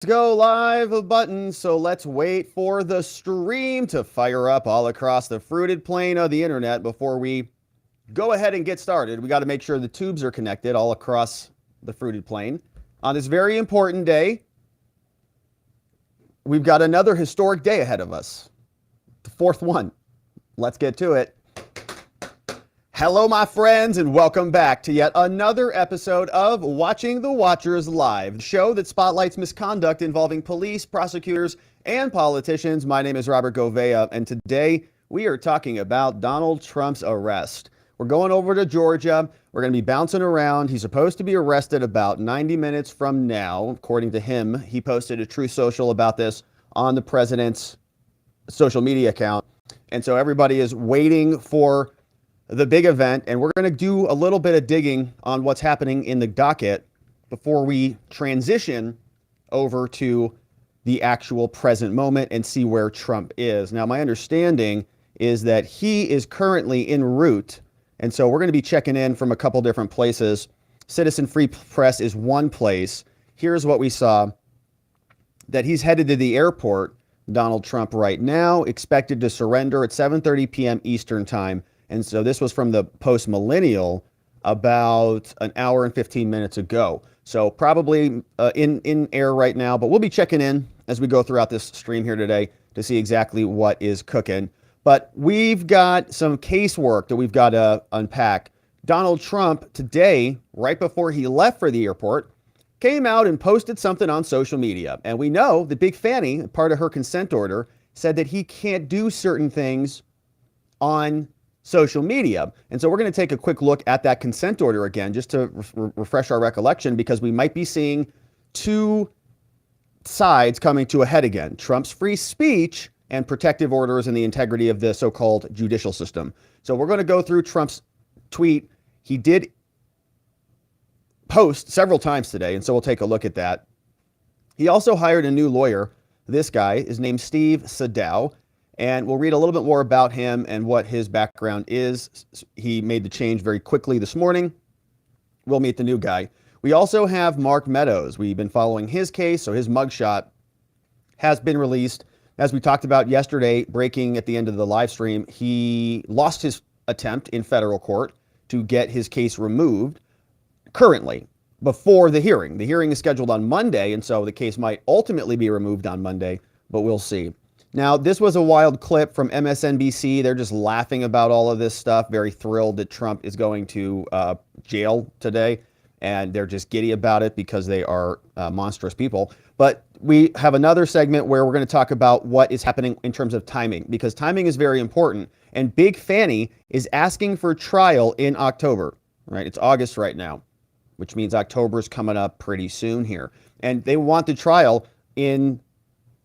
Go live button, so let's wait for the stream to fire up all across the fruited plain of the internet before we go ahead and get started. We got to make sure the tubes are connected all across the fruited plain. On this very important day, we've got another historic day ahead of us, the fourth one. Let's get to it. Hello, my friends, and welcome back to yet another episode of Watching the Watchers Live, the show that spotlights misconduct involving police, prosecutors, and politicians. My name is Robert Gouveia, and today we are talking about Donald Trump's arrest. We're going over to Georgia. We're going to be bouncing around. He's supposed to be arrested about 90 minutes from now, according to him. He posted a Truth Social about this on the president's social media account, and so everybody is waiting for the big event, and we're going to do a little bit of digging on what's happening in the docket before we transition over to the actual present moment and see where Trump is. Now, my understanding is that he is currently en route, and so we're going to be checking in from a couple different places. Citizen Free Press is one place. Here's what we saw, that he's headed to the airport, Donald Trump, right now, expected to surrender at 7:30 p.m. Eastern time. And so this was from the Post Millennial about an hour and 15 minutes ago. So probably in air right now, but we'll be checking in as we go throughout this stream here today to see exactly what is cooking. But we've got some casework that we've got to unpack. Donald Trump today, right before he left for the airport, came out and posted something on social media. And we know that Big Fani, part of her consent order, said that he can't do certain things on social media. And so we're going to take a quick look at that consent order again, just to refresh our recollection, because we might be seeing two sides coming to a head again: Trump's free speech and protective orders and the integrity of the so-called judicial system. So we're going to go through Trump's tweet. He did post several times today, and so we'll take a look at that. He also hired a new lawyer. This guy is named Steve Sadow, and we'll read a little bit more about him and what his background is. He made the change very quickly this morning. We'll meet the new guy. We also have Mark Meadows. We've been following his case, so his mugshot has been released. As we talked about yesterday, breaking at the end of the live stream, he lost his attempt in federal court to get his case removed currently before the hearing. The hearing is scheduled on Monday, and so the case might ultimately be removed on Monday, but we'll see. Now, this was a wild clip from MSNBC. They're just laughing about all of this stuff, very thrilled that Trump is going to jail today, and they're just giddy about it because they are monstrous people. But we have another segment where we're going to talk about what is happening in terms of timing, because timing is very important. And Big Fani is asking for trial in October, right? It's August right now, which means October is coming up pretty soon here. And they want the trial in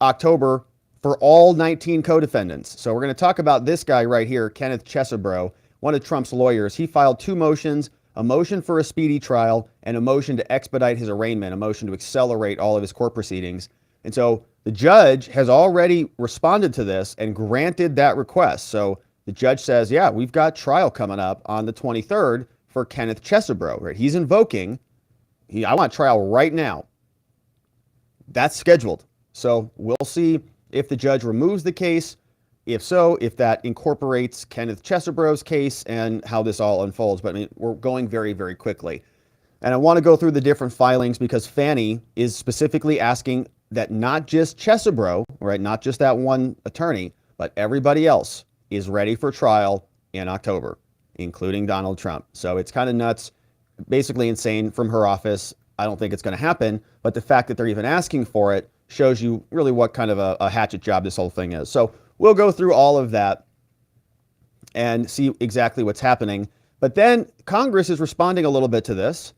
October for all 19 co-defendants. So we're going to talk about this guy right here, Kenneth Chesebro, one of Trump's lawyers. He filed two motions: a motion for a speedy trial and a motion to expedite his arraignment, a motion to accelerate all of his court proceedings. And so the judge has already responded to this and granted that request. So the judge says, yeah, we've got trial coming up on the 23rd for Kenneth Chesebro, right? He's invoking, I want trial right now. That's scheduled. So we'll see if the judge removes the case. If so, if that incorporates Kenneth Chesebro's case and how this all unfolds. But I mean, we're going very, very quickly. And I want to go through the different filings because Fani is specifically asking that not just Chesebro, right, not just that one attorney, but everybody else is ready for trial in October, including Donald Trump. So it's kind of nuts, basically insane from her office. I don't think it's going to happen, but the fact that they're even asking for it shows you really what kind of a hatchet job this whole thing is. So we'll go through all of that and see exactly what's happening. But then Congress is responding a little bit to this.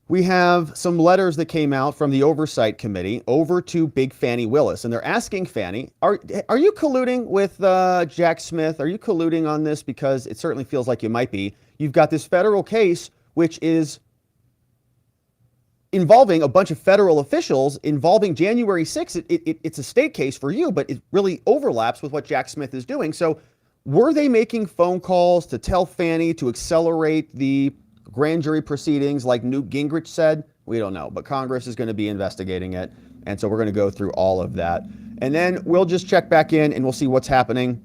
We have some letters that came out from the Oversight Committee over to Big Fani Willis, and they're asking Fani, are you colluding with Jack Smith? Are you colluding on this? Because it certainly feels like you might be. You've got this federal case, which is involving a bunch of federal officials involving January 6th. It's a state case for you, but it really overlaps with what Jack Smith is doing. So were they making phone calls to tell Fani to accelerate the grand jury proceedings like Newt Gingrich said? We don't know, but Congress is going to be investigating it. And so we're going to go through all of that. And then we'll just check back in and we'll see what's happening,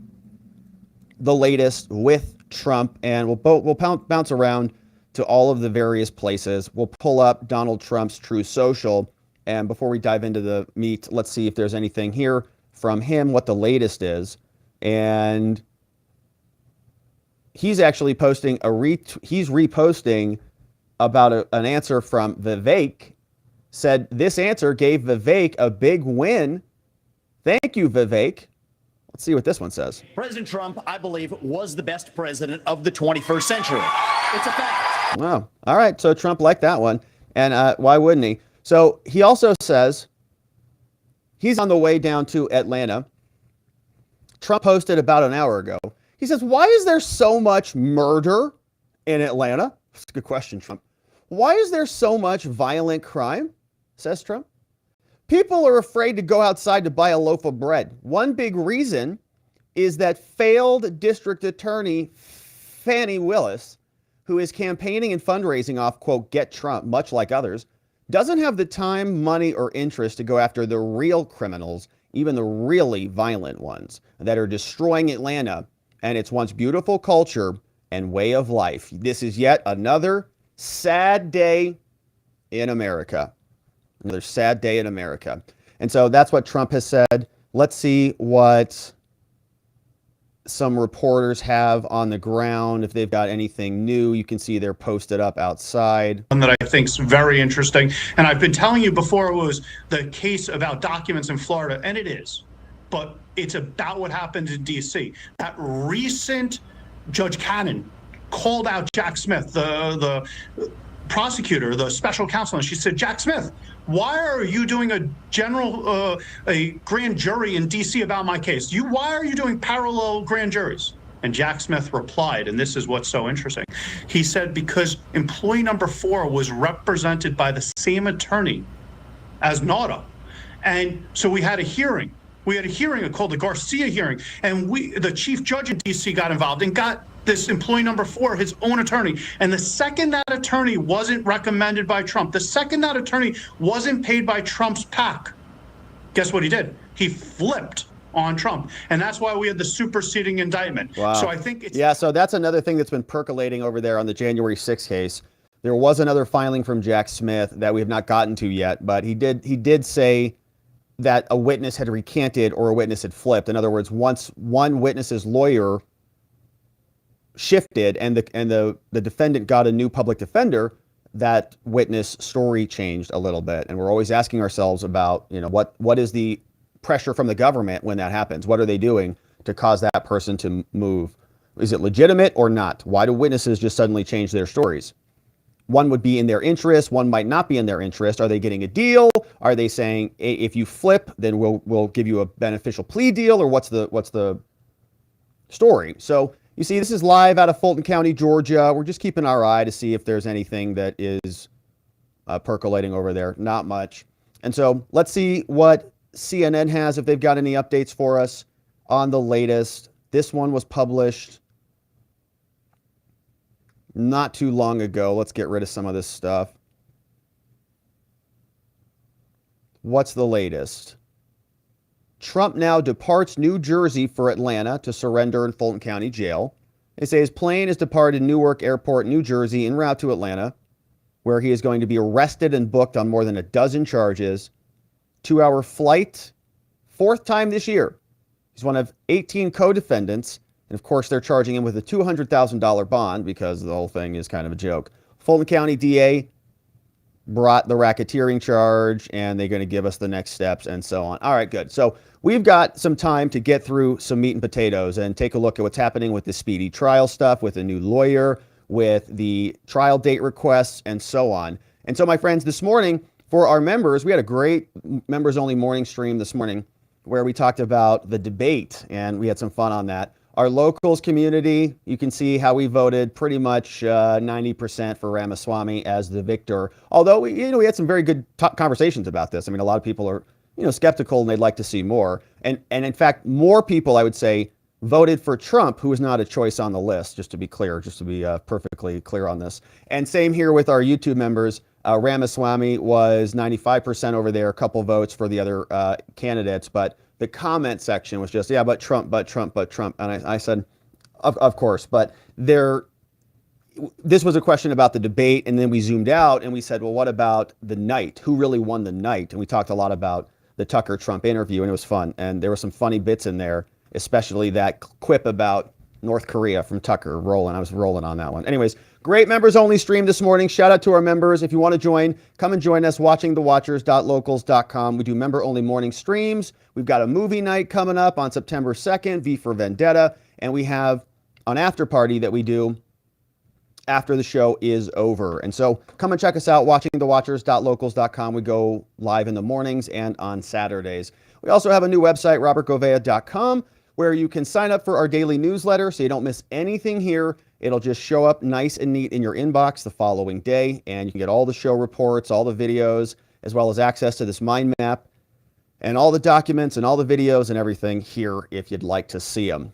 the latest with Trump, and we'll bounce around to all of the various places. We'll pull up Donald Trump's Truth Social. And before we dive into the meat, let's see if there's anything here from him, what the latest is. And he's actually posting he's reposting about an answer from Vivek. Said this answer gave Vivek a big win. Thank you, Vivek. Let's see what this one says. President Trump, I believe, was the best president of the 21st century. It's a fact. Wow. All right. So Trump liked that one. And why wouldn't he? So he also says he's on the way down to Atlanta. Trump posted about an hour ago. He says, why is there so much murder in Atlanta? That's a good question, Trump. Why is there so much violent crime? Says Trump. People are afraid to go outside to buy a loaf of bread. One big reason is that failed district attorney Fani Willis, who is campaigning and fundraising off, quote, Get Trump, much like others, doesn't have the time, money, or interest to go after the real criminals, even the really violent ones that are destroying Atlanta and its once beautiful culture and way of life. This is yet another sad day in America. Another sad day in America. And so that's what Trump has said. Let's see what some reporters have on the ground. If they've got anything new, you can see they're posted up outside. One that I think is very interesting. And I've been telling you before it was the case about documents in Florida, and it is. But it's about what happened in D.C. That recent Judge Cannon called out Jack Smith, the prosecutor, the special counsel, and she said, Jack Smith, why are you doing a grand jury in D.C. about my case? Why are you doing parallel grand juries? And Jack Smith replied, and this is what's so interesting. He said, because employee number 4 was represented by the same attorney as Nauta. And so we had a hearing. We had a hearing called the Garcia hearing, and the chief judge in D.C. got involved and got this employee number 4, his own attorney. And the second that attorney wasn't recommended by Trump, the second that attorney wasn't paid by Trump's PAC, guess what he did? He flipped on Trump. And that's why we had the superseding indictment. Wow. So I think it's... Yeah, so that's another thing that's been percolating over there on the January 6th case. There was another filing from Jack Smith that we have not gotten to yet, but he did say that a witness had recanted or a witness had flipped. In other words, once one witness's lawyer shifted and the defendant got a new public defender, that witness story changed a little bit. And we're always asking ourselves about, what is the pressure from the government when that happens? What are they doing to cause that person to move? Is it legitimate or not? Why do witnesses just suddenly change their stories? One would be in their interest. One might not be in their interest. Are they getting a deal? Are they saying, hey, if you flip, then we'll give you a beneficial plea deal? Or what's the story? So you see, this is live out of Fulton County, Georgia. We're just keeping our eye to see if there's anything that is percolating over there. Not much. And so let's see what CNN has, if they've got any updates for us on the latest. This one was published not too long ago. Let's get rid of some of this stuff. What's the latest? Trump now departs New Jersey for Atlanta to surrender in Fulton County Jail. They say his plane has departed Newark Airport, New Jersey, en route to Atlanta, where he is going to be arrested and booked on more than a dozen charges. 2-hour flight, 4th time this year. He's one of 18 co-defendants. And of course, they're charging him with a $200,000 bond because the whole thing is kind of a joke. Fulton County DA brought the racketeering charge, and they're going to give us the next steps and so on. All right, good. So we've got some time to get through some meat and potatoes and take a look at what's happening with the speedy trial stuff, with a new lawyer, with the trial date requests, and so on. And so, my friends, this morning, for our members, we had a great members-only morning stream this morning where we talked about the debate, and we had some fun on that. Our locals community, you can see how we voted pretty much 90% for Ramaswamy as the victor. Although we had some very good conversations about this. I mean, a lot of people are skeptical and they'd like to see more. And in fact, more people, I would say, voted for Trump, who was not a choice on the list. Just to be clear, just to be perfectly clear on this. And same here with our YouTube members. Ramaswamy was 95% over there, a couple votes for the other candidates, but the comment section was just, yeah, but Trump, but Trump, but Trump. And I said, of course, but this was a question about the debate, and then we zoomed out and we said, well, what about the night? Who really won the night? And we talked a lot about the Tucker-Trump interview, and it was fun. And there were some funny bits in there, especially that quip about North Korea from Tucker. I was rolling on that one. Anyways, great members only stream this morning. Shout out to our members. If you want to join, come and join us, watchingthewatchers.locals.com. We do member only morning streams. We've got a movie night coming up on September 2nd, V for Vendetta. And we have an after party that we do after the show is over. And so come and check us out, watchingthewatchers.locals.com. We go live in the mornings and on Saturdays. We also have a new website, robertgovea.com, where you can sign up for our daily newsletter so you don't miss anything here. It'll just show up nice and neat in your inbox the following day, and you can get all the show reports, all the videos, as well as access to this mind map and all the documents and all the videos and everything here if you'd like to see them.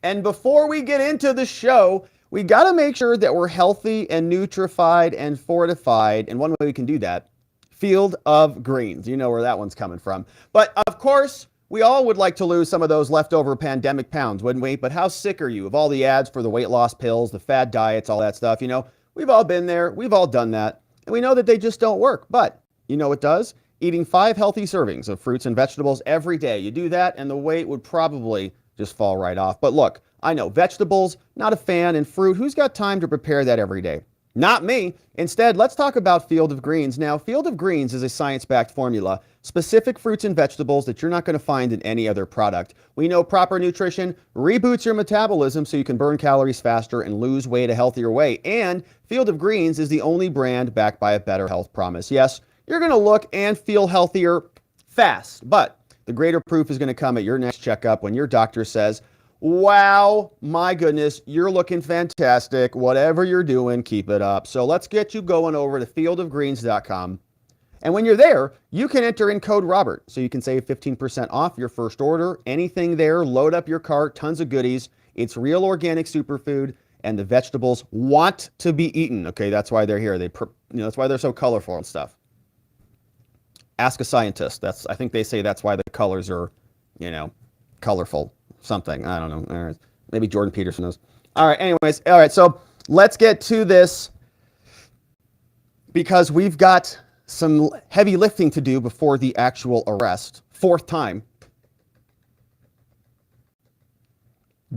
And before we get into the show, we got to make sure that we're healthy and nutrified and fortified, and one way we can do that, Field of Greens. You know where that one's coming from. But of course, we all would like to lose some of those leftover pandemic pounds, wouldn't we? But how sick are you of all the ads for the weight loss pills, the fad diets, all that stuff? You know, we've all been there. We've all done that. And we know that they just don't work. But you know what does? Eating 5 healthy servings of fruits and vegetables every day. You do that and the weight would probably just fall right off. But look, I know vegetables, not a fan, and fruit, who's got time to prepare that every day? Not me. Instead, let's talk about Field of Greens. Now, Field of Greens is a science-backed formula, specific fruits and vegetables that you're not going to find in any other product. We know proper nutrition reboots your metabolism so you can burn calories faster and lose weight a healthier way. And Field of Greens is the only brand backed by a better health promise. Yes, you're going to look and feel healthier fast, but the greater proof is going to come at your next checkup when your doctor says, wow, my goodness, you're looking fantastic. Whatever you're doing, keep it up. So let's get you going over to fieldofgreens.com. And when you're there, you can enter in code Robert so you can save 15% off your first order. Anything there, load up your cart, tons of goodies. It's real organic superfood, and the vegetables want to be eaten. Okay, that's why they're here. That's why they're so colorful and stuff. Ask a scientist. I think they say that's why the colors are, colorful. Something. I don't know. Maybe Jordan Peterson knows. All right. Anyways. All right. So let's get to this because we've got some heavy lifting to do before the actual arrest. 4th time.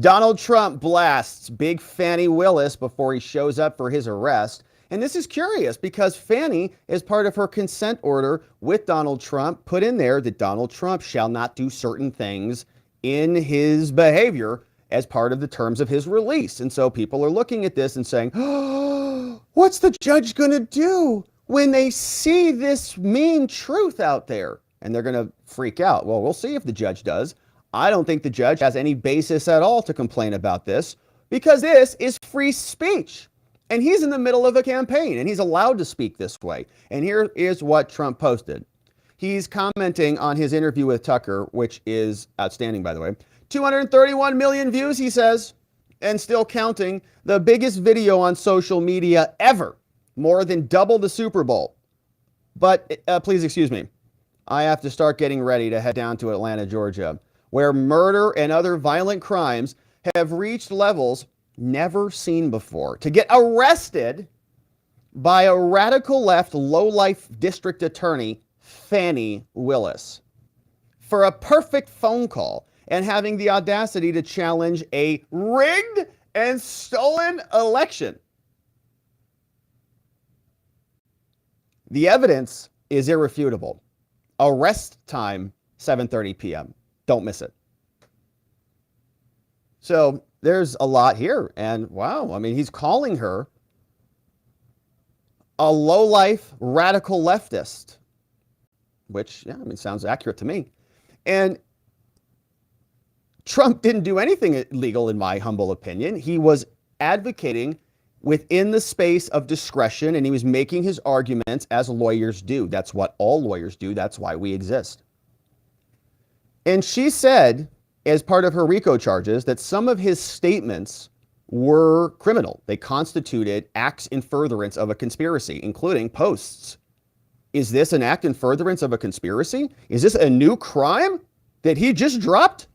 Donald Trump blasts Big Fani Willis before he shows up for his arrest. And this is curious because Fani, as part of her consent order with Donald Trump, put in there that Donald Trump shall not do certain things in his behavior as part of the terms of his release. And so people are looking at this and saying, oh, what's the judge going to do when they see this mean truth out there? And they're going to freak out. Well, we'll see if the judge does. I don't think the judge has any basis at all to complain about this because this is free speech. And he's in the middle of a campaign and he's allowed to speak this way. And here is what Trump posted. He's commenting on his interview with Tucker, which is outstanding, by the way. 231 million views, he says, and still counting. The biggest video on social media ever. More than double the Super Bowl. But please excuse me. I have to start getting ready to head down to Atlanta, Georgia, where murder and other violent crimes have reached levels never seen before. To get arrested by a radical left low-life district attorney, Fani Willis, for a perfect phone call and having the audacity to challenge a rigged and stolen election. The evidence is irrefutable. Arrest time, 7:30 p.m. Don't miss it. So there's a lot here. And wow, I mean, he's calling her a low-life radical leftist. Which, sounds accurate to me. And Trump didn't do anything illegal, in my humble opinion. He was advocating within the space of discretion, and he was making his arguments as lawyers do. That's what all lawyers do. That's why we exist. And she said, as part of her RICO charges, that some of his statements were criminal. They constituted acts in furtherance of a conspiracy, including posts. Is this an act in furtherance of a conspiracy? Is this a new crime that he just dropped?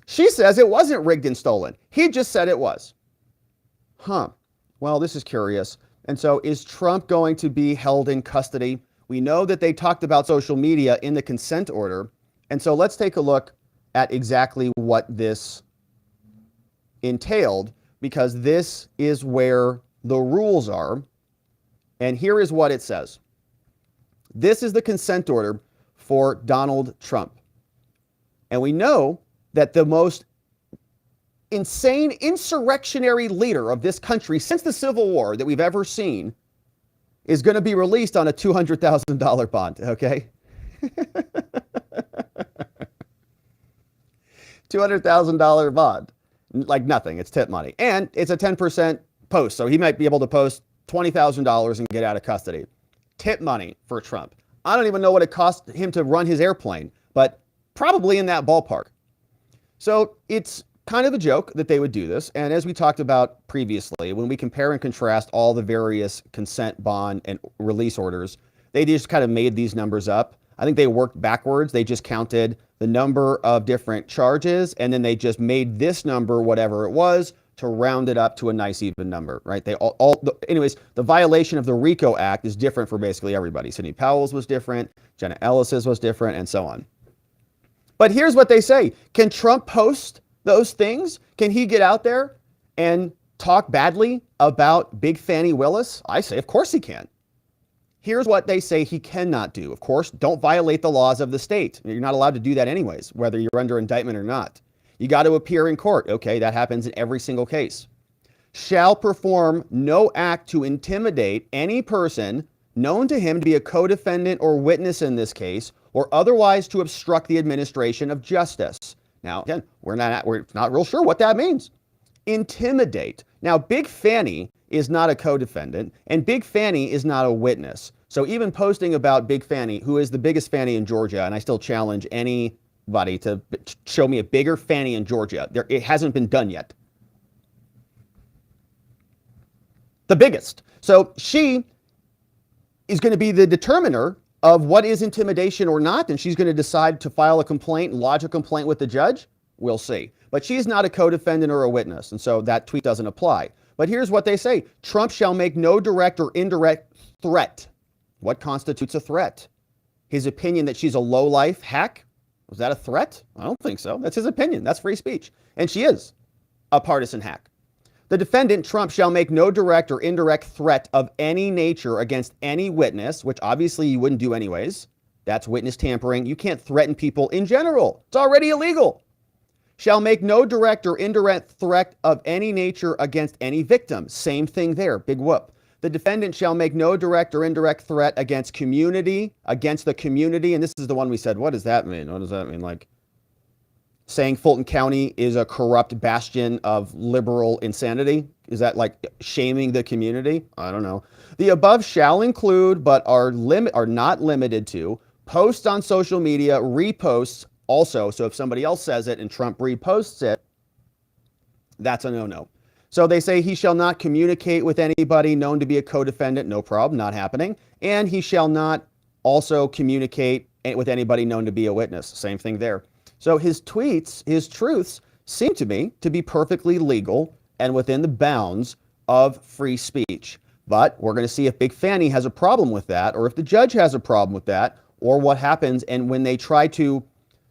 She says it wasn't rigged and stolen. He just said it was. Well, this is curious. And so is Trump going to be held in custody? We know that they talked about social media in the consent order. And so let's take a look at exactly what this entailed, because this is where the rules are. And here is what it says. This is the consent order for Donald Trump. And we know that the most insane insurrectionary leader of this country since the Civil War that we've ever seen is going to be released on a $200,000 bond, okay? $200,000 bond. Like nothing. It's tip money. And it's a 10% post. So he might be able to post $20,000 and get out of custody. Tip money for Trump. I don't even know what it cost him to run his airplane, but probably in that ballpark. So it's kind of a joke that they would do this. And as we talked about previously, when we compare and contrast all the various consent, bond, and release orders, they just kind of made these numbers up. I think they worked backwards. They just counted the number of different charges, and then they just made this number, whatever it was, to round it up to a nice even number, right? They anyways, the violation of the RICO Act is different for basically everybody. Sidney Powell's was different, Jenna Ellis's was different, and so on. But here's what they say. Can Trump post those things? Can he get out there and talk badly about Big Fani Willis? I say, of course he can. Here's what they say he cannot do. Of course, don't violate the laws of the state. You're not allowed to do that anyways, whether you're under indictment or not. You got to appear in court. Okay, that happens in every single case. Shall perform no act to intimidate any person known to him to be a co-defendant or witness in this case, or otherwise to obstruct the administration of justice. Now, again, we're not real sure what that means. Intimidate. Now, Big Fani is not a co-defendant, and Big Fani is not a witness. So even posting about Big Fani, who is the biggest Fani in Georgia, and I still challenge anybody to show me a bigger Fani in Georgia. It hasn't been done yet. The biggest. So she is going to be the determiner of what is intimidation or not, and she's going to decide to file a complaint, lodge a complaint with the judge. We'll see. But she's not a co-defendant or a witness, and so that tweet doesn't apply. But here's what they say. Trump shall make no direct or indirect threat. What constitutes a threat? His opinion that she's a low-life hack? Was that a threat? I don't think so. That's his opinion. That's free speech. And she is a partisan hack. The defendant, Trump, shall make no direct or indirect threat of any nature against any witness, which obviously you wouldn't do anyways. That's witness tampering. You can't threaten people in general. It's already illegal. Shall make no direct or indirect threat of any nature against any victim. Same thing there. Big whoop. The defendant shall make no direct or indirect threat against the community. And this is the one we said, what does that mean? What does that mean? Like saying Fulton County is a corrupt bastion of liberal insanity? Is that like shaming the community? I don't know. The above shall include, but are not limited to, posts on social media, reposts also. So if somebody else says it and Trump reposts it, that's a no-no. So they say he shall not communicate with anybody known to be a co-defendant. No problem, not happening. And he shall not also communicate with anybody known to be a witness. Same thing there. So his tweets, his truths, seem to me to be perfectly legal and within the bounds of free speech. But we're going to see if Big Fani has a problem with that, or if the judge has a problem with that, or what happens. And when they try to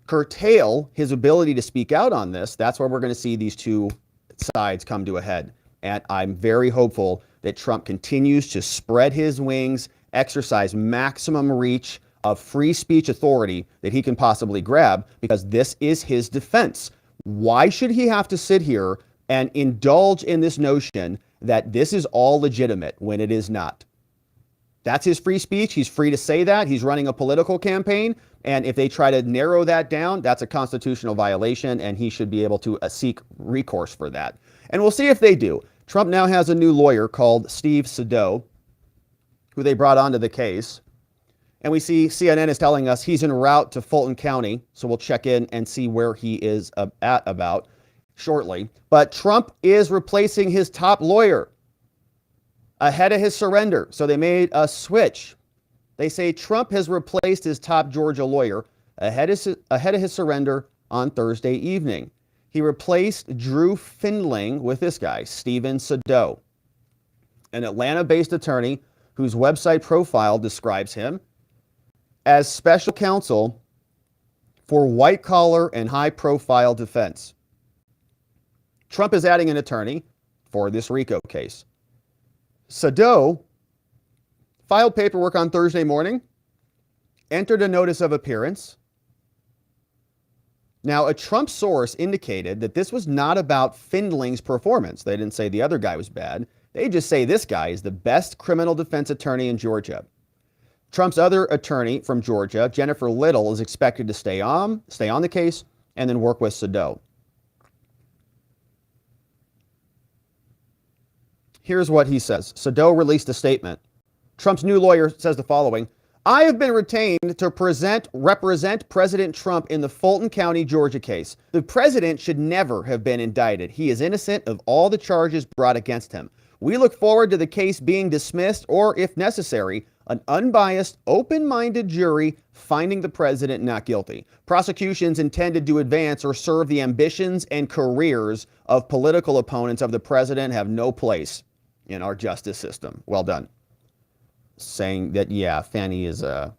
curtail his ability to speak out on this, that's where we're going to see these two sides come to a head. And I'm very hopeful that Trump continues to spread his wings, exercise maximum reach of free speech authority that he can possibly grab, because this is his defense. Why should he have to sit here and indulge in this notion that this is all legitimate when it is not? That's his free speech. He's free to say that. He's running a political campaign. And if they try to narrow that down, that's a constitutional violation, and he should be able to seek recourse for that. And we'll see if they do. Trump now has a new lawyer called Steve Sadow, who they brought onto the case. And we see CNN is telling us he's en route to Fulton County. So we'll check in and see where he is at about. shortly. But Trump is replacing his top lawyer ahead of his surrender. So they made a switch. They say Trump has replaced his top Georgia lawyer ahead of his surrender on Thursday evening. He replaced Drew Findling with this guy, Stephen Sadow, an Atlanta-based attorney whose website profile describes him as special counsel for white-collar and high-profile defense. Trump is adding an attorney for this RICO case. Sadow filed paperwork on Thursday morning, entered a notice of appearance. Now, a Trump source indicated that this was not about Findling's performance. They didn't say the other guy was bad. They just say this guy is the best criminal defense attorney in Georgia. Trump's other attorney from Georgia, Jennifer Little, is expected to stay on the case and then work with Sadow. Here's what he says. Sadow released a statement. Trump's new lawyer says the following: I have been retained to represent President Trump in the Fulton County, Georgia case. The president should never have been indicted. He is innocent of all the charges brought against him. We look forward to the case being dismissed or, if necessary, an unbiased, open-minded jury finding the president not guilty. Prosecutions intended to advance or serve the ambitions and careers of political opponents of the president have no place in our justice system. Well done. Saying that, yeah, Fani is a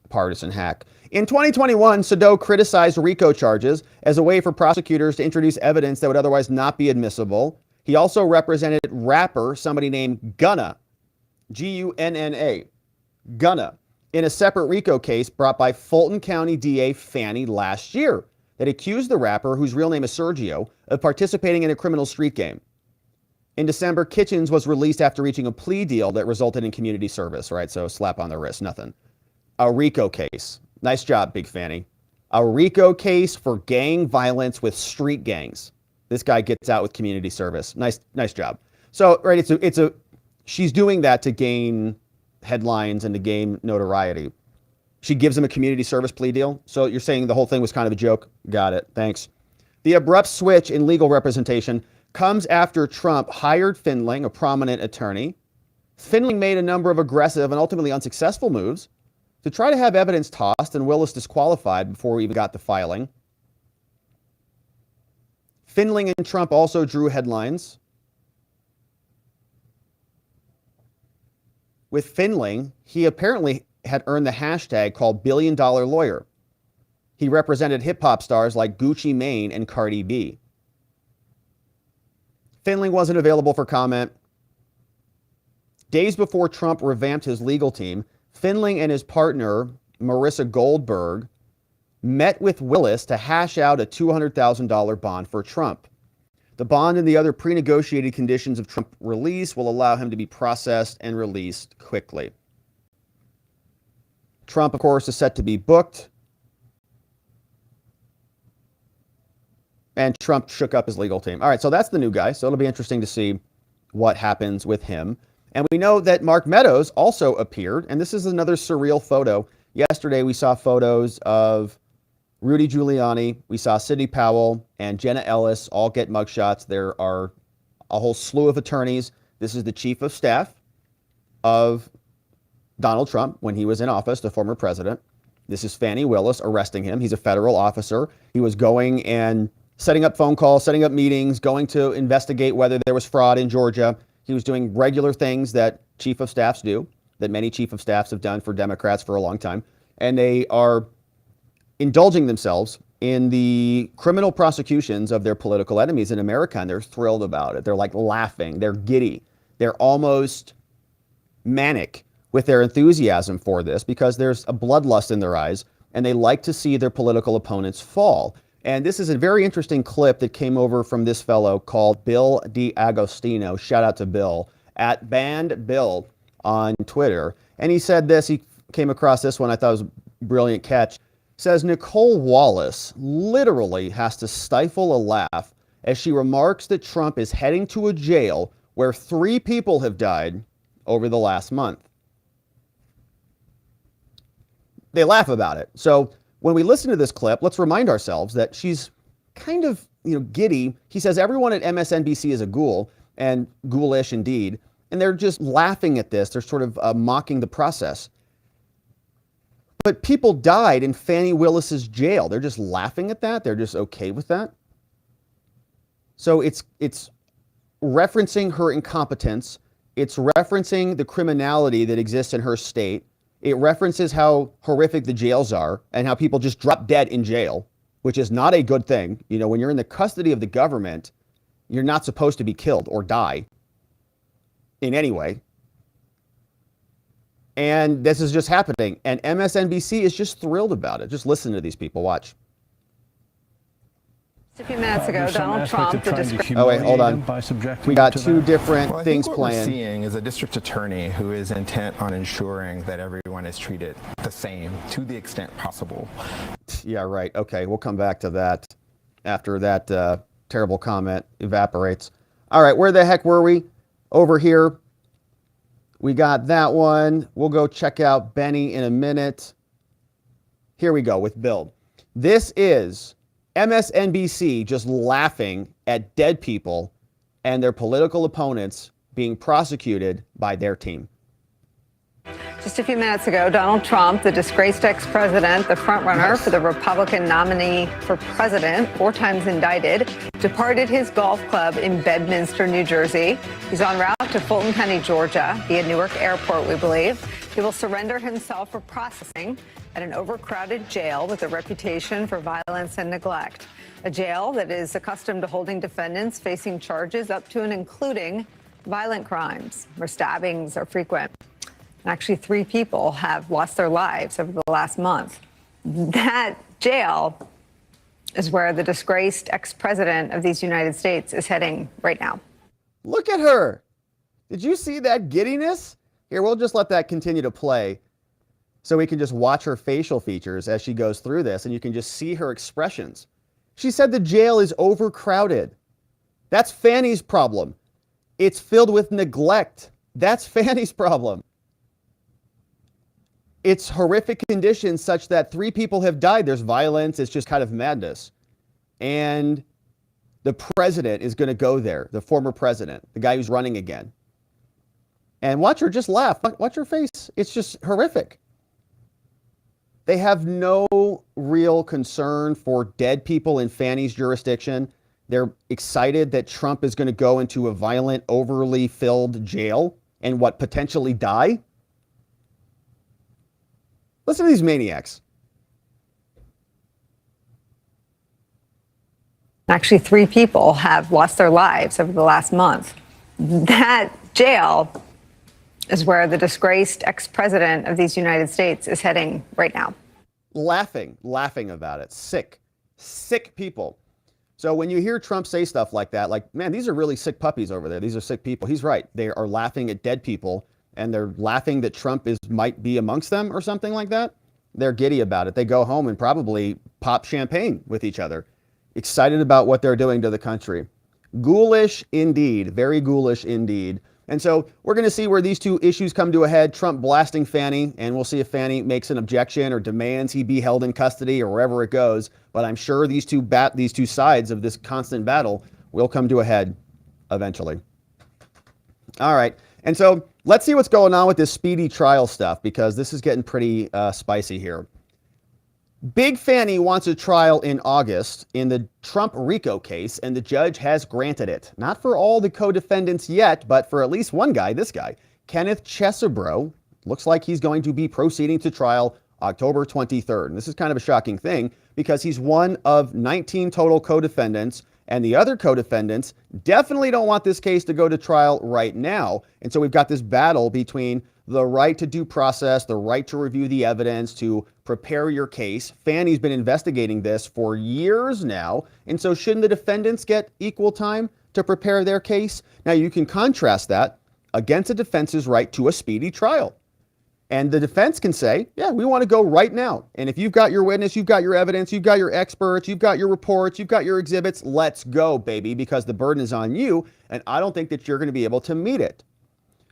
partisan hack. In 2021, Sadow criticized RICO charges as a way for prosecutors to introduce evidence that would otherwise not be admissible. He also represented rapper, somebody named Gunna, Gunna, Gunna, in a separate RICO case brought by Fulton County DA Fani last year that accused the rapper, whose real name is Sergio, of participating in a criminal street game. In December, Kitchens was released after reaching a plea deal that resulted in community service, right? So slap on the wrist, nothing. A RICO case. Nice job, Big Fani. A RICO case for gang violence with street gangs. This guy gets out with community service. Nice job. So, right, she's doing that to gain headlines and to gain notoriety. She gives him a community service plea deal. So you're saying the whole thing was kind of a joke? Got it. Thanks. The abrupt switch in legal representation comes after Trump hired Findling, a prominent attorney. Findling made a number of aggressive and ultimately unsuccessful moves to try to have evidence tossed and Willis disqualified before we even got to filing. Findling and Trump also drew headlines. With Findling, he apparently had earned the hashtag called Billion Dollar Lawyer. He represented hip-hop stars like Gucci Mane and Cardi B. Findling wasn't available for comment. Days before Trump revamped his legal team, Findling and his partner, Marissa Goldberg, met with Willis to hash out a $200,000 bond for Trump. The bond and the other pre-negotiated conditions of Trump's release will allow him to be processed and released quickly. Trump, of course, is set to be booked. And Trump shook up his legal team. All right, so that's the new guy. So it'll be interesting to see what happens with him. And we know that Mark Meadows also appeared. And this is another surreal photo. Yesterday, we saw photos of Rudy Giuliani. We saw Sidney Powell and Jenna Ellis all get mugshots. There are a whole slew of attorneys. This is the chief of staff of Donald Trump when he was in office, the former president. This is Fani Willis arresting him. He's a federal officer. He was going and setting up phone calls, setting up meetings, going to investigate whether there was fraud in Georgia. He was doing regular things that chief of staffs do, that many chief of staffs have done for Democrats for a long time. And they are indulging themselves in the criminal prosecutions of their political enemies in America, and they're thrilled about it. They're like laughing. They're giddy. They're almost manic with their enthusiasm for this because there's a bloodlust in their eyes, and they like to see their political opponents fall. And this is a very interesting clip that came over from this fellow called Bill D'Agostino. Shout out to Bill at Banned Bill on Twitter. And he said this, he came across this one, I thought it was a brilliant catch. Says Nicole Wallace literally has to stifle a laugh as she remarks that Trump is heading to a jail where 3 people have died over the last month. They laugh about it. So when we listen to this clip, let's remind ourselves that she's kind of, giddy. He says everyone at MSNBC is a ghoul, and ghoulish indeed. And they're just laughing at this. They're sort of mocking the process. But people died in Fani Willis's jail. They're just laughing at that. They're just okay with that. So it's referencing her incompetence. It's referencing the criminality that exists in her state. It references how horrific the jails are and how people just drop dead in jail, which is not a good thing. When you're in the custody of the government, you're not supposed to be killed or die in any way. And this is just happening. And MSNBC is just thrilled about it. Just listen to these people. Watch. A few minutes ago, Donald Trump, oh wait, hold on. We got two different things what planned. We're seeing is a district attorney who is intent on ensuring that everyone is treated the same to the extent possible. Yeah, right. Okay, we'll come back to that after that terrible comment evaporates. All right, where the heck were we? Over here. We got that one. We'll go check out Bennie in a minute. Here we go with Build. This is MSNBC just laughing at dead people and their political opponents being prosecuted by their team. Just a few minutes ago, Donald Trump, the disgraced ex-president, the frontrunner for the Republican nominee for president, 4 times indicted, departed his golf club in Bedminster, New Jersey. He's en route to Fulton County, Georgia, via Newark Airport, we believe. He will surrender himself for processing at an overcrowded jail with a reputation for violence and neglect. A jail that is accustomed to holding defendants facing charges up to and including violent crimes, where stabbings are frequent. Actually, 3 people have lost their lives over the last month. That jail is where the disgraced ex-president of these United States is heading right now. Look at her. Did you see that giddiness? Here, we'll just let that continue to play so we can just watch her facial features as she goes through this, and you can just see her expressions. She said the jail is overcrowded. That's Fani's problem. It's filled with neglect. That's Fani's problem. It's horrific conditions such that 3 people have died. There's violence. It's just kind of madness. And the president is going to go there, the former president, the guy who's running again. And watch her just laugh. Watch her face. It's just horrific. They have no real concern for dead people in Fani's jurisdiction. They're excited that Trump is going to go into a violent, overly filled jail and potentially die. Listen to these maniacs. Actually, 3 people have lost their lives over the last month. That jail is where the disgraced ex-president of these United States is heading right now. Laughing about it. Sick people. So when you hear Trump say stuff like that, like, man, these are really sick puppies over there. These are sick people. He's right. They are laughing at dead people, and they're laughing that Trump might be amongst them or something like that. They're giddy about it. They go home and probably pop champagne with each other, excited about what they're doing to the country. Ghoulish indeed. Very ghoulish indeed. And so we're going to see where these two issues come to a head. Trump blasting Fani, and we'll see if Fani makes an objection or demands he be held in custody or wherever it goes. But I'm sure these two sides of this constant battle will come to a head eventually. All right. And so let's see what's going on with this speedy trial stuff, because this is getting pretty spicy here. Big Fani wants a trial in August in the Trump RICO case, and the judge has granted it. Not for all the co-defendants yet, but for at least one guy, this guy, Kenneth Chesebro. Looks like he's going to be proceeding to trial October 23rd. And this is kind of a shocking thing because he's one of 19 total co-defendants, and the other co-defendants definitely don't want this case to go to trial right now. And so we've got this battle between the right to due process, the right to review the evidence, to prepare your case. Fani's been investigating this for years now. And so shouldn't the defendants get equal time to prepare their case? Now you can contrast that against the defense's right to a speedy trial. And the defense can say, yeah, we want to go right now. And if you've got your witness, you've got your evidence, you've got your experts, you've got your reports, you've got your exhibits, let's go, baby, because the burden is on you. And I don't think that you're going to be able to meet it.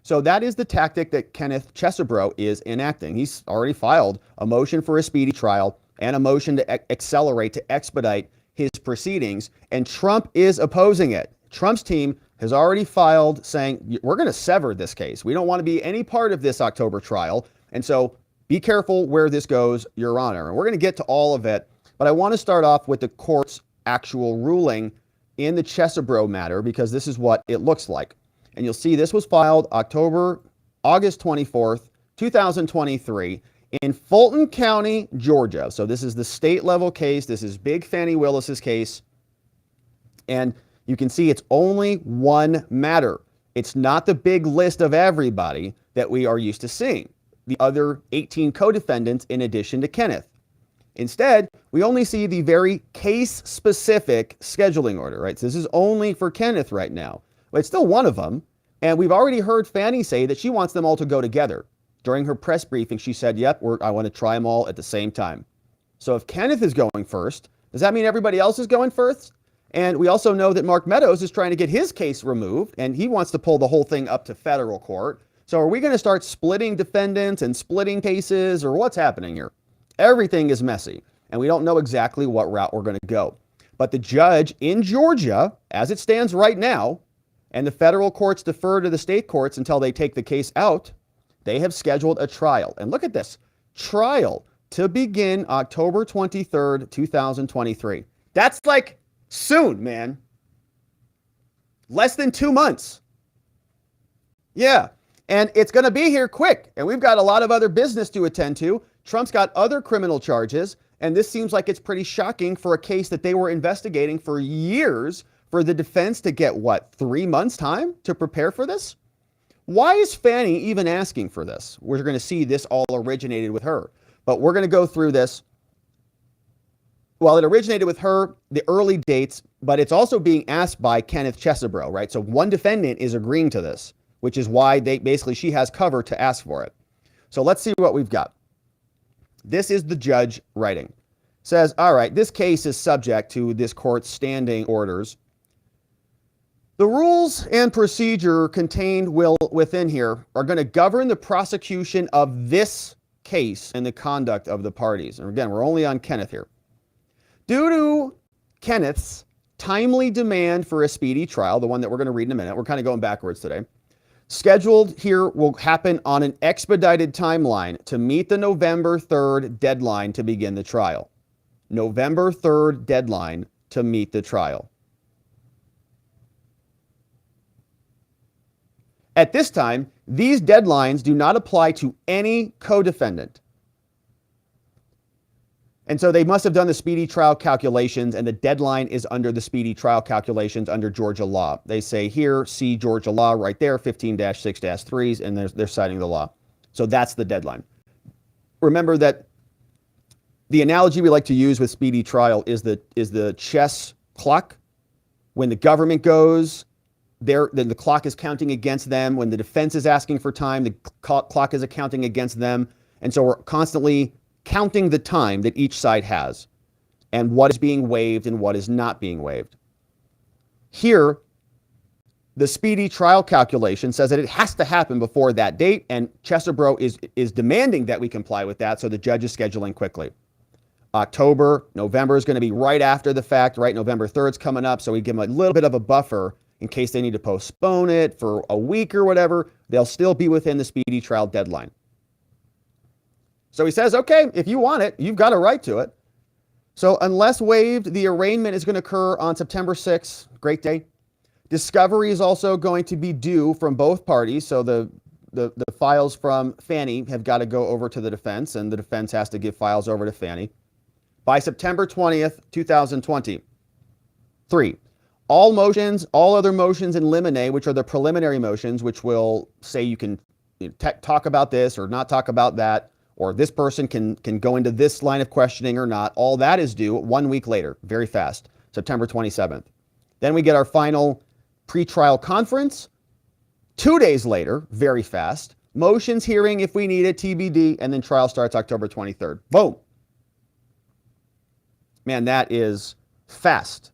So that is the tactic that Kenneth Chesebro is enacting. He's already filed a motion for a speedy trial and a motion to accelerate, to expedite his proceedings, and Trump is opposing it. Trump's team has already filed saying, we're going to sever this case. We don't want to be any part of this October trial. And so be careful where this goes, Your Honor. And we're going to get to all of it. But I want to start off with the court's actual ruling in the Chesebro matter, because this is what it looks like. And you'll see this was filed August 24th, 2023 in Fulton County, Georgia. So this is the state level case. This is Big Fani Willis's case. And you can see it's only one matter. It's not the big list of everybody that we are used to seeing, the other 18 co-defendants in addition to Kenneth. Instead, we only see the very case-specific scheduling order, right? So this is only for Kenneth right now. But it's still one of them. And we've already heard Fani say that she wants them all to go together. During her press briefing, she said, yep, I want to try them all at the same time. So if Kenneth is going first, does that mean everybody else is going first? And we also know that Mark Meadows is trying to get his case removed, and he wants to pull the whole thing up to federal court. So are we going to start splitting defendants and splitting cases, or what's happening here? Everything is messy, and we don't know exactly what route we're going to go. But the judge in Georgia, as it stands right now, and the federal courts defer to the state courts until they take the case out, they have scheduled a trial. And look at this, trial to begin October 23rd, 2023. That's like soon, man. Less than 2 months. Yeah, and it's going to be here quick, and we've got a lot of other business to attend to. Trump's got other criminal charges, and this seems like it's pretty shocking for a case that they were investigating for years, for the defense to get, 3 months' time to prepare for this? Why is Fani even asking for this? We're going to see this all originated with her, but we're going to go through this. Well, it originated with her, the early dates, but it's also being asked by Kenneth Chesebro, right? So one defendant is agreeing to this, which is why she has cover to ask for it. So let's see what we've got. This is the judge writing. Says, all right, this case is subject to this court's standing orders. The rules and procedure contained within here are going to govern the prosecution of this case and the conduct of the parties. And again, we're only on Kenneth here. Due to Kenneth's timely demand for a speedy trial, the one that we're going to read in a minute, we're kind of going backwards today, scheduled here will happen on an expedited timeline to meet the November 3rd deadline to begin the trial. November 3rd deadline to meet the trial. At this time, these deadlines do not apply to any co-defendant. And so they must have done the speedy trial calculations, and the deadline is under the speedy trial calculations under Georgia law. They say here, see Georgia law right there, 15-6-3s, and they're citing the law. So that's the deadline. Remember that the analogy we like to use with speedy trial is the chess clock. When the government goes, then the clock is counting against them. When the defense is asking for time, the clock is counting against them. And so we're constantly counting the time that each side has and what is being waived and what is not being waived. Here, the speedy trial calculation says that it has to happen before that date, and Chesebro is demanding that we comply with that, so the judge is scheduling quickly. November is going to be right after the fact, right? November 3rd is coming up, so we give them a little bit of a buffer in case they need to postpone it for a week or whatever. They'll still be within the speedy trial deadline. So he says, okay, if you want it, you've got a right to it. So unless waived, the arraignment is going to occur on September 6th. Great day. Discovery is also going to be due from both parties. So the files from Fani have got to go over to the defense, and the defense has to give files over to Fani by September 20th, 2023. All other motions in limine, which are the preliminary motions, which will say you can talk about this or not talk about that, or this person can go into this line of questioning or not. All that is due 1 week later, very fast, September 27th. Then we get our final pretrial conference 2 days later, very fast. Motions hearing if we need it, TBD, and then trial starts October 23rd. Boom. Man, that is fast.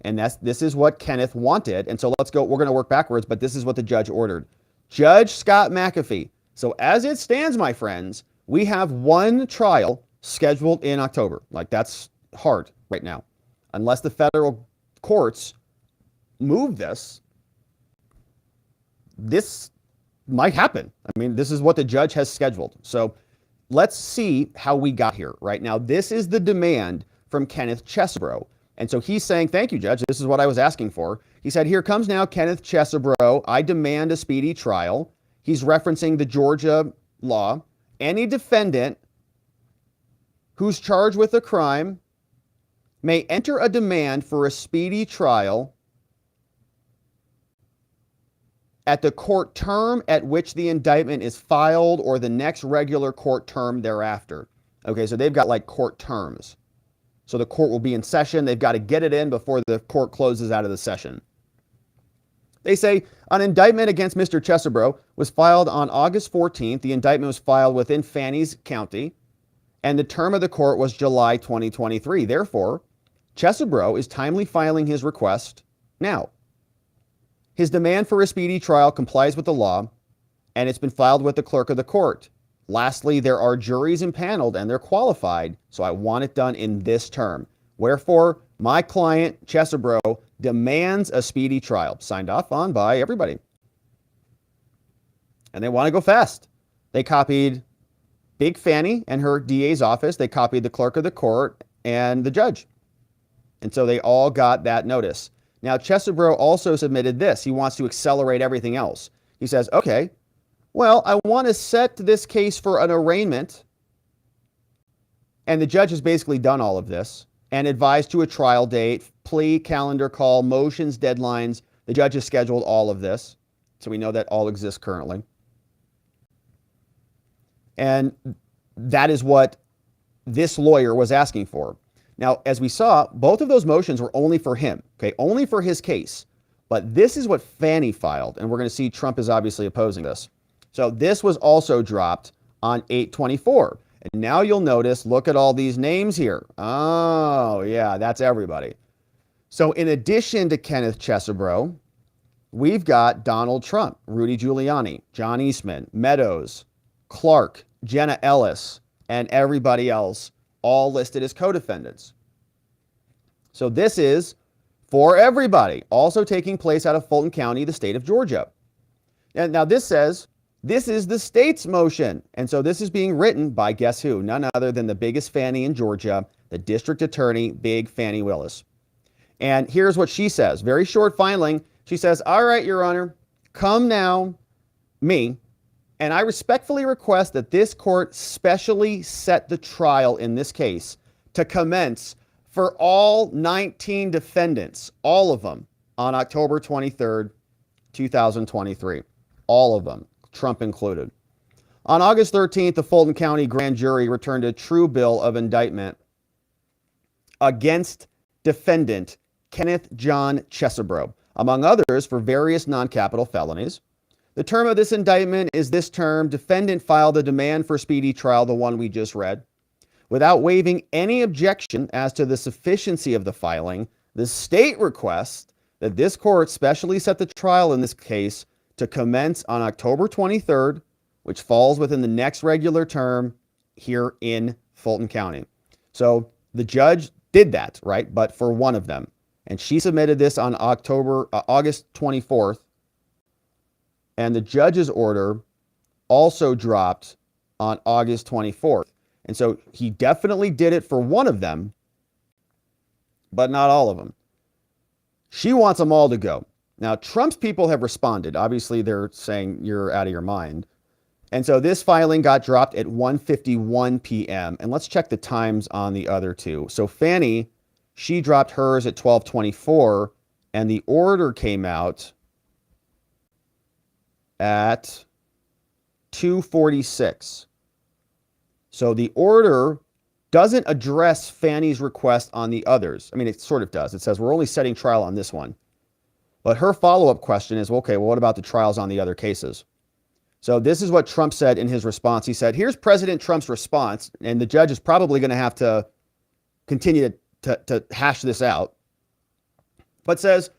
And this is what Kenneth wanted. And so let's go, we're going to work backwards, but this is what the judge ordered. Judge Scott McAfee. So as it stands, my friends, we have one trial scheduled in October. Like, that's hard, right now. Unless the federal courts move this might happen. I mean, this is what the judge has scheduled. So let's see how we got here right now. This is the demand from Kenneth Chesebro. And so he's saying, thank you, Judge. This is what I was asking for. He said, here comes now Kenneth Chesebro. I demand a speedy trial. He's referencing the Georgia law. Any defendant who's charged with a crime may enter a demand for a speedy trial at the court term at which the indictment is filed or the next regular court term thereafter. Okay, so they've got like court terms. So the court will be in session. They've got to get it in before the court closes out of the session. They say an indictment against Mr. Chesebro was filed on August 14th. The indictment was filed within Fani's county, and the term of the court was July 2023. Therefore, Chesebro is timely filing his request now. His demand for a speedy trial complies with the law, and it's been filed with the clerk of the court. Lastly, there are juries impaneled and they're qualified, so I want it done in this term. Wherefore, my client, Chesebro, demands a speedy trial, signed off on by everybody. And they want to go fast. They copied Big Fani and her DA's office. They copied the clerk of the court and the judge. And so they all got that notice. Now, Chesebro also submitted this. He wants to accelerate everything else. He says, okay, well, I want to set this case for an arraignment. And the judge has basically done all of this and advised to a trial date, plea, calendar call, motions, deadlines. The judge has scheduled all of this. So we know that all exists currently. And that is what this lawyer was asking for. Now, as we saw, both of those motions were only for him, okay, only for his case. But this is what Fani filed, and we're going to see Trump is obviously opposing this. So this was also dropped on 8/24. And now you'll notice, look at all these names here. Oh, yeah, that's everybody. So in addition to Kenneth Chesebro, we've got Donald Trump, Rudy Giuliani, John Eastman, Meadows, Clark, Jenna Ellis, and everybody else, all listed as co-defendants. So this is for everybody, also taking place out of Fulton County, the state of Georgia. And now this says, this is the state's motion. And so this is being written by, guess who? None other than the biggest Fani in Georgia, the district attorney, Big Fani Willis. And here's what she says, very short filing. She says, all right, Your Honor, come now, me, and I respectfully request that this court specially set the trial in this case to commence for all 19 defendants, all of them, on October 23rd, 2023. All of them, Trump included. On August 13th, the Fulton County grand jury returned a true bill of indictment against defendant Kenneth John Chesebro, among others for various non-capital felonies. The term of this indictment is this term. Defendant filed a demand for speedy trial, the one we just read. Without waiving any objection as to the sufficiency of the filing, the state requests that this court specially set the trial in this case to commence on October 23rd, which falls within the next regular term here in Fulton County. So the judge did that, right? But for one of them. And she submitted this on August 24th. And the judge's order also dropped on August 24th. And so he definitely did it for one of them, but not all of them. She wants them all to go. Now, Trump's people have responded. Obviously, they're saying you're out of your mind. And so this filing got dropped at 1:51 p.m. And let's check the times on the other two. So Fani, she dropped hers at 12:24, and the order came out at 2:46. So the order doesn't address Fani's request on the others. I mean, it sort of does. It says we're only setting trial on this one. But her follow-up question is, well, okay, well, what about the trials on the other cases? So this is what Trump said in his response. He said, here's President Trump's response, and the judge is probably going to have to continue to hash this out. But says,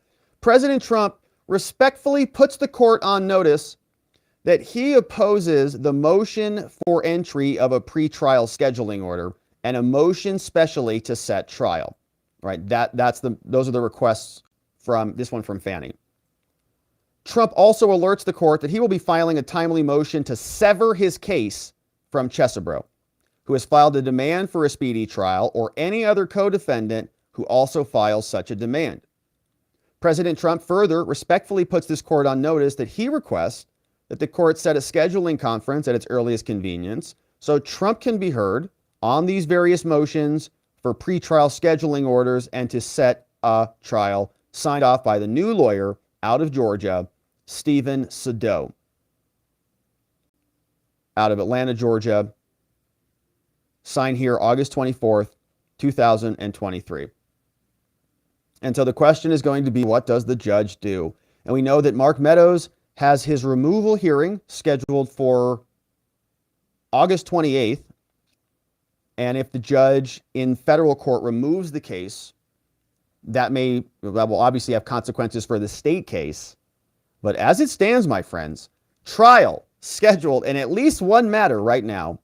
President Trump respectfully puts the court on notice that he opposes the motion for entry of a pretrial scheduling order and a motion specially to set trial. right? Those are the requests from this one from Fani. Trump also alerts the court that he will be filing a timely motion to sever his case from Chesebro, who has filed a demand for a speedy trial, or any other co-defendant who also files such a demand. President Trump further respectfully puts this court on notice that he requests that the court set a scheduling conference at its earliest convenience so Trump can be heard on these various motions for pretrial scheduling orders and to set a trial, signed off by the new lawyer out of Georgia, Stephen Sadow, out of Atlanta, Georgia. Signed here August 24th, 2023. And so the question is going to be, what does the judge do? And we know that Mark Meadows has his removal hearing scheduled for August 28th. And if the judge in federal court removes the case, that will obviously have consequences for the state case. But as it stands, my friends, trial scheduled in at least one matter right now,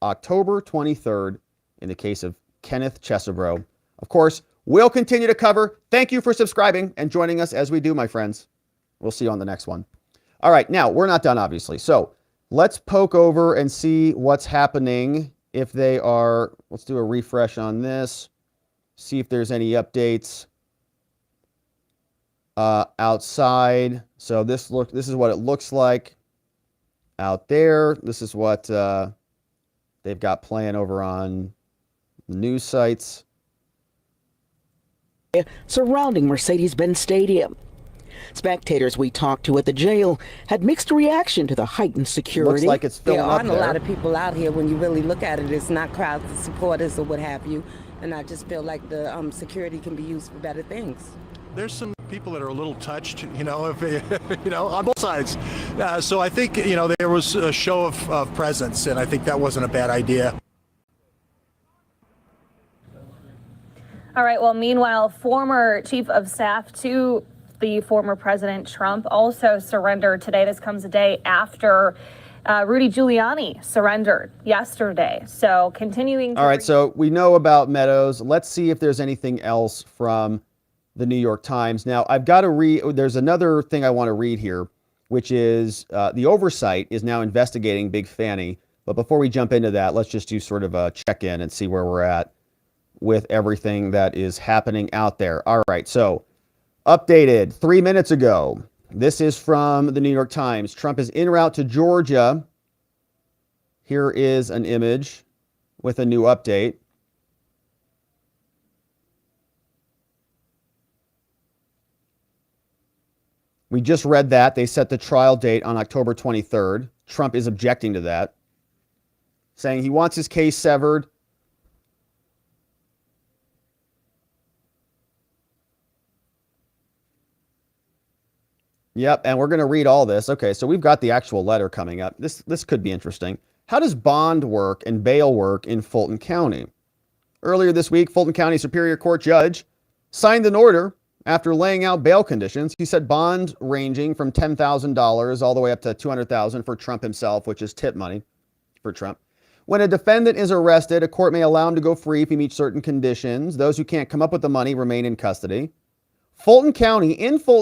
October 23rd, in the case of Kenneth Chesebro. Of course, we'll continue to cover. Thank you for subscribing and joining us as we do, my friends. We'll see you on the next one. All right, now, we're not done, obviously. So let's poke over and see what's happening. If they are, let's do a refresh on this. See if there's any updates outside. So this is what it looks like out there. This is what they've got playing over on the news sites surrounding Mercedes-Benz Stadium. Spectators we talked to at the jail had mixed reaction to the heightened security. Looks like it's filling there up aren't a lot of people out here when you really look at it. It's not crowds of supporters or what have you. And I just feel like the security can be used for better things. There's some people that are a little touched, on both sides. So I think, there was a show of presence, and I think that wasn't a bad idea. All right. Well, meanwhile, former chief of staff to the former President Trump also surrendered today. This comes a day after Rudy Giuliani surrendered yesterday. So continuing. All right. So we know about Meadows. Let's see if there's anything else from the New York Times. Now, I've got to read. There's another thing I want to read here, which is the Oversight is now investigating Big Fani. But before we jump into that, let's just do sort of a check-in and see where we're at with everything that is happening out there. All right. So updated 3 minutes ago. This is from the New York Times. Trump is en route to Georgia. Here is an image with a new update. We just read that. They set the trial date on October 23rd. Trump is objecting to that, saying he wants his case severed. Yep, and we're going to read all this. Okay, so we've got the actual letter coming up. This could be interesting. How does bond work and bail work in Fulton County? Earlier this week, Fulton County Superior Court judge signed an order after laying out bail conditions. He said bond ranging from $10,000 all the way up to $200,000 for Trump himself, which is tip money for Trump. When a defendant is arrested, a court may allow him to go free if he meets certain conditions. Those who can't come up with the money remain in custody. In Fulton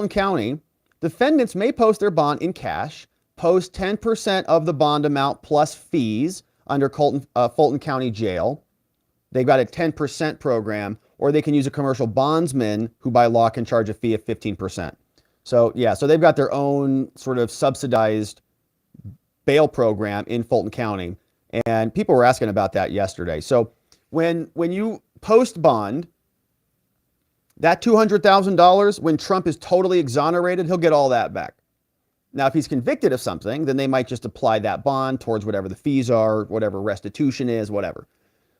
County, defendants may post their bond in cash, post 10% of the bond amount plus fees under Fulton County Jail. They've got a 10% program, or they can use a commercial bondsman who by law can charge a fee of 15%. So they've got their own sort of subsidized bail program in Fulton County. And people were asking about that yesterday. So when you post bond, that $200,000, when Trump is totally exonerated, he'll get all that back. Now, if he's convicted of something, then they might just apply that bond towards whatever the fees are, whatever restitution is, whatever.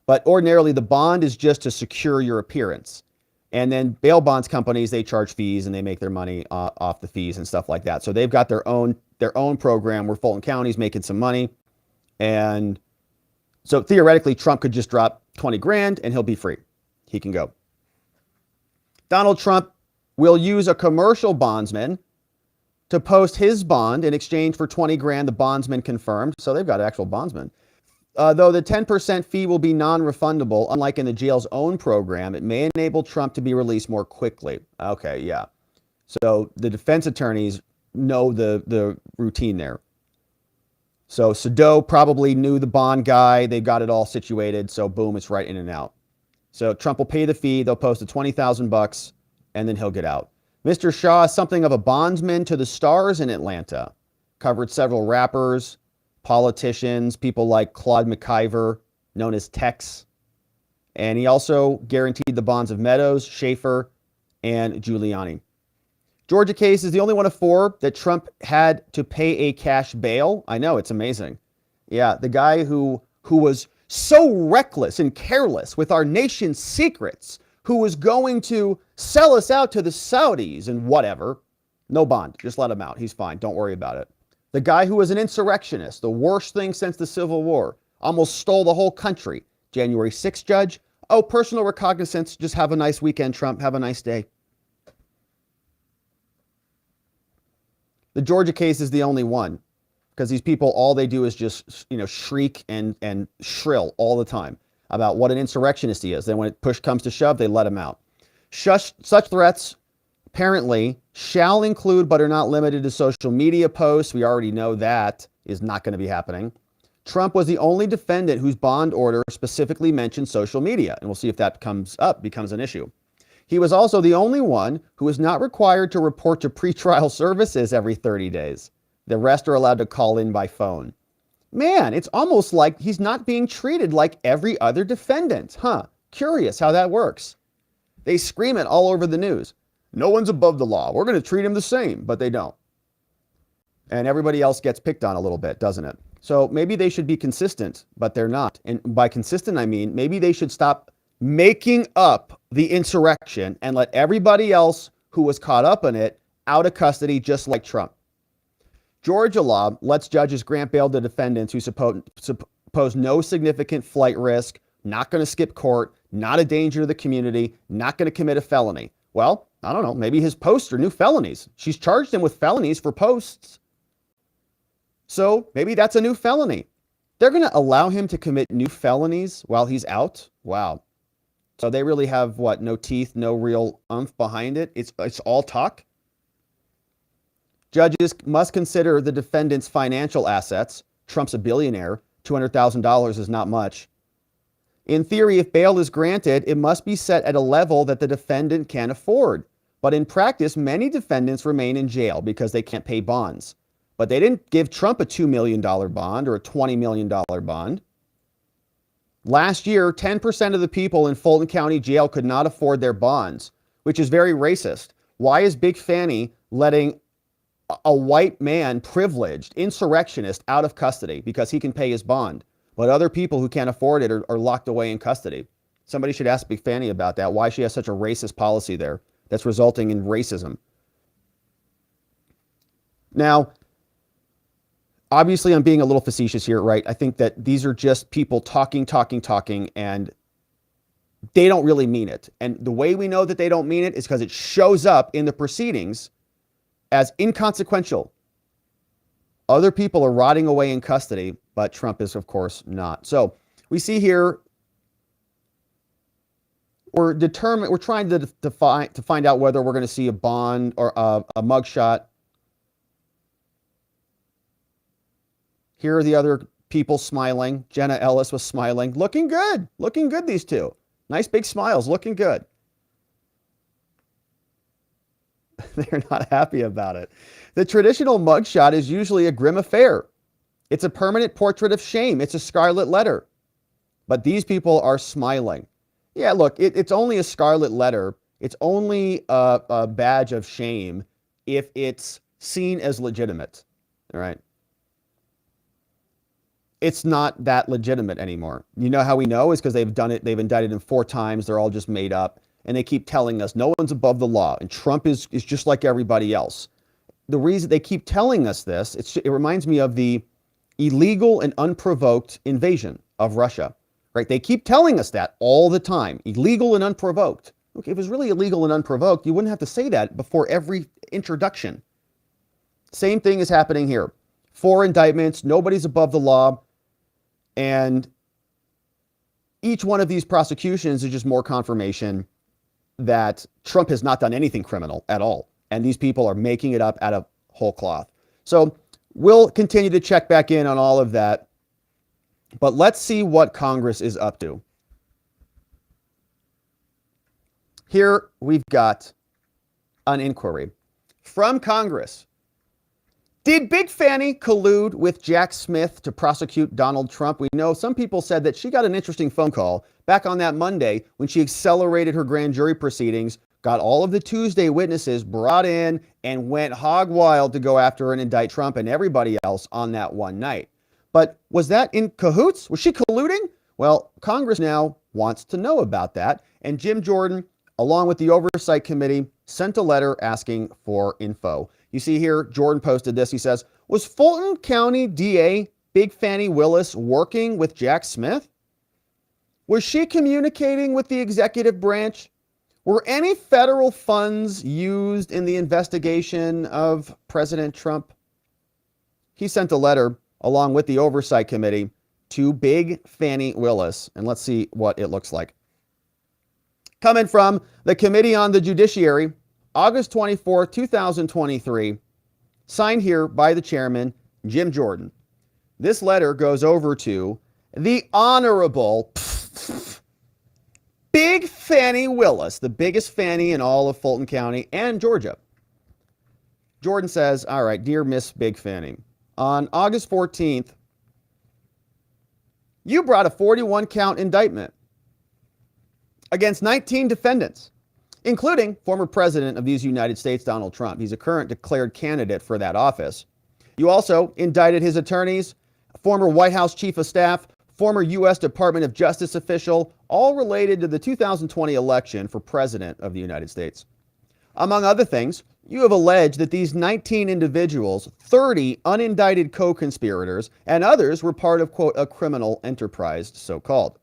But ordinarily, the bond is just to secure your appearance. And then bail bonds companies, they charge fees and they make their money off the fees and stuff like that. So they've got their own program where Fulton County's making some money. And so theoretically, Trump could just drop 20 grand and he'll be free. He can go. Donald Trump will use a commercial bondsman to post his bond in exchange for 20 grand the bondsman confirmed. So they've got an actual bondsman. Though the 10% fee will be non-refundable, unlike in the jail's own program, it may enable Trump to be released more quickly. Okay, yeah. So the defense attorneys know the routine there. So Sadow probably knew the bond guy. They got it all situated. So boom, it's right in and out. So Trump will pay the fee. They'll post the $20,000 and then he'll get out. Mr. Shaw is something of a bondsman to the stars in Atlanta. Covered several rappers, politicians, people like Claude McIver, known as Tex. And he also guaranteed the bonds of Meadows, Schaefer, and Giuliani. Georgia case is the only one of 4 that Trump had to pay a cash bail. I know, it's amazing. Yeah, the guy who was so reckless and careless with our nation's secrets, who was going to sell us out to the Saudis and whatever. No bond, just let him out. He's fine, don't worry about it. The guy who was an insurrectionist, the worst thing since the Civil War, almost stole the whole country. January 6th judge. Oh, personal recognizance. Just have a nice weekend, Trump. Have a nice day. The Georgia case is the only one because these people, all they do is just, shriek and shrill all the time about what an insurrectionist he is. Then when push comes to shove, they let him out. Such threats apparently shall include but are not limited to social media posts. We already know that is not going to be happening. Trump was the only defendant whose bond order specifically mentioned social media, and we'll see if that becomes an issue. He was also the only one who is not required to report to pretrial services every 30 days. The rest are allowed to call in by phone. Man, it's almost like he's not being treated like every other defendant. Curious how that works. They scream it all over the news. No one's above the law. We're going to treat him the same, but they don't. And everybody else gets picked on a little bit, doesn't it? So maybe they should be consistent, but they're not. And by consistent, I mean maybe they should stop making up the insurrection and let everybody else who was caught up in it out of custody, just like Trump. Georgia law lets judges grant bail to defendants who pose no significant flight risk, not going to skip court, not a danger to the community, not going to commit a felony. Well, I don't know, maybe his posts are new felonies. She's charged him with felonies for posts. So maybe that's a new felony. They're going to allow him to commit new felonies while he's out? Wow. So they really have what? No teeth, no real oomph behind it? It's all talk? Judges must consider the defendant's financial assets. Trump's a billionaire. $200,000 is not much. In theory, if bail is granted, it must be set at a level that the defendant can afford. But in practice, many defendants remain in jail because they can't pay bonds. But they didn't give Trump a $2 million bond or a $20 million bond. Last year, 10% of the people in Fulton County Jail could not afford their bonds, which is very racist. Why is Big Fani letting a white man, privileged insurrectionist, out of custody because he can pay his bond, but other people who can't afford it are locked away in custody? Somebody should ask Big Fani about that, why she has such a racist policy there that's resulting in racism. Now, obviously, I'm being a little facetious here, right? I think that these are just people talking, and they don't really mean it. And the way we know that they don't mean it is because it shows up in the proceedings as inconsequential. Other people are rotting away in custody, but Trump is, of course, not. So we see here, we're trying to find out whether we're going to see a bond or a mugshot. Here are the other people smiling. Jenna Ellis was smiling. Looking good, these two. Nice big smiles, looking good. They're not happy about it. The traditional mugshot is usually a grim affair. It's a permanent portrait of shame. It's a scarlet letter. But these people are smiling. Yeah, look, it's only a scarlet letter. It's only a badge of shame if it's seen as legitimate. All right. It's not that legitimate anymore. You know how we know is because they've done it. They've indicted him 4 times. They're all just made up. And they keep telling us no one's above the law. And Trump is just like everybody else. The reason they keep telling us this, it reminds me of the illegal and unprovoked invasion of Russia, right? They keep telling us that all the time. Illegal and unprovoked. Okay, if it was really illegal and unprovoked, you wouldn't have to say that before every introduction. Same thing is happening here. 4 indictments. Nobody's above the law. And each one of these prosecutions is just more confirmation that Trump has not done anything criminal at all. And these people are making it up out of whole cloth. So we'll continue to check back in on all of that. But let's see what Congress is up to. Here we've got an inquiry from Congress. Did Big Fani collude with Jack Smith to prosecute Donald Trump? We know some people said that she got an interesting phone call back on that Monday when she accelerated her grand jury proceedings, got all of the Tuesday witnesses brought in, and went hog wild to go after and indict Trump and everybody else on that one night. But was that in cahoots? Was she colluding? Well, Congress now wants to know about that. And Jim Jordan, along with the Oversight Committee, sent a letter asking for info. You see here, Jordan posted this. He says, was Fulton County DA Big Fani Willis working with Jack Smith? Was she communicating with the executive branch? Were any federal funds used in the investigation of President Trump? He sent a letter along with the Oversight Committee to Big Fani Willis. And let's see what it looks like. Coming from the Committee on the Judiciary, August 24, 2023, signed here by the chairman, Jim Jordan. This letter goes over to the Honorable Big Fani Willis, the biggest Fanny in all of Fulton County and Georgia. Jordan says, all right, dear Miss Big Fani, on August 14th, you brought a 41-count indictment against 19 defendants, including former president of these United States, Donald Trump. He's a current declared candidate for that office. You also indicted his attorneys, former White House chief of staff, former U.S. Department of Justice official, all related to the 2020 election for president of the United States. Among other things, you have alleged that these 19 individuals, 30 unindicted co-conspirators, and others were part of, quote, a criminal enterprise, so-called,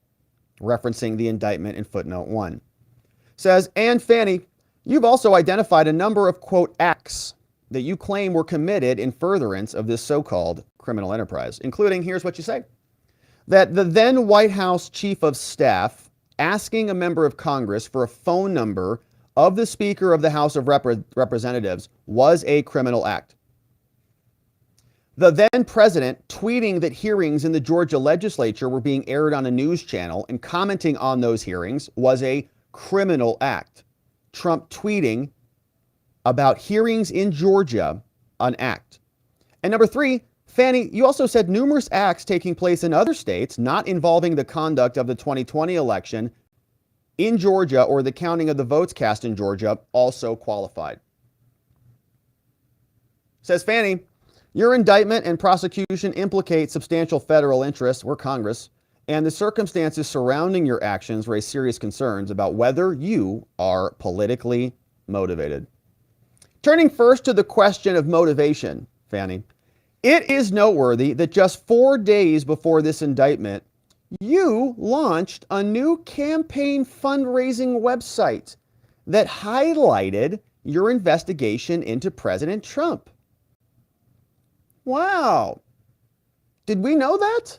referencing the indictment in footnote 1. Says, and Fani, you've also identified a number of, quote, acts that you claim were committed in furtherance of this so-called criminal enterprise, including, here's what you say, that the then White House chief of staff asking a member of Congress for a phone number of the Speaker of the House of Representatives was a criminal act. The then president tweeting that hearings in the Georgia legislature were being aired on a news channel and commenting on those hearings was a criminal act. Trump tweeting about hearings in Georgia, an act. And number 3, Fani, you also said numerous acts taking place in other states not involving the conduct of the 2020 election in Georgia or the counting of the votes cast in Georgia also qualified. Says Fani, your indictment and prosecution implicate substantial federal interests or Congress, and the circumstances surrounding your actions raise serious concerns about whether you are politically motivated. Turning first to the question of motivation, Fani, it is noteworthy that just 4 days before this indictment, you launched a new campaign fundraising website that highlighted your investigation into President Trump. Wow. Did we know that?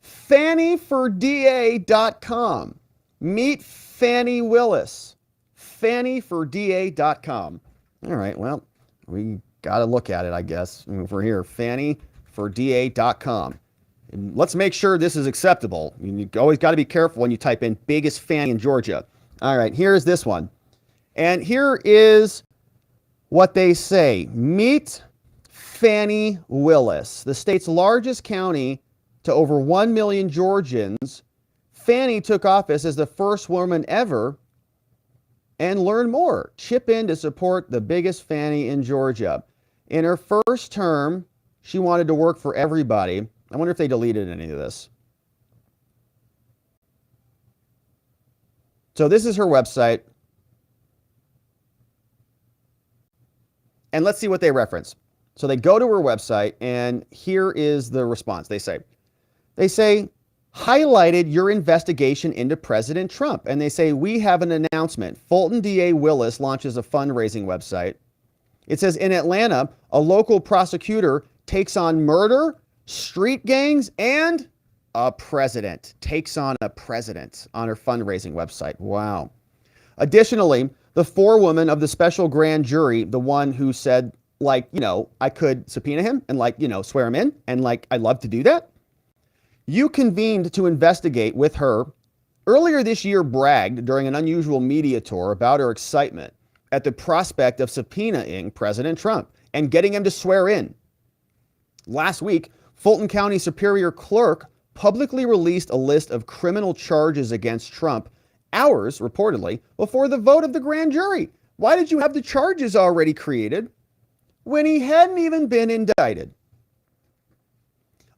FaniForDA.com. Meet Fani Willis. FaniForDA.com. All right, well, we got to look at it, I guess. We're here, FaniForDA.com. And let's make sure this is acceptable. You always got to be careful when you type in biggest Fani in Georgia. All right, here's this one. And here is what they say. Meet Fani Willis, the state's largest county to over 1 million Georgians. Fani took office as the first woman ever. And learn more. Chip in to support the biggest Fani in Georgia. In her first term, she wanted to work for everybody. I wonder if they deleted any of this. So this is her website. And let's see what they reference. So they go to her website, and here is the response. They say, highlighted your investigation into President Trump. And they say, we have an announcement. Fulton DA Willis launches a fundraising website. It says, in Atlanta, a local prosecutor takes on murder, street gangs, and a president, takes on a president on her fundraising website. Wow. Additionally, the forewoman of the special grand jury, the one who said, like, you know, I could subpoena him and, like, you know, swear him in, and, like, I'd love to do that. You convened to investigate with her, earlier this year bragged during an unusual media tour about her excitement at the prospect of subpoenaing President Trump and getting him to swear in. Last week, Fulton County Superior Clerk publicly released a list of criminal charges against Trump hours, reportedly, before the vote of the grand jury. Why did you have the charges already created when he hadn't even been indicted?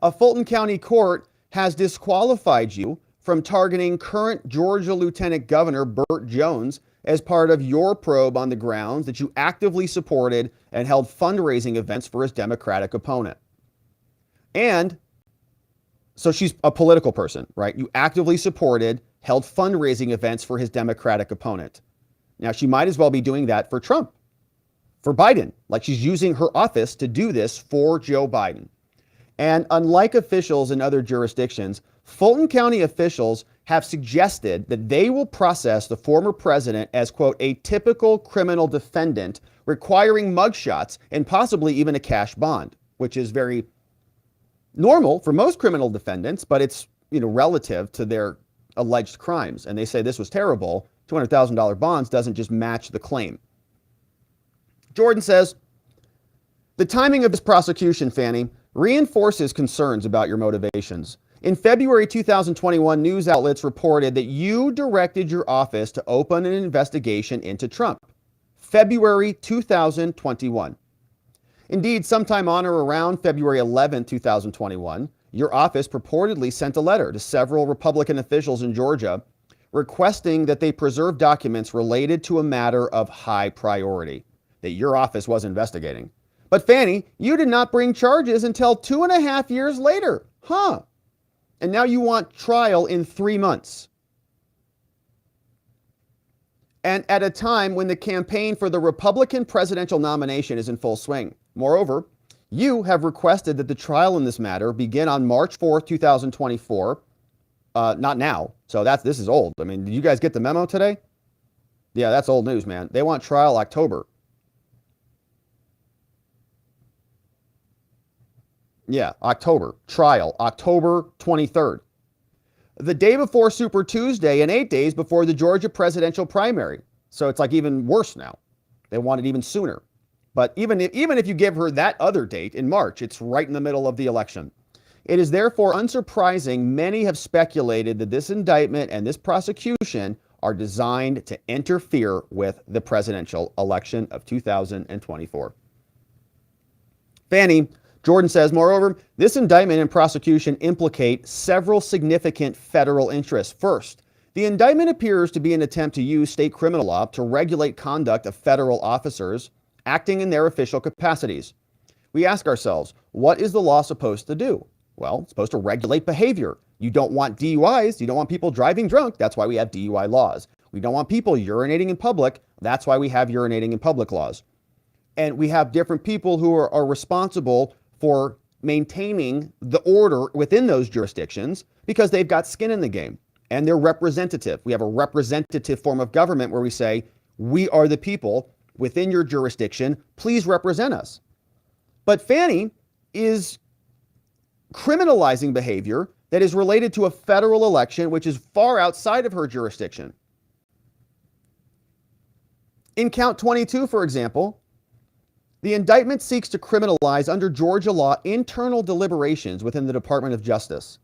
A Fulton County court has disqualified you from targeting current Georgia Lieutenant Governor Burt Jones as part of your probe on the grounds that you actively supported and held fundraising events for his Democratic opponent. And so she's a political person, right? You actively supported, held fundraising events for his Democratic opponent. Now, she might as well be doing that for Trump, for Biden. Like, she's using her office to do this for Joe Biden. And unlike officials in other jurisdictions, Fulton County officials have suggested that they will process the former president as, quote, a typical criminal defendant, requiring mugshots and possibly even a cash bond, which is very normal for most criminal defendants, but it's, you know, relative to their alleged crimes. And they say this was terrible. $200,000 bonds doesn't just match the claim. Jordan says, the timing of this prosecution, Fani, reinforces concerns about your motivations. In February 2021, news outlets reported that you directed your office to open an investigation into Trump. February 2021. Indeed, sometime on or around February 11, 2021, your office purportedly sent a letter to several Republican officials in Georgia requesting that they preserve documents related to a matter of high priority that your office was investigating. But Fani, you did not bring charges until 2.5 years later. And now you want trial in 3 months. And at a time when the campaign for the Republican presidential nomination is in full swing. Moreover, you have requested that the trial in this matter begin on March 4th, 2024. Not now. So this is old. I mean, did you guys get the memo today? Yeah, that's old news, man. They want trial October. Yeah, October. Trial, October 23rd. The day before Super Tuesday and 8 days before the Georgia presidential primary. So it's like even worse now. They want it even sooner. But even if you give her that other date in March, it's right in the middle of the election. It is therefore unsurprising many have speculated that this indictment and this prosecution are designed to interfere with the presidential election of 2024. Fani, Jordan says, moreover, this indictment and prosecution implicate several significant federal interests. First, the indictment appears to be an attempt to use state criminal law to regulate conduct of federal officers acting in their official capacities. We ask ourselves, what is the law supposed to do? Well, it's supposed to regulate behavior. You don't want DUIs. You don't want people driving drunk. That's why we have DUI laws. We don't want people urinating in public. That's why we have urinating in public laws. And we have different people who are responsible for maintaining the order within those jurisdictions because they've got skin in the game and they're representative. We have a representative form of government where we say, we are the people within your jurisdiction. Please represent us. But Fani is criminalizing behavior that is related to a federal election, which is far outside of her jurisdiction. In count 22, for example, the indictment seeks to criminalize under Georgia law internal deliberations within the Department of Justice,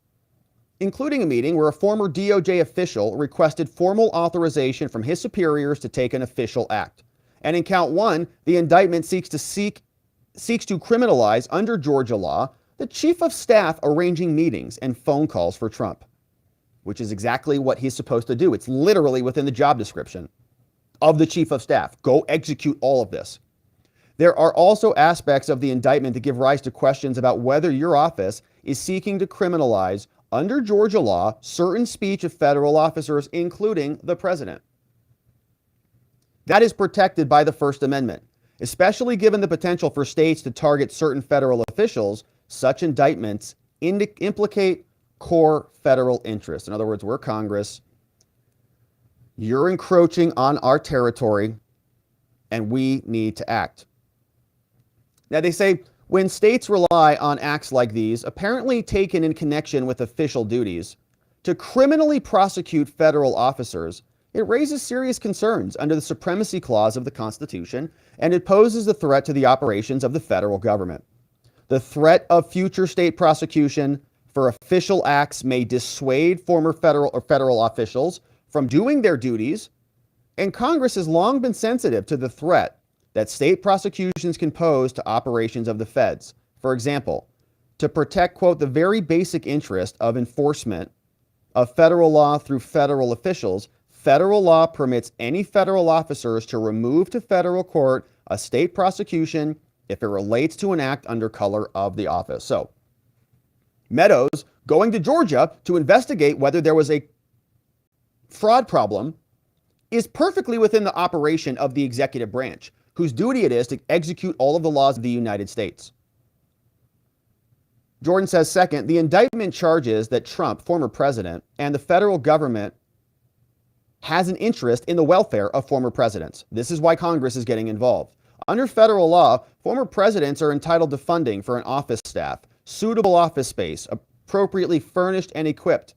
including a meeting where a former DOJ official requested formal authorization from his superiors to take an official act. And in count 1, the indictment seeks to criminalize under Georgia law the chief of staff arranging meetings and phone calls for Trump, which is exactly what he's supposed to do. It's literally within the job description of the chief of staff. Go execute all of this. There are also aspects of the indictment that give rise to questions about whether your office is seeking to criminalize, under Georgia law, certain speech of federal officers, including the president. That is protected by the First Amendment, especially given the potential for states to target certain federal officials. Such indictments implicate core federal interests. In other words, we're Congress. You're encroaching on our territory, and we need to act. Now, they say when states rely on acts like these, apparently taken in connection with official duties, to criminally prosecute federal officers, it raises serious concerns under the Supremacy Clause of the Constitution, and it poses a threat to the operations of the federal government. The threat of future state prosecution for official acts may dissuade former federal officials from doing their duties, and Congress has long been sensitive to the threat that state prosecutions can pose to operations of the feds. For example, to protect, quote, the very basic interest of enforcement of federal law through federal officials, federal law permits any federal officers to remove to federal court a state prosecution if it relates to an act under color of the office. So, Meadows going to Georgia to investigate whether there was a fraud problem is perfectly within the operation of the executive branch, whose duty it is to execute all of the laws of the United States. Jordan says, second, the indictment charges that Trump, former president, and the federal government has an interest in the welfare of former presidents. This is why Congress is getting involved. Under federal law, former presidents are entitled to funding for an office staff, suitable office space, appropriately furnished and equipped.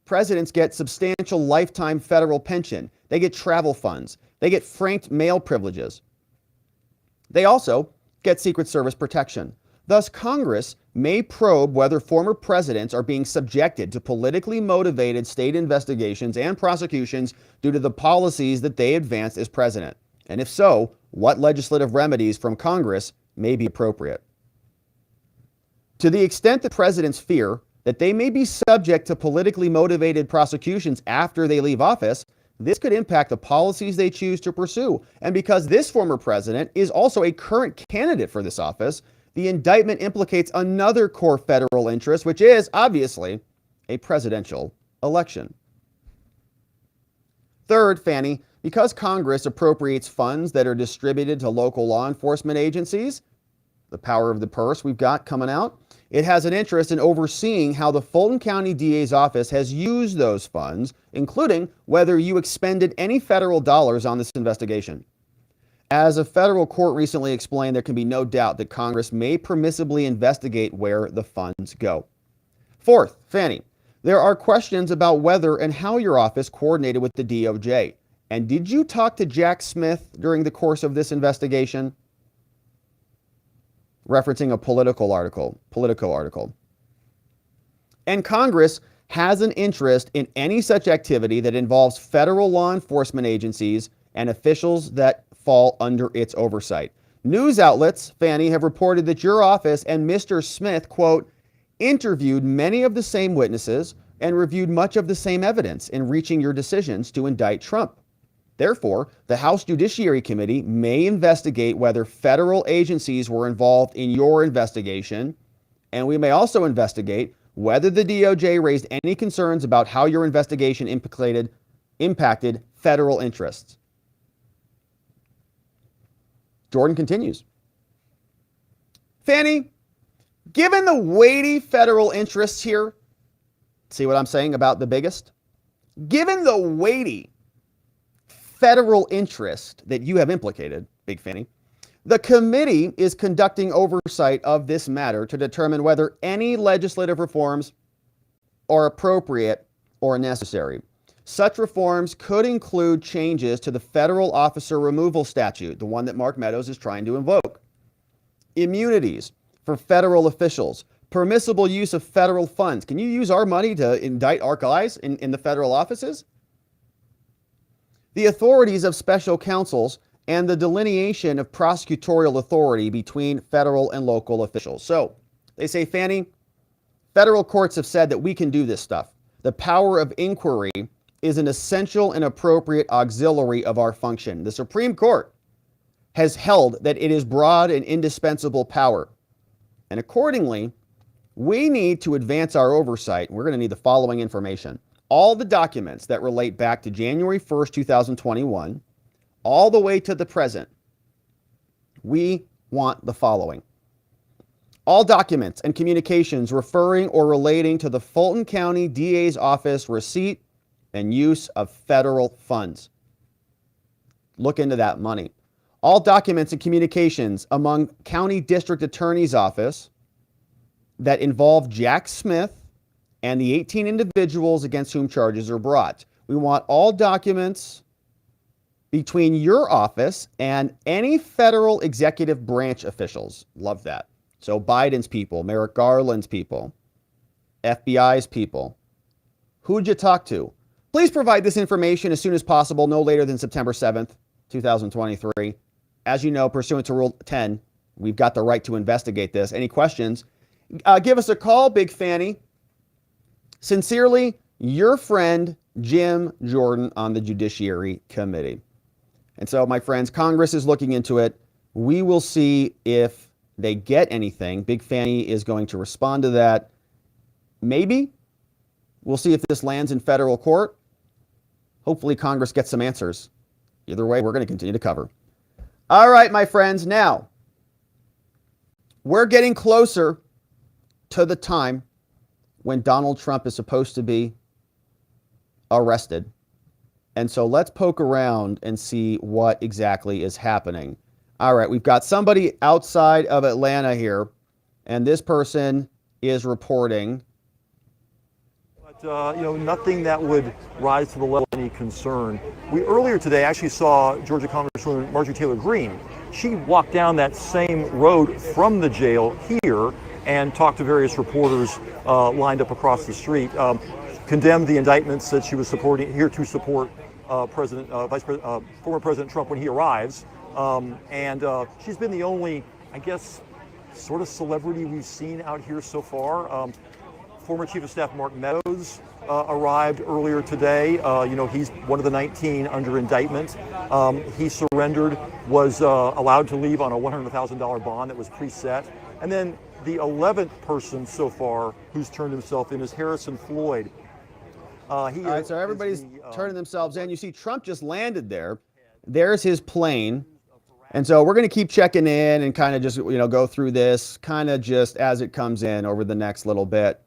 Presidents get substantial lifetime federal pension. They get travel funds. They get franked mail privileges. They also get Secret Service protection. Thus, Congress may probe whether former presidents are being subjected to politically motivated state investigations and prosecutions due to the policies that they advanced as president. And if so, what legislative remedies from Congress may be appropriate. To the extent that presidents fear that they may be subject to politically motivated prosecutions after they leave office, this could impact the policies they choose to pursue. And because this former president is also a current candidate for this office, the indictment implicates another core federal interest, which is obviously a presidential election. Third, Fani, because Congress appropriates funds that are distributed to local law enforcement agencies, the power of the purse we've got coming out, it has an interest in overseeing how the Fulton County DA's office has used those funds, including whether you expended any federal dollars on this investigation. As a federal court recently explained, there can be no doubt that Congress may permissibly investigate where the funds go. Fourth, Fani, there are questions about whether and how your office coordinated with the DOJ. And did you talk to Jack Smith during the course of this investigation? Referencing a Politico article. And Congress has an interest in any such activity that involves federal law enforcement agencies and officials that fall under its oversight. News outlets, Fani, have reported that your office and Mr. Smith, quote, interviewed many of the same witnesses and reviewed much of the same evidence in reaching your decisions to indict Trump. Therefore, the House Judiciary Committee may investigate whether federal agencies were involved in your investigation, and we may also investigate whether the DOJ raised any concerns about how your investigation impacted federal interests. Jordan continues. Fani, given the weighty federal interests here, see what I'm saying about the biggest? Given the weighty federal interest that you have implicated, Big Fani, the committee is conducting oversight of this matter to determine whether any legislative reforms are appropriate or necessary. Such reforms could include changes to the federal officer removal statute, the one that Mark Meadows is trying to invoke, immunities for federal officials, permissible use of federal funds. Can you use our money to indict our guys in the federal offices? The authorities of special counsels and the delineation of prosecutorial authority between federal and local officials. So they say, Fani, federal courts have said that we can do this stuff. The power of inquiry is an essential and appropriate auxiliary of our function. The Supreme Court has held that it is broad and indispensable power. And accordingly, we need to advance our oversight. We're going to need the following information. All the documents that relate back to January 1st, 2021, all the way to the present. We want the following. All documents and communications referring or relating to the Fulton County DA's office receipt and use of federal funds. Look into that money. All documents and communications among county district attorney's office that involve Jack Smith and the 18 individuals against whom charges are brought. We want all documents between your office and any federal executive branch officials. Love that. So Biden's people, Merrick Garland's people, FBI's people. Who'd you talk to? Please provide this information as soon as possible, no later than September 7th, 2023. As you know, pursuant to Rule 10, we've got the right to investigate this. Any questions? Give us a call, Big Fani. Sincerely, your friend, Jim Jordan on the Judiciary Committee. And so, my friends, Congress is looking into it. We will see if they get anything. Big Fani is going to respond to that. Maybe. We'll see if this lands in federal court. Hopefully, Congress gets some answers. Either way, we're going to continue to cover. All right, my friends. Now, we're getting closer to the time when Donald Trump is supposed to be arrested. And so let's poke around and see what exactly is happening. All right, we've got somebody outside of Atlanta here, and this person is reporting. But, nothing that would rise to the level of any concern. We earlier today actually saw Georgia Congresswoman Marjorie Taylor Greene. She walked down that same road from the jail here and talked to various reporters lined up across the street. Condemned the indictments that she was here to support former President Trump when he arrives. And she's been the only, I guess, sort of celebrity we've seen out here so far. Former Chief of Staff Mark Meadows arrived earlier today. He's one of the 19 under indictment. He surrendered, was allowed to leave on a $100,000 bond that was preset. And then the 11th person so far who's turned himself in is Harrison Floyd. All right, so everybody's turning themselves in. You see Trump just landed there. There's his plane. And so we're going to keep checking in and kind of just, go through this kind of just as it comes in over the next little bit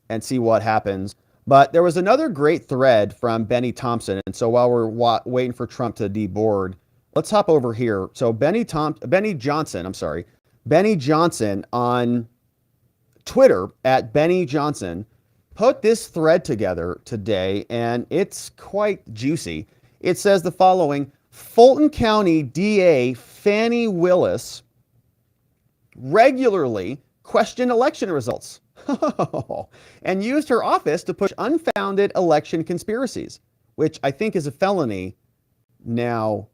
and see what happens. But there was another great thread from Bennie Thompson. And so while we're waiting for Trump to deboard, let's hop over here. So Bennie Johnson on Twitter at Bennie Johnson put this thread together today, and it's quite juicy. It says the following: Fulton County DA Fani Willis regularly questioned election results and used her office to push unfounded election conspiracies, which I think is a felony now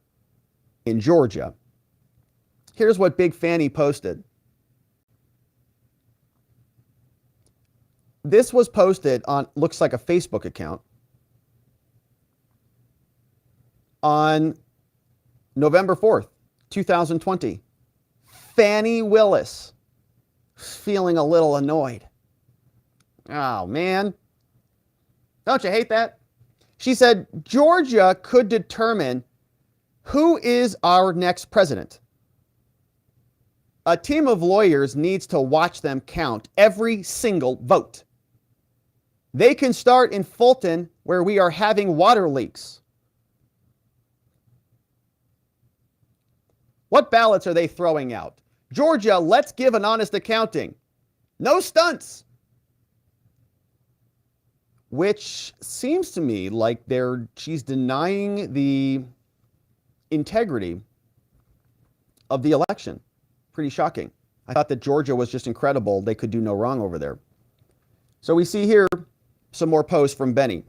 in Georgia. Here's what Big Fani posted. This was posted on, looks like a Facebook account, on November 4th, 2020. Fani Willis, feeling a little annoyed. Oh, man. Don't you hate that? She said, Georgia could determine who is our next president. A team of lawyers needs to watch them count every single vote. They can start in Fulton, where we are having water leaks. What ballots are they throwing out? Georgia, let's give an honest accounting. No stunts. Which seems to me like she's denying the integrity of the election. Pretty shocking. I thought that Georgia was just incredible. They could do no wrong over there. So we see here some more posts from Bennie.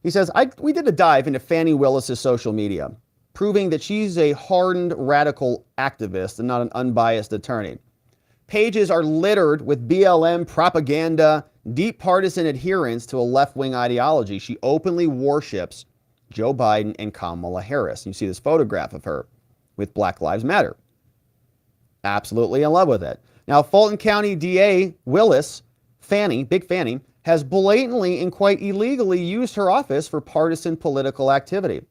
He says, we did a dive into Fani Willis's social media, proving that she's a hardened radical activist and not an unbiased attorney. Pages are littered with BLM propaganda, deep partisan adherence to a left-wing ideology. She openly worships Joe Biden and Kamala Harris. You see this photograph of her with Black Lives Matter. Absolutely in love with it. Now, Fulton County DA Willis, Big Fani, has blatantly and quite illegally used her office for partisan political activity.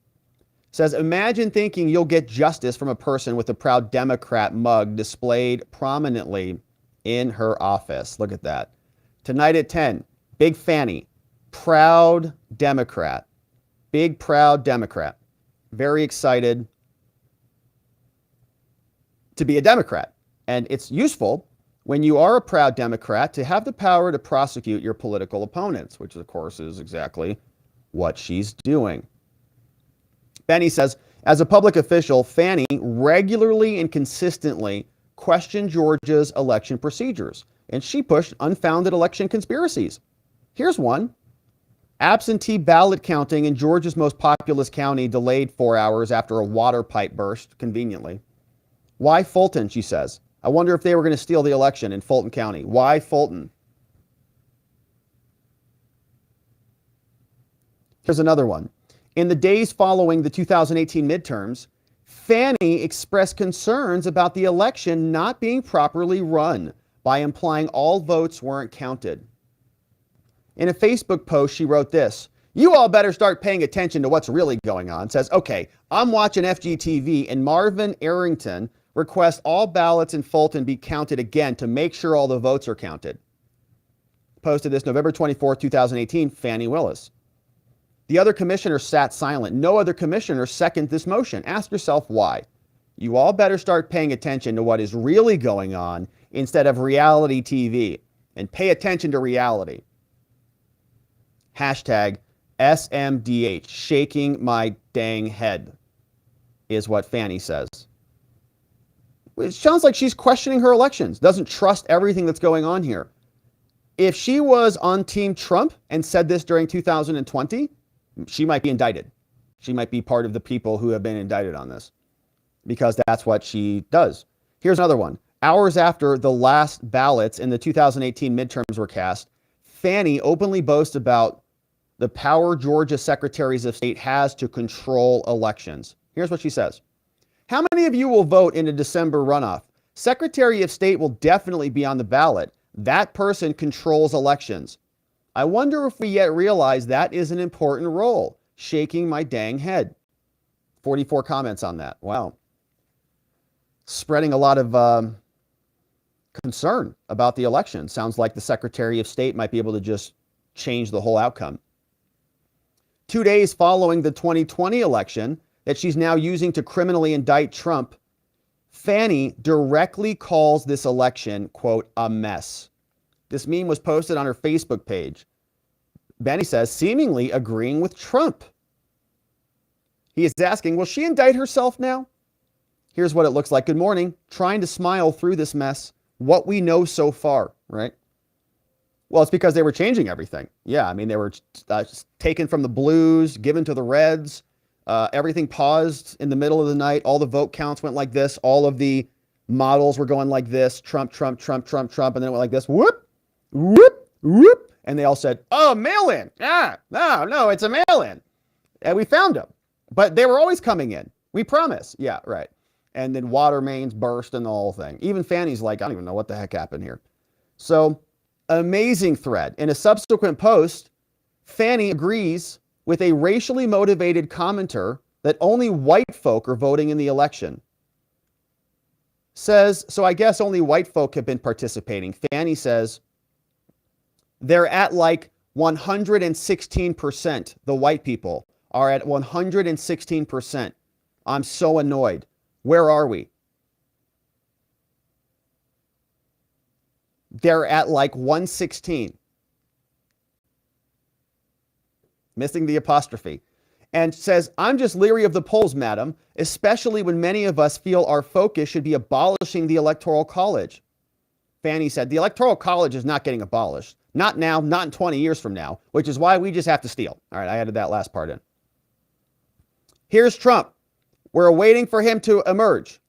Says, imagine thinking you'll get justice from a person with a proud Democrat mug displayed prominently in her office. Look at that. Tonight at 10, Big Fani, proud Democrat. Big, proud Democrat. Very excited to be a Democrat. And it's useful when you are a proud Democrat to have the power to prosecute your political opponents, which of course is exactly what she's doing. Bennie says, as a public official, Fani regularly and consistently questioned Georgia's election procedures, and she pushed unfounded election conspiracies. Here's one. Absentee ballot counting in Georgia's most populous county delayed 4 hours after a water pipe burst, conveniently. Why Fulton, she says. I wonder if they were going to steal the election in Fulton County. Why Fulton? Here's another one. In the days following the 2018 midterms, Fani expressed concerns about the election not being properly run by implying all votes weren't counted. In a Facebook post, she wrote this: "You all better start paying attention to what's really going on." Says, okay, I'm watching FGTV and Marvin Arrington requests all ballots in Fulton be counted again to make sure all the votes are counted. Posted this November 24, 2018, Fani Willis. The other commissioners sat silent. No other commissioner seconded this motion. Ask yourself why. You all better start paying attention to what is really going on instead of reality TV, and pay attention to reality. Hashtag SMDH, shaking my dang head, is what Fani says. It sounds like she's questioning her elections, doesn't trust everything that's going on here. If she was on Team Trump and said this during 2020, she might be indicted. She might be part of the people who have been indicted on this, because that's what she does. Here's another one. Hours after the last ballots in the 2018 midterms were cast, Fani openly boasts about the power Georgia secretaries of state has to control elections. Here's what she says. How many of you will vote in a December runoff? Secretary of State will definitely be on the ballot. That person controls elections. I wonder if we yet realize that is an important role. Shaking my dang head. 44 comments on that. Wow. Spreading a lot of concern about the election. Sounds like the Secretary of State might be able to just change the whole outcome. 2 days following the 2020 election that she's now using to criminally indict Trump, Fani directly calls this election, quote, a mess. This meme was posted on her Facebook page. Bennie says, seemingly agreeing with Trump. He is asking, will she indict herself now? Here's what it looks like. Good morning. Trying to smile through this mess. What we know so far, right? Well, it's because they were changing everything. Yeah, I mean, they were taken from the blues, given to the reds. Everything paused in the middle of the night. All the vote counts went like this. All of the models were going like this. Trump, Trump, Trump, Trump, Trump. And then it went like this. Whoop, whoop, whoop. And they all said, oh, mail-in. Ah, no, it's a mail-in. And we found them. But they were always coming in. We promise. Yeah, right. And then water mains burst and the whole thing. Even Fani's like, I don't even know what the heck happened here. So, amazing thread. In a subsequent post, Fani agrees with a racially motivated commenter that only white folk are voting in the election. Says, so I guess only white folk have been participating. Fani says, they're at like 116%. The white people are at 116%. I'm so annoyed. Where are we? They're at like 116. Missing the apostrophe. And says, I'm just leery of the polls, madam, especially when many of us feel our focus should be abolishing the Electoral College. Fani said, the Electoral College is not getting abolished. Not now, not in 20 years from now, which is why we just have to steal. All right, I added that last part in. Here's Trump. We're waiting for him to emerge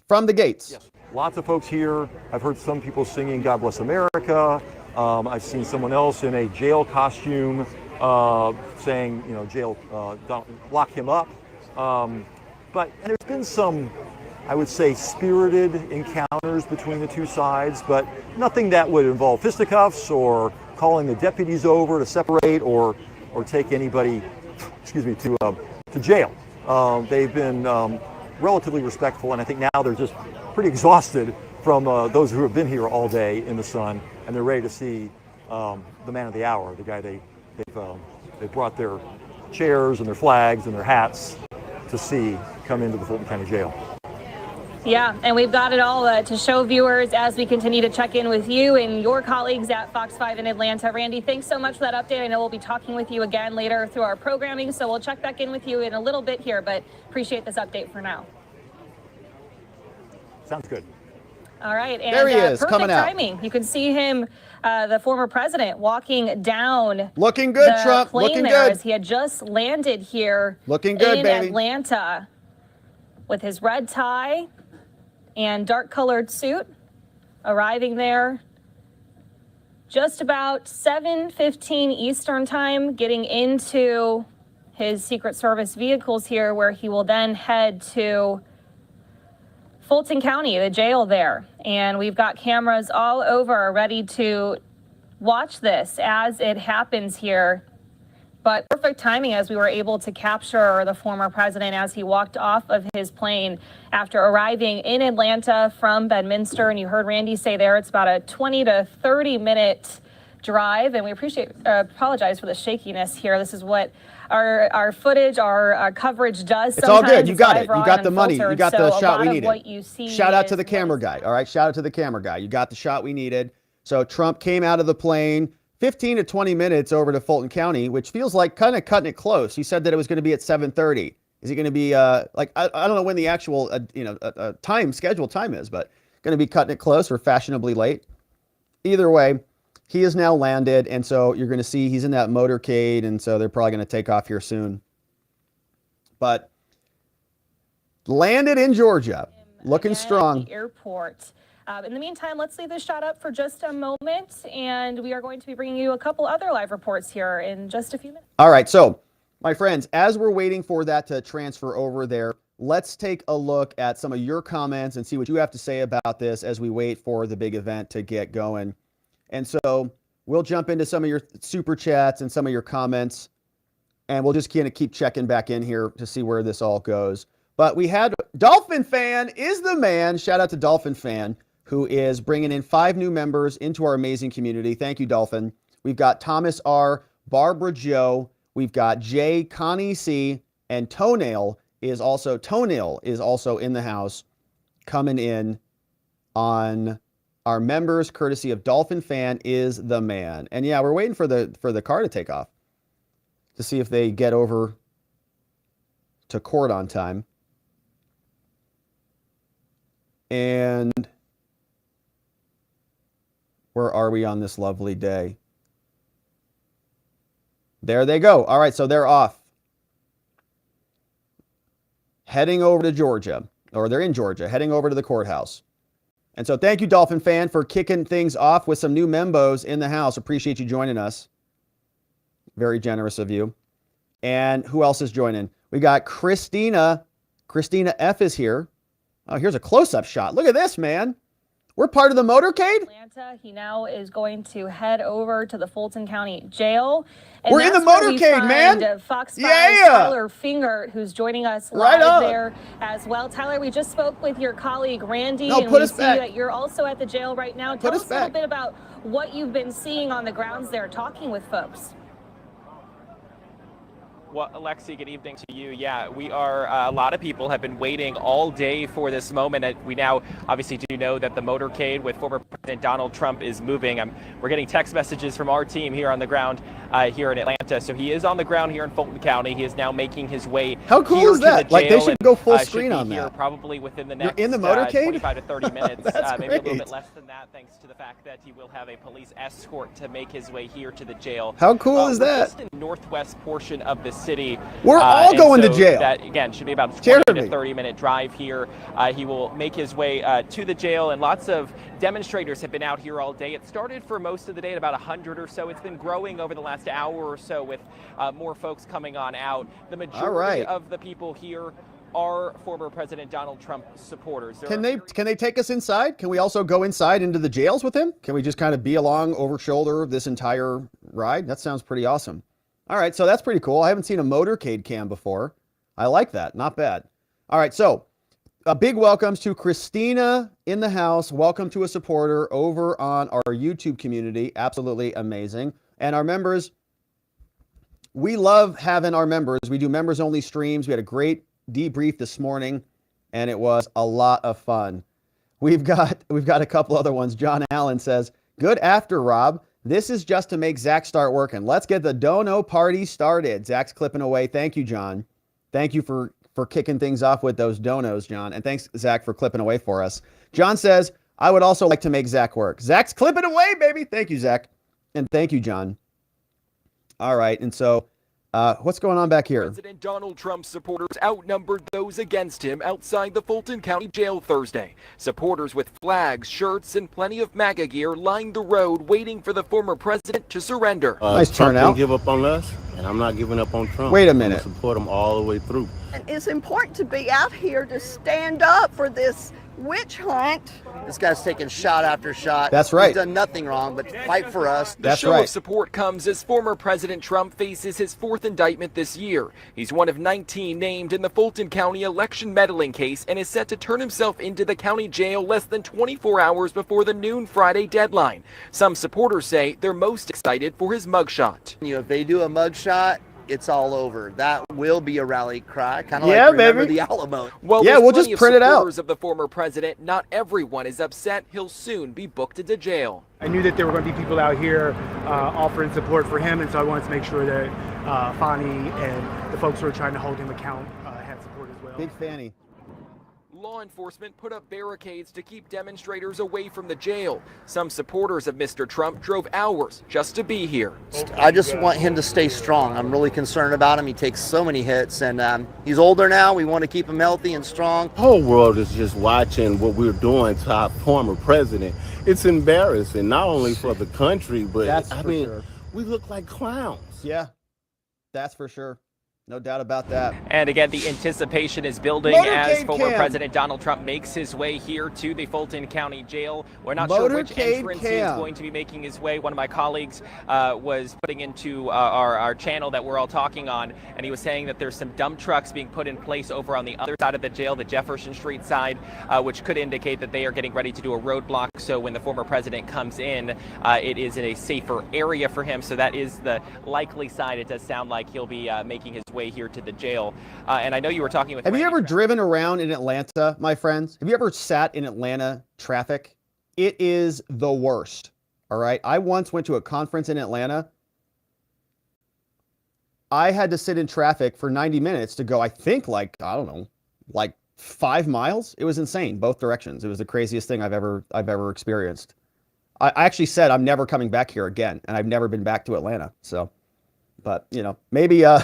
from the gates. Yes. Lots of folks here. I've heard some people singing God Bless America. I've seen someone else in a jail costume saying, you know, jail, don't lock him up. But there's been some, I would say, spirited encounters between the two sides, but nothing that would involve fisticuffs or calling the deputies over to separate or take anybody, to jail. They've been relatively respectful, and I think now they're just pretty exhausted from those who have been here all day in the sun, and they're ready to see the man of the hour, the guy they brought their chairs and their flags and their hats to see come into the Fulton County Jail. Yeah, and we've got it all to show viewers as we continue to check in with you and your colleagues at Fox 5 in Atlanta. Randy, thanks so much for that update. I know we'll be talking with you again later through our programming, so we'll check back in with you in a little bit here, but appreciate this update for now. Sounds good. All right, and there he is, perfect coming out. timing. You can see him, the former president, walking down. Looking good, the Trump. plane Looking there good. As he had just landed here. Looking good, in baby. Atlanta, with his red tie and dark-colored suit, arriving there just about 7:15 Eastern time, getting into his Secret Service vehicles here, where he will then head to Fulton County, the jail there. And we've got cameras all over ready to watch this as it happens here. But perfect timing, as we were able to capture the former president as he walked off of his plane after arriving in Atlanta from Bedminster. And you heard Randy say there it's about a 20 to 30 minute drive. And we apologize for the shakiness here. This is what our footage, our coverage does. It's all good. You got it. Live, You raw, got and the money. You unfiltered. got So the a shot lot we of needed. what you see Shout out to is the camera guy. All right. Shout out to the camera guy. You got the shot we needed. So Trump came out of the plane 15 to 20 minutes over to Fulton County, which feels like kind of cutting it close. He said that it was going to be at 7:30. Is he going to be like, I don't know when the actual, scheduled time is, but going to be cutting it close or fashionably late. Either way, he is now landed. And so you're going to see he's in that motorcade. And so they're probably going to take off here soon. But landed in Georgia, looking strong. At the airport. In the meantime, let's leave this shot up for just a moment, and we are going to be bringing you a couple other live reports here in just a few minutes. All right, so my friends, as we're waiting for that to transfer over there, let's take a look at some of your comments and see what you have to say about this as we wait for the big event to get going. And so we'll jump into some of your super chats and some of your comments, and we'll just kind of keep checking back in here to see where this all goes. But we had Dolphin Fan is the man. Shout out to Dolphin Fan, who is bringing in 5 new members into our amazing community. Thank you, Dolphin. We've got Thomas R., Barbara Joe, we've got Jay, Connie C., and Toenail is also in the house, coming in on our members, courtesy of Dolphin Fan is the man. And yeah, we're waiting for the car to take off to see if they get over to court on time. And where are we on this lovely day? There they go. All right, so they're off. Heading over to Georgia, or they're in Georgia, heading over to the courthouse. And so thank you, Dolphin Fan, for kicking things off with some new membos in the house. Appreciate you joining us. Very generous of you. And who else is joining? We got Christina. Christina F is here. Oh, here's a close-up shot. Look at this, man. We're part of the motorcade? Atlanta, he now is going to head over to the Fulton County Jail. And we're in the motorcade, man. Fox 5's yeah. Tyler Fingert, who's joining us live there as well. Tyler, we just spoke with your colleague Randy, and we see that you're also at the jail right now. Tell us a little bit about what you've been seeing on the grounds there, talking with folks. Well, Alexi, good evening to you. Yeah, we are, a lot of people have been waiting all day for this moment. And we now obviously do know that the motorcade with former President Donald Trump is moving. We're getting text messages from our team here on the ground here in Atlanta. So he is on the ground here in Fulton County. He is now making his way. How cool is that? Like, they should go full screen on that. Probably within the next in the motorcade? 25 to 30 minutes, maybe a little bit less than that, thanks to the fact that he will have a police escort to make his way here to the jail. How cool is that? Just in the northwest portion of the city. We're all going to jail. That, again, should be about a 20 to 30-minute drive here. He will make his way to the jail, and lots of demonstrators have been out here all day. It started for most of the day at about 100 or so. It's been growing over the last hour or so with more folks coming on out. The majority of the people here are former President Donald Trump supporters. Can they take us inside? Can we also go inside into the jails with him? Can we just kind of be along over shoulder this entire ride? That sounds pretty awesome. All right, so that's pretty cool. I haven't seen a motorcade cam before. I like that. Not bad. All right, so big welcomes to Christina in the house. Welcome to a supporter over on our YouTube community. Absolutely amazing. And our members, we love having our members. We do members only streams. We had a great debrief this morning, and it was a lot of fun. We've got a couple other ones. John Allen says, "Good after, Rob. This is just to make Zach start working. Let's get the dono party started." Zach's clipping away. Thank you, John. Thank you for kicking things off with those donos, John. And thanks, Zach, for clipping away for us. John says, "I would also like to make Zach work." Zach's clipping away, baby. Thank you, Zach. And thank you, John. All right. And so what's going on back here? President Donald Trump's supporters outnumbered those against him outside the Fulton County Jail Thursday. Supporters with flags, shirts, and plenty of MAGA gear lined the road waiting for the former president to surrender. Nice Trump turnout. didn't give up on us, and I'm not giving up on Trump. Wait a minute. I'm gonna support him all the way through. It's important to be out here to stand up for this witch hunt. This guy's taking shot after shot. That's right. He's done nothing wrong but fight for us. The show of support comes as former President Trump faces his 4th indictment this year. He's one of 19 named in the Fulton County election meddling case and is set to turn himself into the county jail less than 24 hours before the noon Friday deadline. Some supporters say they're most excited for his mugshot. If they do a mugshot, it's all over. That will be a rally cry, kind of like remember the Alamo. Well, yeah, we'll just print it out. Of the former president, not everyone is upset he'll soon be booked into jail. I knew that there were going to be people out here offering support for him, and so I wanted to make sure that Fani and the folks who are trying to hold him account had support as well. Big Fani. Law enforcement put up barricades to keep demonstrators away from the jail. Some supporters of Mr. Trump drove hours just to be here. I just want him to stay strong. I'm really concerned about him. He takes so many hits, and he's older now. We want to keep him healthy and strong. The whole world is just watching what we're doing to our former president. It's embarrassing, not only for the country, but sure. We look like clowns. Yeah, that's for sure. No doubt about that. And again, the anticipation is building as former President Donald Trump makes his way here to the Fulton County Jail. We're not sure which entrance he is going to be making his way. One of my colleagues was putting into our channel that we're all talking on, and he was saying that there's some dump trucks being put in place over on the other side of the jail, the Jefferson Street side, which could indicate that they are getting ready to do a roadblock. So when the former president comes in, it is in a safer area for him. So that is the likely side. It does sound like he'll be making his way here to the jail. And I know you were talking with... Have you ever driven around in Atlanta, my friends? Have you ever sat in Atlanta traffic? It is the worst. All right. I once went to a conference in Atlanta. I had to sit in traffic for 90 minutes to go, I think like 5 miles. It was insane, both directions. It was the craziest thing I've ever experienced. I actually said I'm never coming back here again, and I've never been back to Atlanta. So, but maybe we'll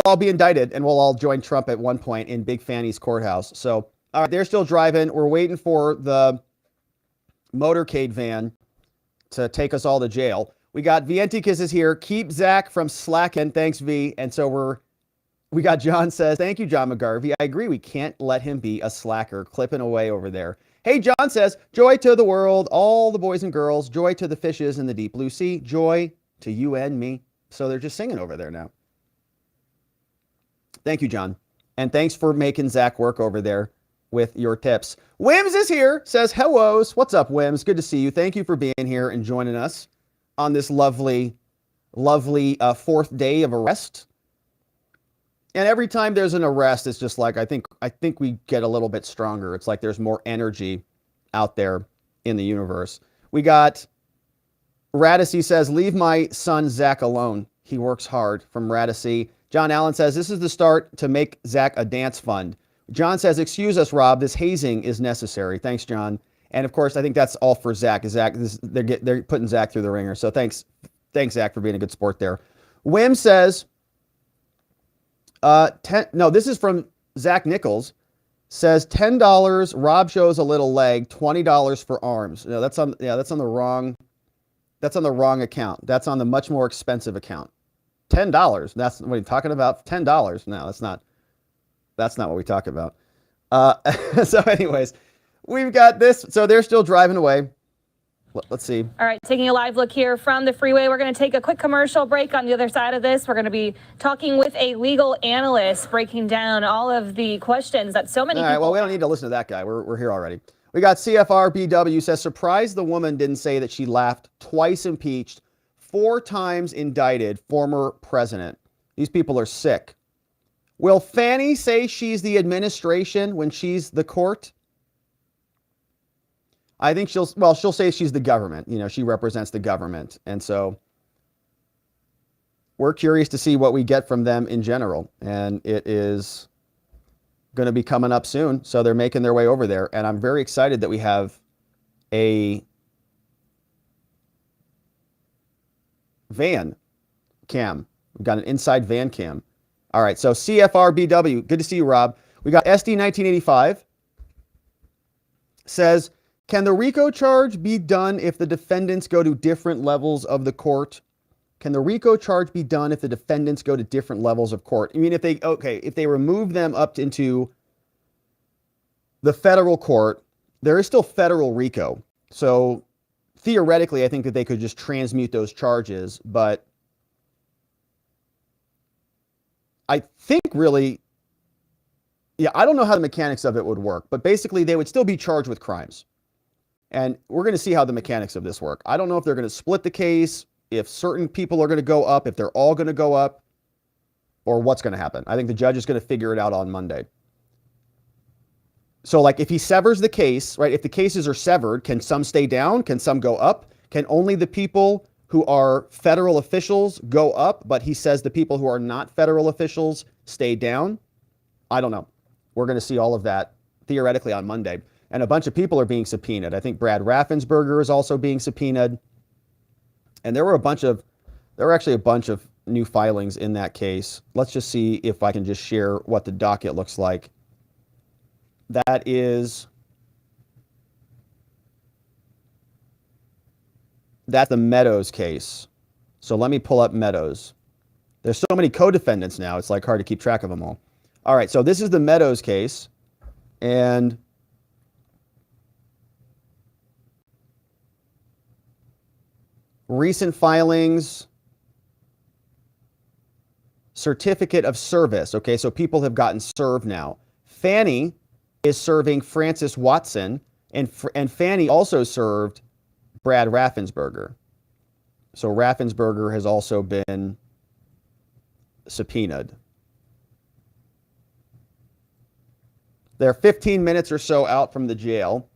all be indicted and we'll all join Trump at one point in Big Fani's courthouse. So, all right, they're still driving. We're waiting for the motorcade van to take us all to jail. We got Vientikis is here. Keep Zach from slacking. Thanks, V. And so we got John says, thank you, John McGarvey. I agree. We can't let him be a slacker. Clipping away over there. Hey, John says, joy to the world, all the boys and girls, joy to the fishes in the deep blue sea, joy to you and me. So they're just singing over there now. Thank you, John. And thanks for making Zach work over there with your tips. Wims is here, says hellos. What's up, Wims? Good to see you. Thank you for being here and joining us on this lovely 4th day of arrest. And every time there's an arrest, it's just like, I think we get a little bit stronger. It's like there's more energy out there in the universe. We got Radicy says, leave my son Zach alone. He works hard, from Radicy. John Allen says, this is the start to make Zach a dance fund. John says, excuse us, Rob, this hazing is necessary. Thanks, John. And of course, I think that's all for Zach. They're putting Zach through the ringer. So thanks, Zach, for being a good sport there. Wim says, this is from Zach Nichols, says $10, Rob shows a little leg, $20 for arms. No, that's on the wrong account. That's on the much more expensive account. $10. That's what you're talking about. $10. No, that's not what we talk about. So anyways, we've got this. So they're still driving away. Let's see. All right, taking a live look here from the freeway. We're going to take a quick commercial break. On the other side of this, we're going to be talking with a legal analyst, breaking down all of the questions that so many All right, people well, we don't need to listen to that guy. We're here already. We got CFRBW says, surprised the woman didn't say that she laughed, twice impeached, 4 times indicted former president. These people are sick. Will Fani say she's the administration when she's the court? I think she'll say she's the government. You know, she represents the government. And so we're curious to see what we get from them in general. And it is going to be coming up soon. So they're making their way over there. And I'm very excited that we have a van cam. We've got an inside van cam. All right. So CFRBW, good to see you, Rob. We got SD 1985 says, can the RICO charge be done if the defendants go to different levels of the court? Can the RICO charge be done if the defendants go to different levels of court? I mean, if they remove them up into the federal court, there is still federal RICO. So theoretically, I think that they could just transmute those charges. But I think really, yeah, I don't know how the mechanics of it would work. But basically, they would still be charged with crimes. And we're going to see how the mechanics of this work. I don't know if they're going to split the case, if certain people are going to go up, if they're all going to go up, or what's going to happen. I think the judge is going to figure it out on Monday. So like if he severs the case, right, if the cases are severed, can some stay down? Can some go up? Can only the people who are federal officials go up, but he says the people who are not federal officials stay down? I don't know. We're going to see all of that theoretically on Monday. And a bunch of people are being subpoenaed. I think Brad Raffensperger is also being subpoenaed. And there were actually a bunch of new filings in that case. Let's just see if I can just share what the docket looks like. That's the Meadows case. So let me pull up Meadows. There's so many co-defendants now, it's like hard to keep track of them all. All right, so this is the Meadows case. And recent filings, certificate of service. Okay, so people have gotten served now. Fani is serving Francis Watson, and Fani also served Brad Raffensperger. So Raffensperger has also been subpoenaed. They're 15 minutes or so out from the jail.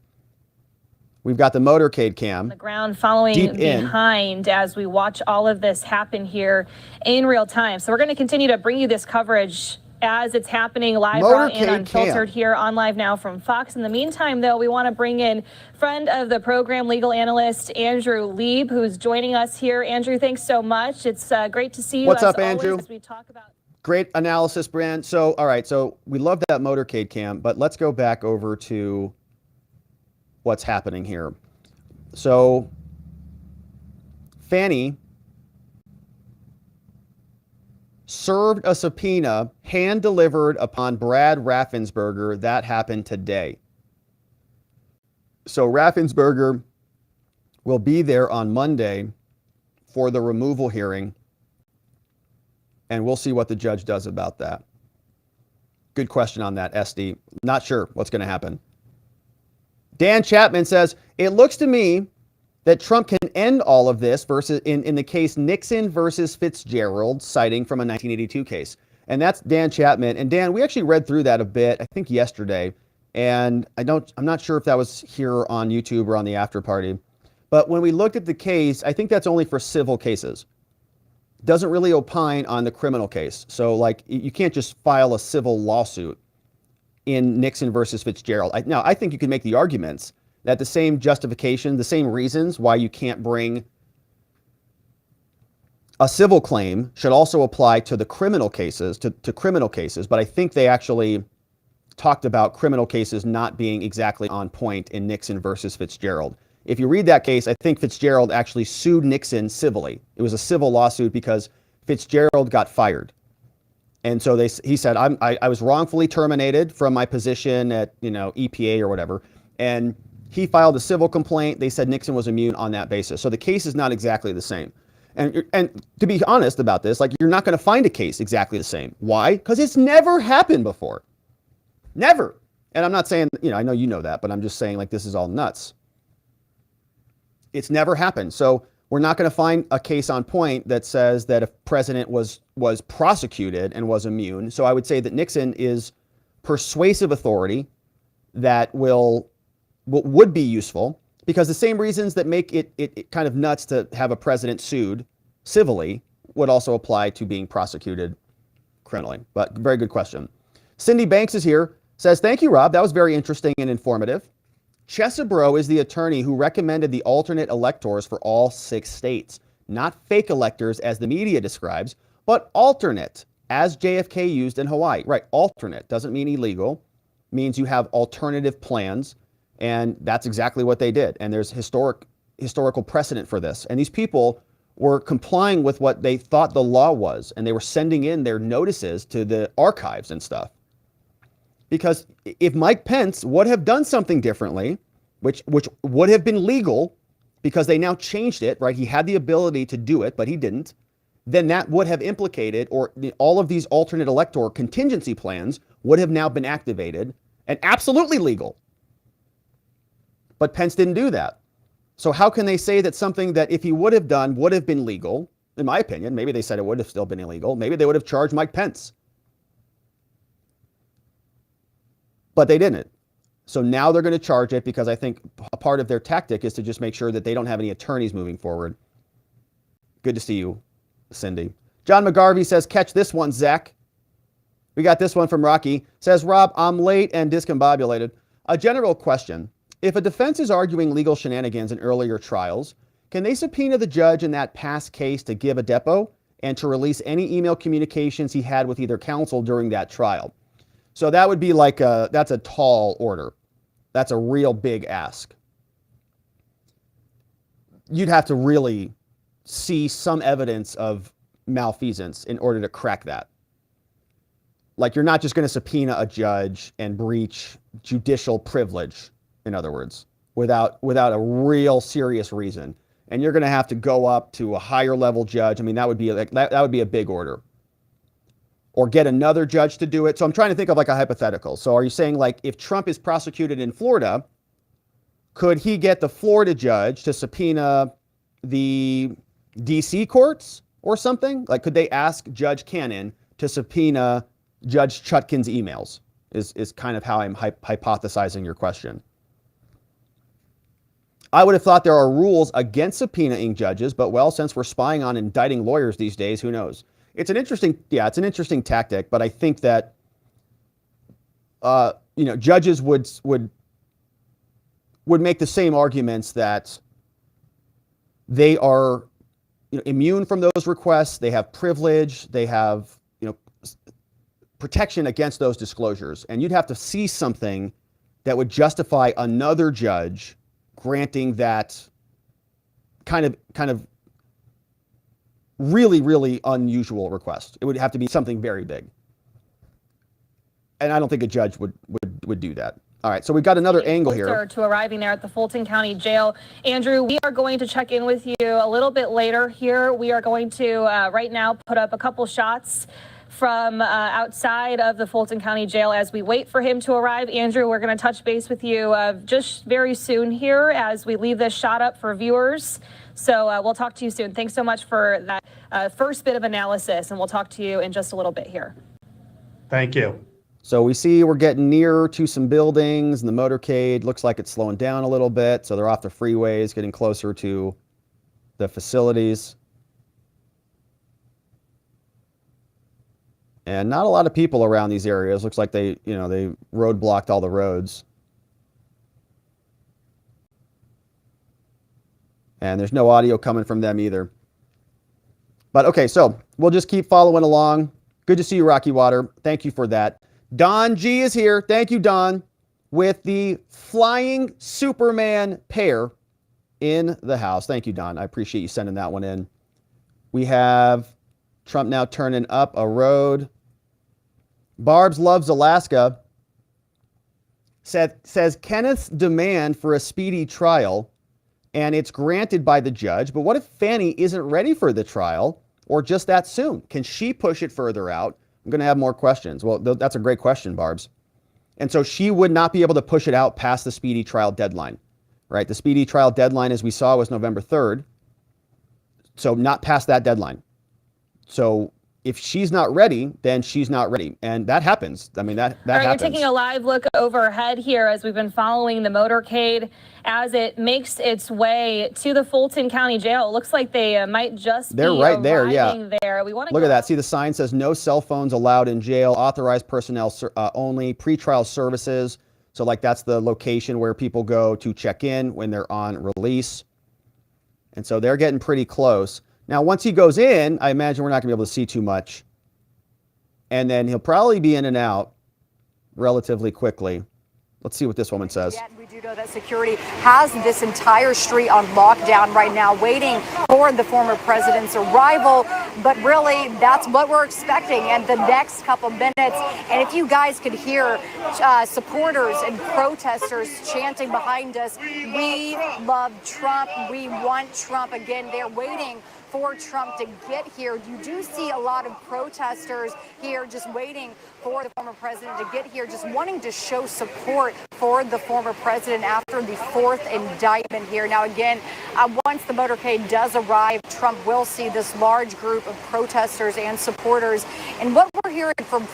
We've got the motorcade cam. The ground following behind as we watch all of this happen here in real time. So we're going to continue to bring you this coverage as it's happening live, raw, and unfiltered here on Live Now from Fox. In the meantime, though, we want to bring in friend of the program, legal analyst Andrew Lieb, who's joining us here. Andrew, thanks so much. It's great to see you. What's up, Andrew? As we talk about great analysis, Brand. So, all right, so we love that motorcade cam, but let's go back over to what's happening here. So, Fani served a subpoena hand-delivered upon Brad Raffensperger. That happened today. So Raffensperger will be there on Monday for the removal hearing, and we'll see what the judge does about that. Good question on that, SD. Not sure what's going to happen. Dan Chapman says, it looks to me that Trump can end all of this versus in the case Nixon versus Fitzgerald, citing from a 1982 case. And that's Dan Chapman. And Dan, we actually read through that a bit, I think yesterday. And I'm not sure if that was here on YouTube or on the after party. But when we looked at the case, I think that's only for civil cases. Doesn't really opine on the criminal case. So like you can't just file a civil lawsuit in Nixon versus Fitzgerald. Now, I think you can make the arguments that the same justification, the same reasons why you can't bring a civil claim should also apply to the criminal cases, to criminal cases. But I think they actually talked about criminal cases not being exactly on point in Nixon versus Fitzgerald. If you read that case, I think Fitzgerald actually sued Nixon civilly. It was a civil lawsuit because Fitzgerald got fired. And so he said, I was wrongfully terminated from my position at EPA or whatever. And He filed a civil complaint. They said Nixon was immune on that basis. So the case is not exactly the same. And to be honest about this, like, you're not going to find a case exactly the same. Why? Because it's never happened before. Never. And I'm not saying, I know you know that, but I'm just saying, like, this is all nuts. It's never happened. So we're not going to find a case on point that says that a president was prosecuted and was immune. So I would say that Nixon is persuasive authority that would be useful, because the same reasons that make it kind of nuts to have a president sued civilly would also apply to being prosecuted criminally. But very good question. Cindy Banks is here, says, thank you, Rob. That was very interesting and informative. Chesebro is the attorney who recommended the alternate electors for all 6 states. Not fake electors as the media describes, but alternate, as JFK used in Hawaii. Right, alternate doesn't mean illegal, means you have alternative plans. And that's exactly what they did. And there's historical precedent for this. And these people were complying with what they thought the law was. And they were sending in their notices to the archives and stuff. Because if Mike Pence would have done something differently, which would have been legal, because they now changed it, right? He had the ability to do it, but he didn't. Then that would have implicated, or all of these alternate elector contingency plans would have now been activated and absolutely legal. But Pence didn't do that. So how can they say that something that if he would have done would have been legal? In my opinion, maybe they said it would have still been illegal. Maybe they would have charged Mike Pence. But they didn't. So now they're going to charge it, because I think a part of their tactic is to just make sure that they don't have any attorneys moving forward. Good to see you, Cindy. John McGarvey says, catch this one, Zach. We got this one from Rocky. Says, Rob, I'm late and discombobulated. A general question. If a defense is arguing legal shenanigans in earlier trials, can they subpoena the judge in that past case to give a depo and to release any email communications he had with either counsel during that trial? So that would be like that's a tall order. That's a real big ask. You'd have to really see some evidence of malfeasance in order to crack that. Like, you're not just going to subpoena a judge and breach judicial privilege, in other words, without a real serious reason. And you're going to have to go up to a higher level judge. I mean, that would be a big order. Or get another judge to do it. So I'm trying to think of like a hypothetical. So are you saying, like, if Trump is prosecuted in Florida, could he get the Florida judge to subpoena the DC courts or something? Like, could they ask Judge Cannon to subpoena Judge Chutkin's emails? Is kind of how I'm hypothesizing your question. I would have thought there are rules against subpoenaing judges, but well, since we're spying on indicting lawyers these days, who knows? It's an interesting tactic, but I think that judges would make the same arguments that they are immune from those requests. They have privilege. They have protection against those disclosures, and you'd have to see something that would justify another judge granting that kind of really, really unusual request. It would have to be something very big. And I don't think a judge would do that. All right, so we've got another angle here. To arriving there at the Fulton County Jail. Andrew, we are going to check in with you a little bit later here. We are going to right now put up a couple shots from outside of the Fulton County Jail as we wait for him to arrive. Andrew, we're going to touch base with you just very soon here as we leave this shot up for viewers. So we'll talk to you soon. Thanks so much for that first bit of analysis, and we'll talk to you in just a little bit here. Thank you. So we see we're getting nearer to some buildings, and the motorcade looks like it's slowing down a little bit. So they're off the freeways, getting closer to the facilities. And not a lot of people around these areas. Looks like they roadblocked all the roads. And there's no audio coming from them either. But okay, so we'll just keep following along. Good to see you, Rocky Water. Thank you for that. Don G is here. Thank you, Don, with the flying Superman pair in the house. Thank you, Don. I appreciate you sending that one in. We have Trump now turning up a road. Barb's loves Alaska. says Kenneth's demand for a speedy trial, and it's granted by the judge. But what if Fani isn't ready for the trial or just that soon? Can she push it further out? I'm going to have more questions. Well, that's a great question, Barbs. And so she would not be able to push it out past the speedy trial deadline, right? The speedy trial deadline, as we saw, was November 3rd. So not past that deadline. So if she's not ready, then she's not ready. And that happens. I mean, that happens. You're taking a live look overhead here as we've been following the motorcade as it makes its way to the Fulton County Jail. It looks like they might just They're be right there, yeah. there. We want to look at that. See, the sign says no cell phones allowed in jail, authorized personnel only, pretrial services. So like that's the location where people go to check in when they're on release. And so they're getting pretty close. Now, once he goes in, I imagine we're not going to be able to see too much. And then he'll probably be in and out relatively quickly. Let's see what this woman says. We do know that security has this entire street on lockdown right now, waiting for the former president's arrival. But really, that's what we're expecting in the next couple minutes. And if you guys could hear supporters and protesters chanting behind us, "We love Trump. We want Trump." Again, they're waiting for Trump to get here. You do see a lot of protesters here just waiting for the former president to get here, just wanting to show support for the former president after the fourth indictment here. Now, again, once the motorcade does arrive, Trump will see this large group of protesters and supporters. And what we're hearing from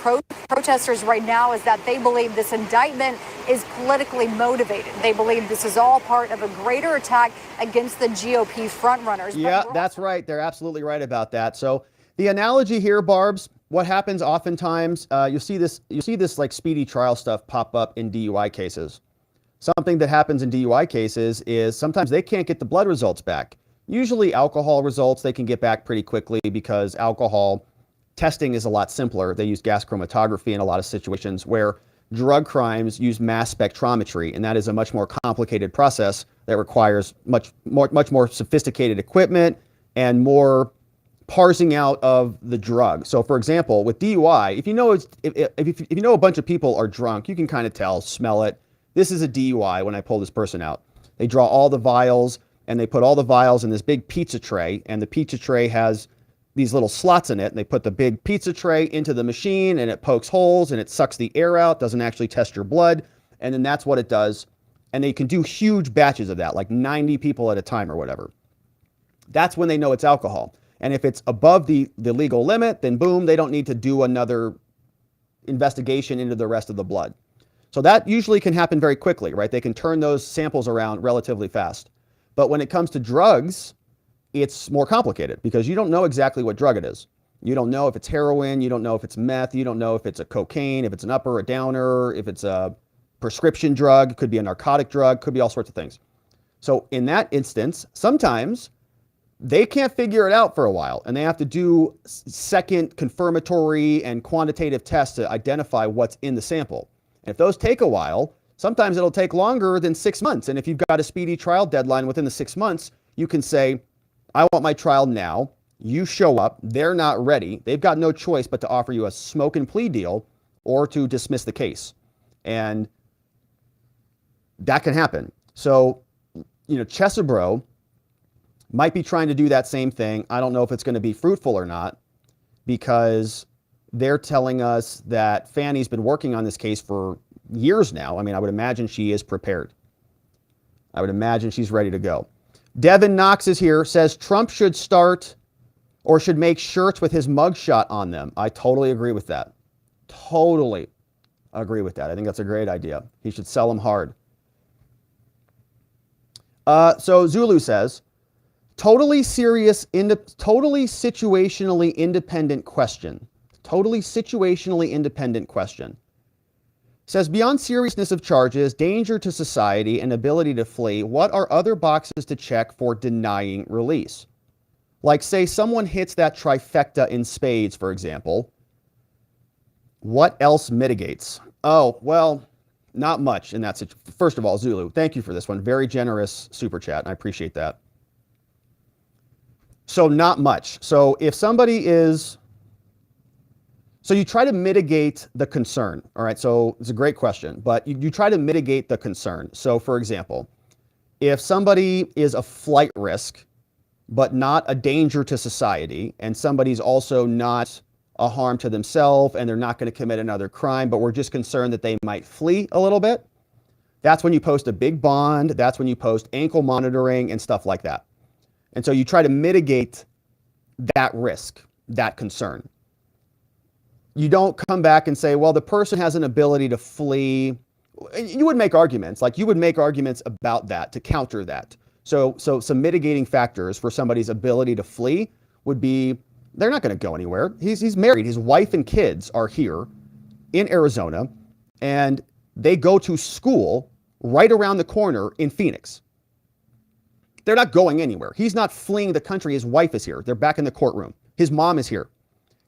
protesters right now is that they believe this indictment is politically motivated. They believe this is all part of a greater attack against the GOP frontrunners. Yeah, that's right. They're absolutely right about that. So the analogy here, Barbs, what happens oftentimes, you see this like speedy trial stuff pop up in DUI cases. Something that happens in DUI cases is sometimes they can't get the blood results back. Usually alcohol results they can get back pretty quickly because alcohol testing is a lot simpler. They use gas chromatography in a lot of situations, where drug crimes use mass spectrometry, and that is a much more complicated process that requires much more sophisticated equipment and more parsing out of the drug. So, for example, with DUI, if you know a bunch of people are drunk, you can kind of tell, smell it. This is a DUI when I pull this person out. They draw all the vials and they put all the vials in this big pizza tray, and the pizza tray has these little slots in it, and they put the big pizza tray into the machine and it pokes holes and it sucks the air out, doesn't actually test your blood, and then that's what it does. And they can do huge batches of that, like 90 people at a time or whatever. That's when they know it's alcohol. And if it's above the legal limit, then boom, they don't need to do another investigation into the rest of the blood. So that usually can happen very quickly, right? They can turn those samples around relatively fast. But when it comes to drugs, it's more complicated because you don't know exactly what drug it is. You don't know if it's heroin, you don't know if it's meth, you don't know if it's a cocaine, if it's an upper or a downer, if it's a prescription drug, could be a narcotic drug, could be all sorts of things. So in that instance, sometimes they can't figure it out for a while, and they have to do second confirmatory and quantitative tests to identify what's in the sample. And if those take a while, sometimes it'll take longer than 6 months. And if you've got a speedy trial deadline within the 6 months, you can say, I want my trial now. You show up. They're not ready. They've got no choice but to offer you a smoke and plea deal or to dismiss the case. And that can happen. So, Chesebro might be trying to do that same thing. I don't know if it's going to be fruitful or not, because they're telling us that Fani's been working on this case for years now. I mean, I would imagine she is prepared. I would imagine she's ready to go. Devin Knox is here, says Trump should start or should make shirts with his mugshot on them. I totally agree with that. Totally agree with that. I think that's a great idea. He should sell them hard. So Zulu says, totally situationally independent question. Totally situationally independent question. Says, beyond seriousness of charges, danger to society, and ability to flee, what are other boxes to check for denying release? Like, say someone hits that trifecta in spades, for example. What else mitigates? Oh, well, not much in that situation. First of all, Zulu, thank you for this one. Very generous super chat, and I appreciate that. So not much. So if somebody is... So you try to mitigate the concern. All right, so it's a great question, but you try to mitigate the concern. So for example, if somebody is a flight risk, but not a danger to society, and somebody's also not a harm to themselves and they're not going to commit another crime, but we're just concerned that they might flee a little bit, that's when you post a big bond. That's when you post ankle monitoring and stuff like that. And so you try to mitigate that risk, that concern. You don't come back and say, well, the person has an ability to flee. You would make arguments, like you would make arguments about that to counter that. So some mitigating factors for somebody's ability to flee would be, they're not going to go anywhere. He's married. His wife and kids are here in Arizona, and they go to school right around the corner in Phoenix. They're not going anywhere. He's not fleeing the country. His wife is here. They're back in the courtroom. His mom is here.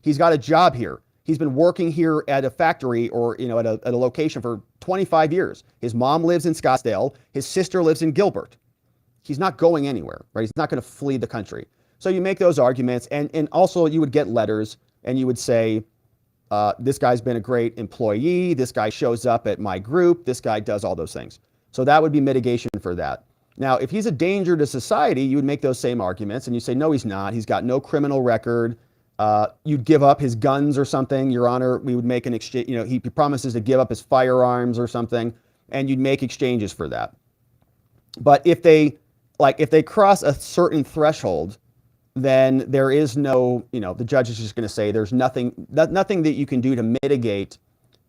He's got a job here. He's been working here at a factory or, at a location for 25 years. His mom lives in Scottsdale. His sister lives in Gilbert. He's not going anywhere, right? He's not going to flee the country. So you make those arguments, and also you would get letters, and you would say, this guy's been a great employee. This guy shows up at my group. This guy does all those things. So that would be mitigation for that. Now, if he's a danger to society, you would make those same arguments, and you say, no, he's not. He's got no criminal record. You'd give up his guns or something, Your Honor. We would make an exchange. He promises to give up his firearms or something, and you'd make exchanges for that. But if they cross a certain threshold, then there is no, the judge is just going to say there's nothing that you can do to mitigate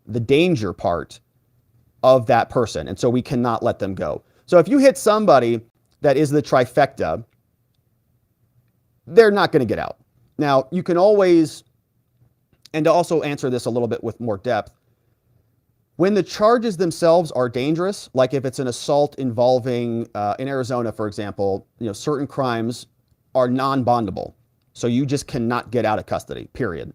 the danger part of that person. And so we cannot let them go. So if you hit somebody that is the trifecta, they're not going to get out. Now, you can always, and to also answer this a little bit with more depth, when the charges themselves are dangerous, like if it's an assault involving, in Arizona, for example, certain crimes are non-bondable. So you just cannot get out of custody, period.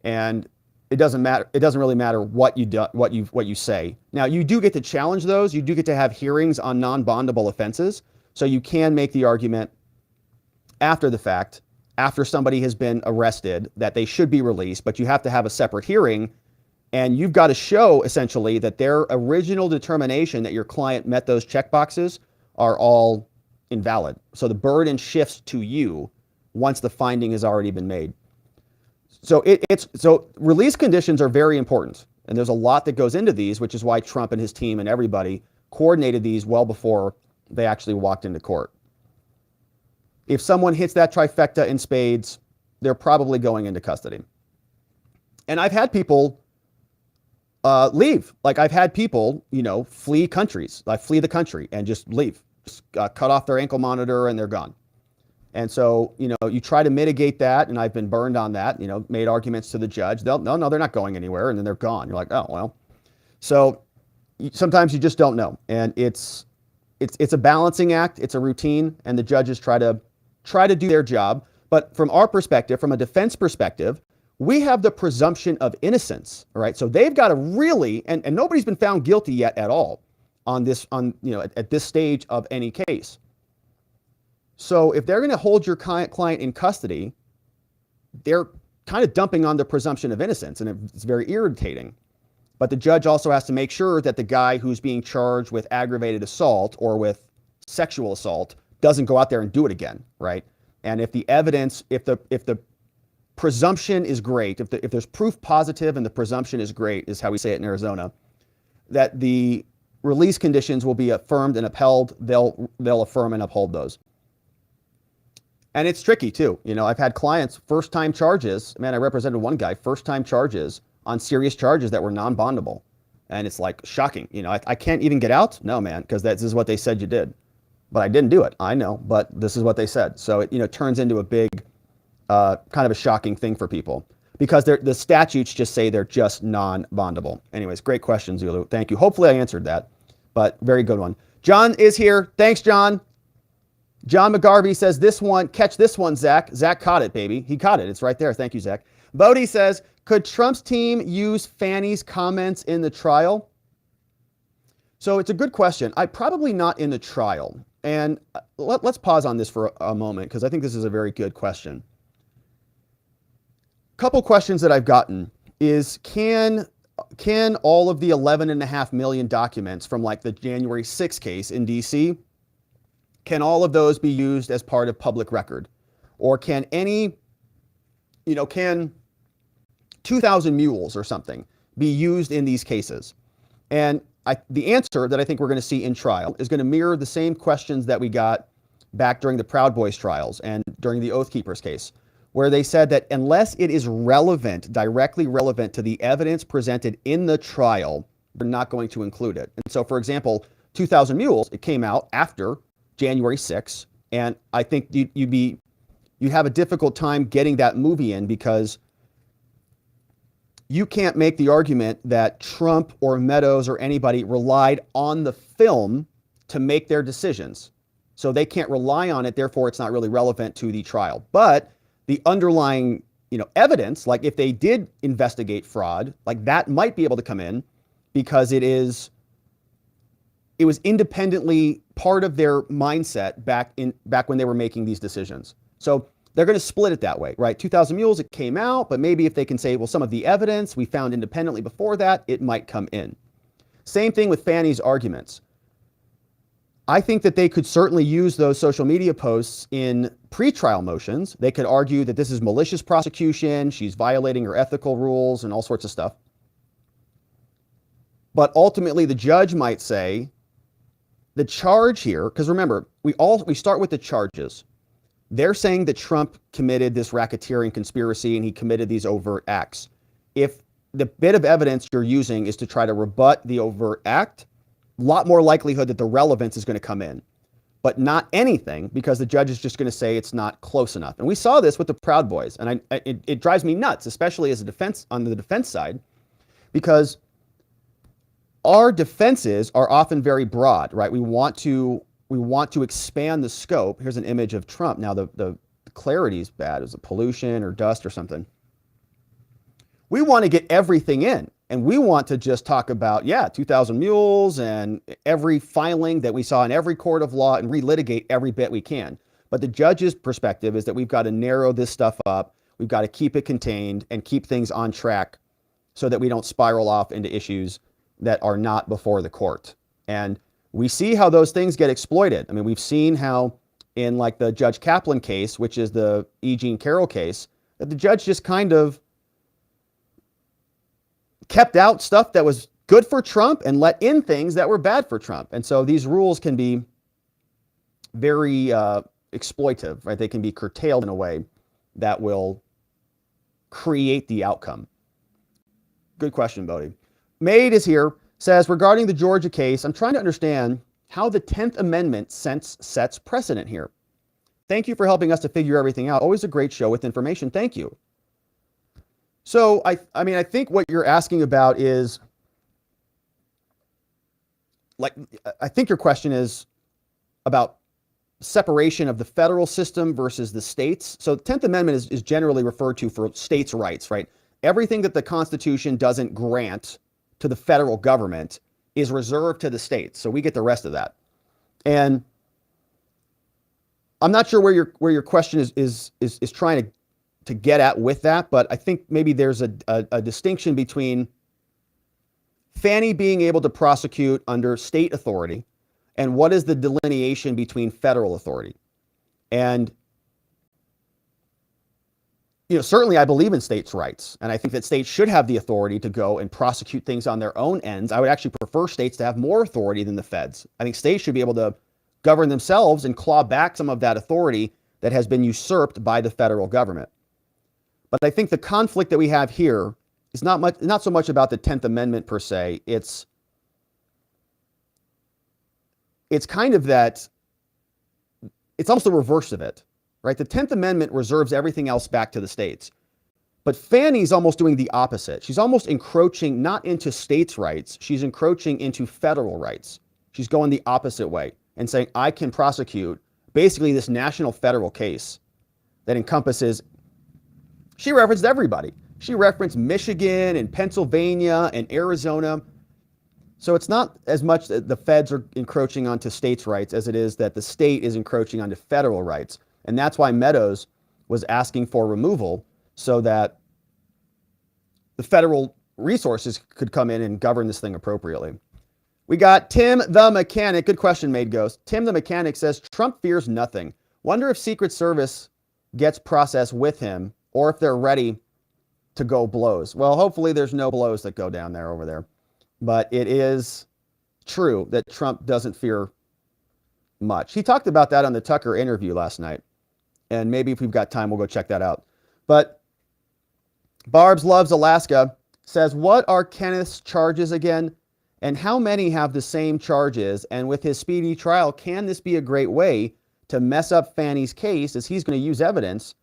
And it doesn't matter. It doesn't really matter what you do, what you say. Now, you do get to challenge those. You do get to have hearings on non-bondable offenses. So you can make the argument after the fact, after somebody has been arrested, that they should be released, but you have to have a separate hearing. And you've got to show essentially that their original determination that your client met those checkboxes are all invalid. So the burden shifts to you once the finding has already been made. So so release conditions are very important. And there's a lot that goes into these, which is why Trump and his team and everybody coordinated these well before they actually walked into court. If someone hits that trifecta in spades, they're probably going into custody. And I've had people leave. Like I've had people, flee countries, like flee the country and just leave, just cut off their ankle monitor and they're gone. And so, you try to mitigate that. And I've been burned on that, made arguments to the judge. No, they're not going anywhere. And then they're gone. You're like, oh, well. So sometimes you just don't know. And it's a balancing act. It's a routine. And the judges try to do their job. But from our perspective, from a defense perspective, we have the presumption of innocence, all right? So they've got to really, and nobody's been found guilty yet at all at this stage of any case. So if they're going to hold your client in custody, they're kind of dumping on the presumption of innocence, and it's very irritating. But the judge also has to make sure that the guy who's being charged with aggravated assault or with sexual assault doesn't go out there and do it again, right? And if the evidence, if the presumption is great, if there's proof positive and the presumption is great, is how we say it in Arizona, that the release conditions will be affirmed and upheld, they'll affirm and uphold those. And it's tricky too. I've had clients, first-time charges. Man, I represented one guy, first-time charges on serious charges that were non-bondable. And it's like shocking. I can't even get out? No, man, because this is what they said you did. But I didn't do it. I know, but this is what they said. So it turns into a big, kind of a shocking thing for people because the statutes just say they're just non-bondable. Anyways, great question, Zulu. Thank you. Hopefully I answered that, but very good one. John is here. Thanks, John. John McGarvey says catch this one, Zach. Zach caught it, baby. He caught it. It's right there. Thank you, Zach. Bodie says, could Trump's team use Fani's comments in the trial? So it's a good question. Probably not in the trial. And let's pause on this for a moment because I think this is a very good question. Couple questions that I've gotten is can all of the 11.5 million documents from like the January 6th case in DC, can all of those be used as part of public record? Or can can 2,000 mules or something be used in these cases? And the answer that I think we're going to see in trial is going to mirror the same questions that we got back during the Proud Boys trials and during the Oath Keepers case, where they said that unless it is relevant, directly relevant to the evidence presented in the trial, we're not going to include it. And so, for example, 2,000 Mules, it came out after January 6th, and I think you'd have a difficult time getting that movie in because you can't make the argument that Trump or Meadows or anybody relied on the film to make their decisions. So they can't rely on it, therefore it's not really relevant to the trial. But the underlying, evidence, like if they did investigate fraud, like that might be able to come in because it was independently part of their mindset back when they were making these decisions. So they're going to split it that way, right? 2,000 Mules, it came out, but maybe if they can say, well, some of the evidence we found independently before that, it might come in. Same thing with Fani's arguments. I think that they could certainly use those social media posts in pretrial motions. They could argue that this is malicious prosecution, she's violating her ethical rules and all sorts of stuff. But ultimately, the judge might say the charge here, because remember, we start with the charges. They're saying that Trump committed this racketeering conspiracy and he committed these overt acts. If the bit of evidence you're using is to try to rebut the overt act, a lot more likelihood that the relevance is going to come in, but not anything because the judge is just going to say it's not close enough. And we saw this with the Proud Boys, and it drives me nuts, especially as a defense on the defense side, because our defenses are often very broad, right? We want to expand the scope. Here's an image of Trump. Now the clarity is bad. Is it pollution or dust or something? We want to get everything in. And we want to just talk about, 2,000 Mules and every filing that we saw in every court of law and relitigate every bit we can. But the judge's perspective is that we've got to narrow this stuff up. We've got to keep it contained and keep things on track so that we don't spiral off into issues that are not before the court. And we see how those things get exploited. I mean, we've seen how in like the Judge Kaplan case, which is the E. Jean Carroll case, that the judge just kind of kept out stuff that was good for Trump and let in things that were bad for Trump. And so these rules can be very exploitive, right? They can be curtailed in a way that will create the outcome. Good question, Bodie. Made is here, says, regarding the Georgia case, I'm trying to understand how the 10th Amendment sets precedent here. Thank you for helping us to figure everything out. Always a great show with information. Thank you. So, I think what you're asking about is, I think your question is about separation of the federal system versus the states. So the 10th Amendment is generally referred to for states' rights, right? Everything that the Constitution doesn't grant to the federal government is reserved to the states. So we get the rest of that. And I'm not sure where your question is trying to get at with that, but I think maybe there's a distinction between Fani being able to prosecute under state authority and what is the delineation between federal authority. And certainly I believe in states' rights, and I think that states should have the authority to go and prosecute things on their own ends. I would actually prefer states to have more authority than the feds. I think states should be able to govern themselves and claw back some of that authority that has been usurped by the federal government. But I think the conflict that we have here is not so much about the 10th Amendment per se. It's kind of that, it's almost the reverse of it, right? The 10th Amendment reserves everything else back to the states. But Fani's almost doing the opposite. She's almost encroaching not into states' rights, she's encroaching into federal rights. She's going the opposite way and saying, I can prosecute basically this national federal case that encompasses, she referenced everybody. She referenced Michigan and Pennsylvania and Arizona. So it's not as much that the feds are encroaching onto states' rights as it is that the state is encroaching onto federal rights. And that's why Meadows was asking for removal, so that the federal resources could come in and govern this thing appropriately. We got Tim the Mechanic. Good question, Made Ghost. Tim the Mechanic says, Trump fears nothing. Wonder if Secret Service gets process with him or if they're ready to go blows. Well, hopefully there's no blows that go down there over there. But it is true that Trump doesn't fear much. He talked about that on the Tucker interview last night. And maybe if we've got time, we'll go check that out. But Barb's Loves Alaska says, what are Kenneth's charges again? And how many have the same charges? And with his speedy trial, can this be a great way to mess up Fani's case, as he's going to use evidence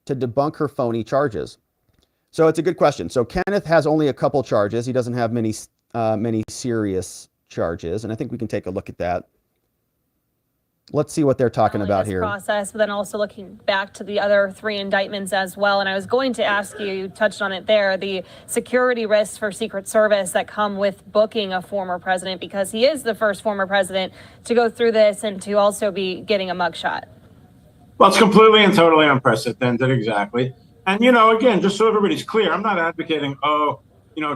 to debunk her phony charges? So it's a good question. So Kenneth has only a couple charges. He doesn't have many serious charges. And I think we can take a look at that. Let's see what they're talking about here. Process, but then also looking back to the other 3 indictments as well. And I was going to ask you, you touched on it there, the security risks for Secret Service that come with booking a former president, because he is the first former president to go through this and to also be getting a mugshot. Well, it's completely and totally unprecedented, exactly. And, you know, again, just so everybody's clear, I'm not advocating,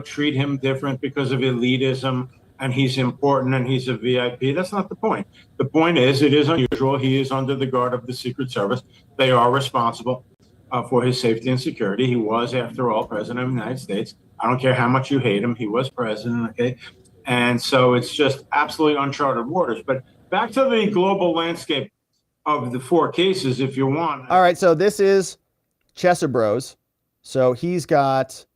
treat him different because of elitism and he's important and he's a VIP. That's not the point. The point is, it is unusual. He is under the guard of the Secret Service. They are responsible for his safety and security. He was, after all, president of the United States. I don't care how much you hate him. He was president, okay? And so it's just absolutely uncharted waters. But back to the global landscape of the 4 cases, if you want. All right, so this is Chesebro's. So he's got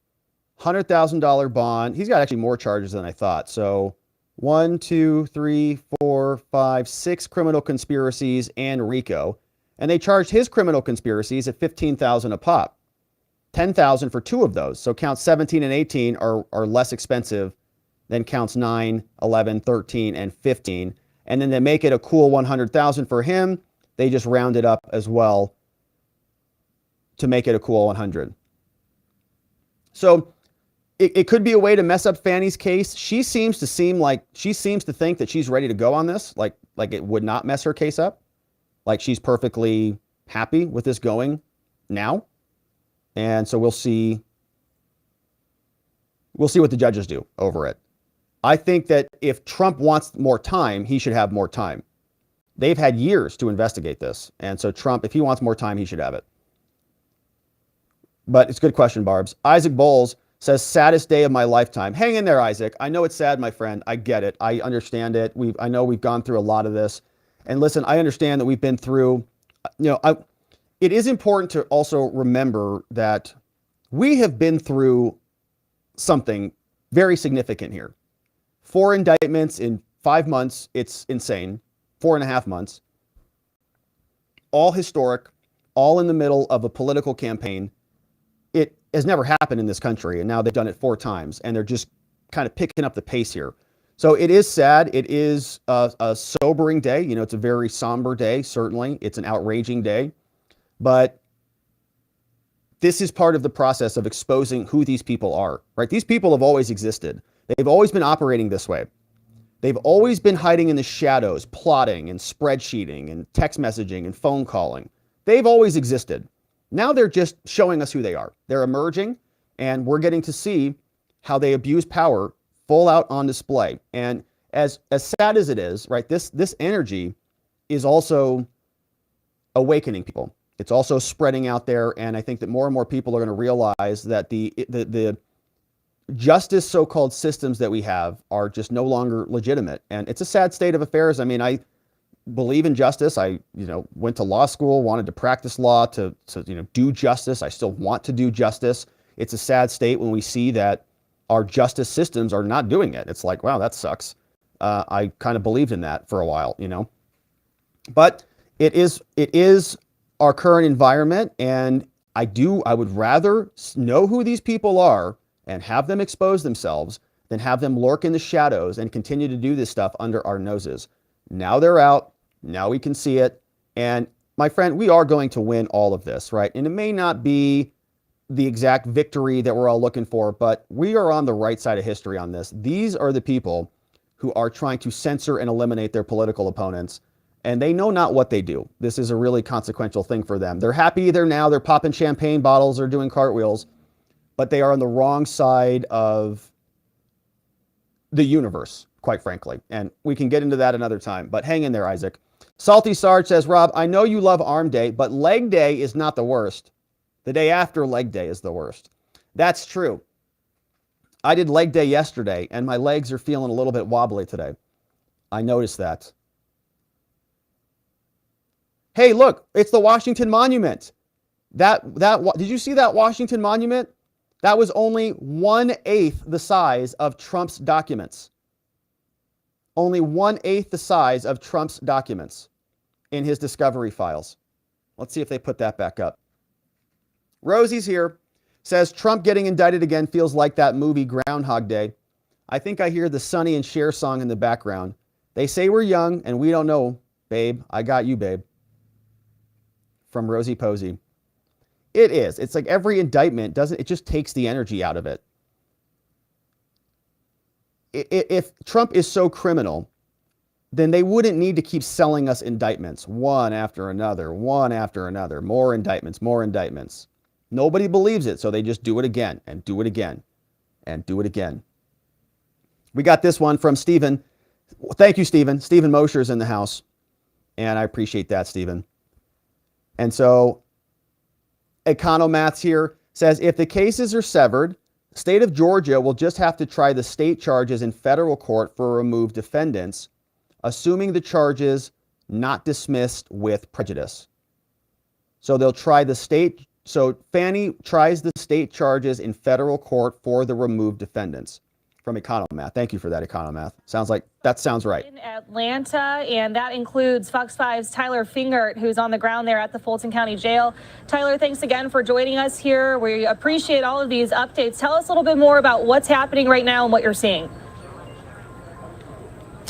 $100,000 bond. He's got actually more charges than I thought. So 1, 2, 3, 4, 5, 6 criminal conspiracies and RICO. And they charged his criminal conspiracies at $15,000 a pop. $10,000 for 2 of those. So counts 17 and 18 are less expensive than counts 9, 11, 13, and 15. And then they make it a cool $100,000 for him. They just round it up as well to make it a cool 100. So it could be a way to mess up Fani's case. She seems to think that she's ready to go on this, like it would not mess her case up. Like she's perfectly happy with this going now. And so we'll see what the judges do over it. I think that if Trump wants more time, he should have more time. They've had years to investigate this. And so Trump, if he wants more time, he should have it. But it's a good question, Barbs. Isaac Bowles says, saddest day of my lifetime. Hang in there, Isaac. I know it's sad, my friend. I get it. I understand it. I know we've gone through a lot of this. And listen, I understand that we've been through, it is important to also remember that we have been through something very significant here. 4 indictments in 5 months. It's insane. 4.5 months. All historic, all in the middle of a political campaign. It has never happened in this country, and now they've done it 4 times, and they're just kind of picking up the pace here. So it is sad. It is a sobering day. It's a very somber day, certainly. It's an outraging day. But this is part of the process of exposing who these people are, right? These people have always existed. They've always been operating this way. They've always been hiding in the shadows, plotting and spreadsheeting and text messaging and phone calling. They've always existed. Now they're just showing us who they are. They're emerging, and we're getting to see how they abuse power full out on display. And as sad as it is, right, this energy is also awakening people. It's also spreading out there, and I think that more and more people are going to realize that the justice so-called systems that we have are just no longer legitimate. And it's a sad state of affairs. I mean, I believe in justice. I, went to law school, wanted to practice law to do justice. I still want to do justice. It's a sad state when we see that our justice systems are not doing it. It's like, wow, that sucks. I kind of believed in that for a while, but it is our current environment. And I would rather know who these people are and have them expose themselves than have them lurk in the shadows and continue to do this stuff under our noses. Now they're out. Now we can see it. And my friend, we are going to win all of this, right? And it may not be the exact victory that we're all looking for, but we are on the right side of history on this. These are the people who are trying to censor and eliminate their political opponents, and they know not what they do. This is a really consequential thing for them. They're happy they're popping champagne bottles or doing cartwheels, but they are on the wrong side of the universe, quite frankly. And we can get into that another time, but hang in there, Isaac. Salty Sarge says, Rob, I know you love arm day, but leg day is not the worst. The day after leg day is the worst. That's true. I did leg day yesterday, and my legs are feeling a little bit wobbly today. I noticed that. Hey, look, it's the Washington Monument. Did you see that Washington Monument? That was only 1/8 the size of Trump's documents. Only 1/8 the size of Trump's documents in his discovery files. Let's see if they put that back up. Rosie's here. Says Trump getting indicted again feels like that movie Groundhog Day. I think I hear the Sonny and Cher song in the background. They say we're young and we don't know, babe. I got you, babe. From Rosie Posey. It is. It's like every indictment it just takes the energy out of it. If Trump is so criminal, then they wouldn't need to keep selling us indictments one after another, more indictments, more indictments. Nobody believes it, so they just do it again and do it again and do it again. We got this one from Stephen. Thank you, Stephen. Stephen Mosher's in the house, and I appreciate that, Stephen. And so Economaths here says, if the cases are severed, state of Georgia will just have to try the state charges in federal court for removed defendants, assuming the charges not dismissed with prejudice. So they'll try the state. So Fani tries the state charges in federal court for the removed defendants. From Economath. Thank you for that, Economath. That sounds right. In Atlanta, and that includes Fox 5's Tyler Fingert, who's on the ground there at the Fulton County Jail. Tyler, thanks again for joining us here. We appreciate all of these updates. Tell us a little bit more about what's happening right now and what you're seeing.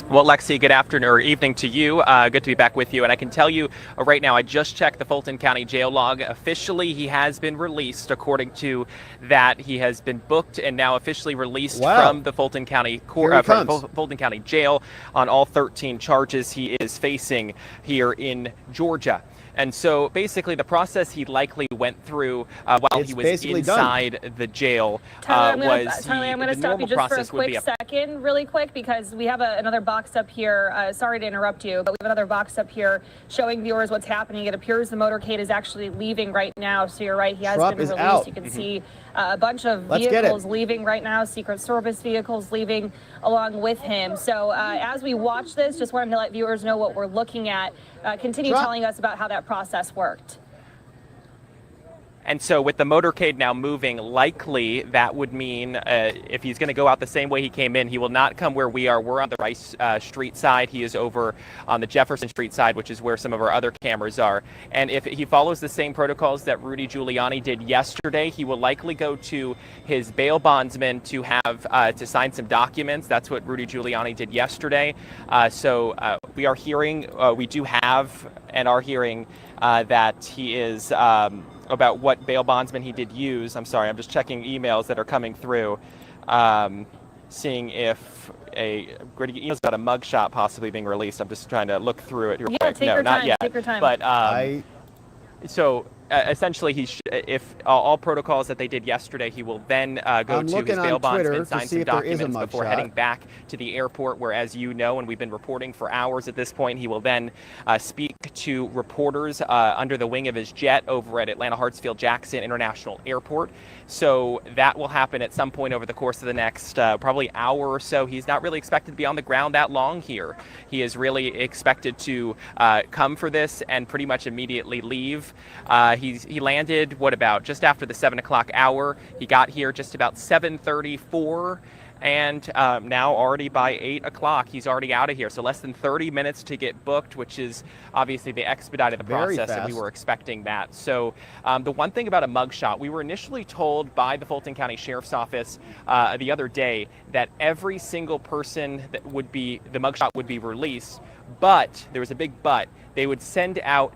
Well, Lexi, good afternoon or evening to you. Good to be back with you. And I can tell you right now, I just checked the Fulton County jail log. Officially, he has been released. According to that, he has been booked and now officially released from the Fulton County court, from Fulton County jail on all 13 charges he is facing here in Georgia. And so basically the process he likely went through while he was inside the jail I'm going to stop you just for a quick second, really quick, because we have another box up here. Sorry to interrupt you, but we have another box up here showing viewers what's happening. It appears the motorcade is actually leaving right now. So you're right, he has been released. Out. You can see a bunch of vehicles leaving right now, Secret Service vehicles leaving along with him. So as we watch this, just wanted to let viewers know what we're looking at. Continue telling us about how that process worked. And so with the motorcade now moving, likely that would mean if he's going to go out the same way he came in, he will not come where we are. We're on the Rice Street side. He is over on the Jefferson Street side, which is where some of our other cameras are. And if he follows the same protocols that Rudy Giuliani did yesterday, he will likely go to his bail bondsman to have to sign some documents. That's what Rudy Giuliani did yesterday. So we are hearing, we do have and are hearing that he is about what bail bondsman he did use. I'm sorry, I'm just checking emails that are coming through, seeing if Grady emails about a mugshot possibly being released. I'm just trying to look through it. Yeah, take your time. Take your time. But so essentially, if all protocols that they did yesterday, he will then go to his bail bondsman, sign some documents before heading back to the airport, where, as you know, and we've been reporting for hours at this point, he will then speak to reporters under the wing of his jet over at Atlanta Hartsfield-Jackson International Airport. So that will happen at some point over the course of the next probably hour or so. He's not really expected to be on the ground that long here. He is really expected to come for this and pretty much immediately leave. He landed, just after the 7 o'clock hour. He got here just about 7:34. And now already by 8 o'clock, he's already out of here. So less than 30 minutes to get booked, which is obviously they expedited the process, and we were expecting that. So the one thing about a mugshot, we were initially told by the Fulton County Sheriff's Office the other day that every single person that the mugshot would be released. But there was a big but. They would send out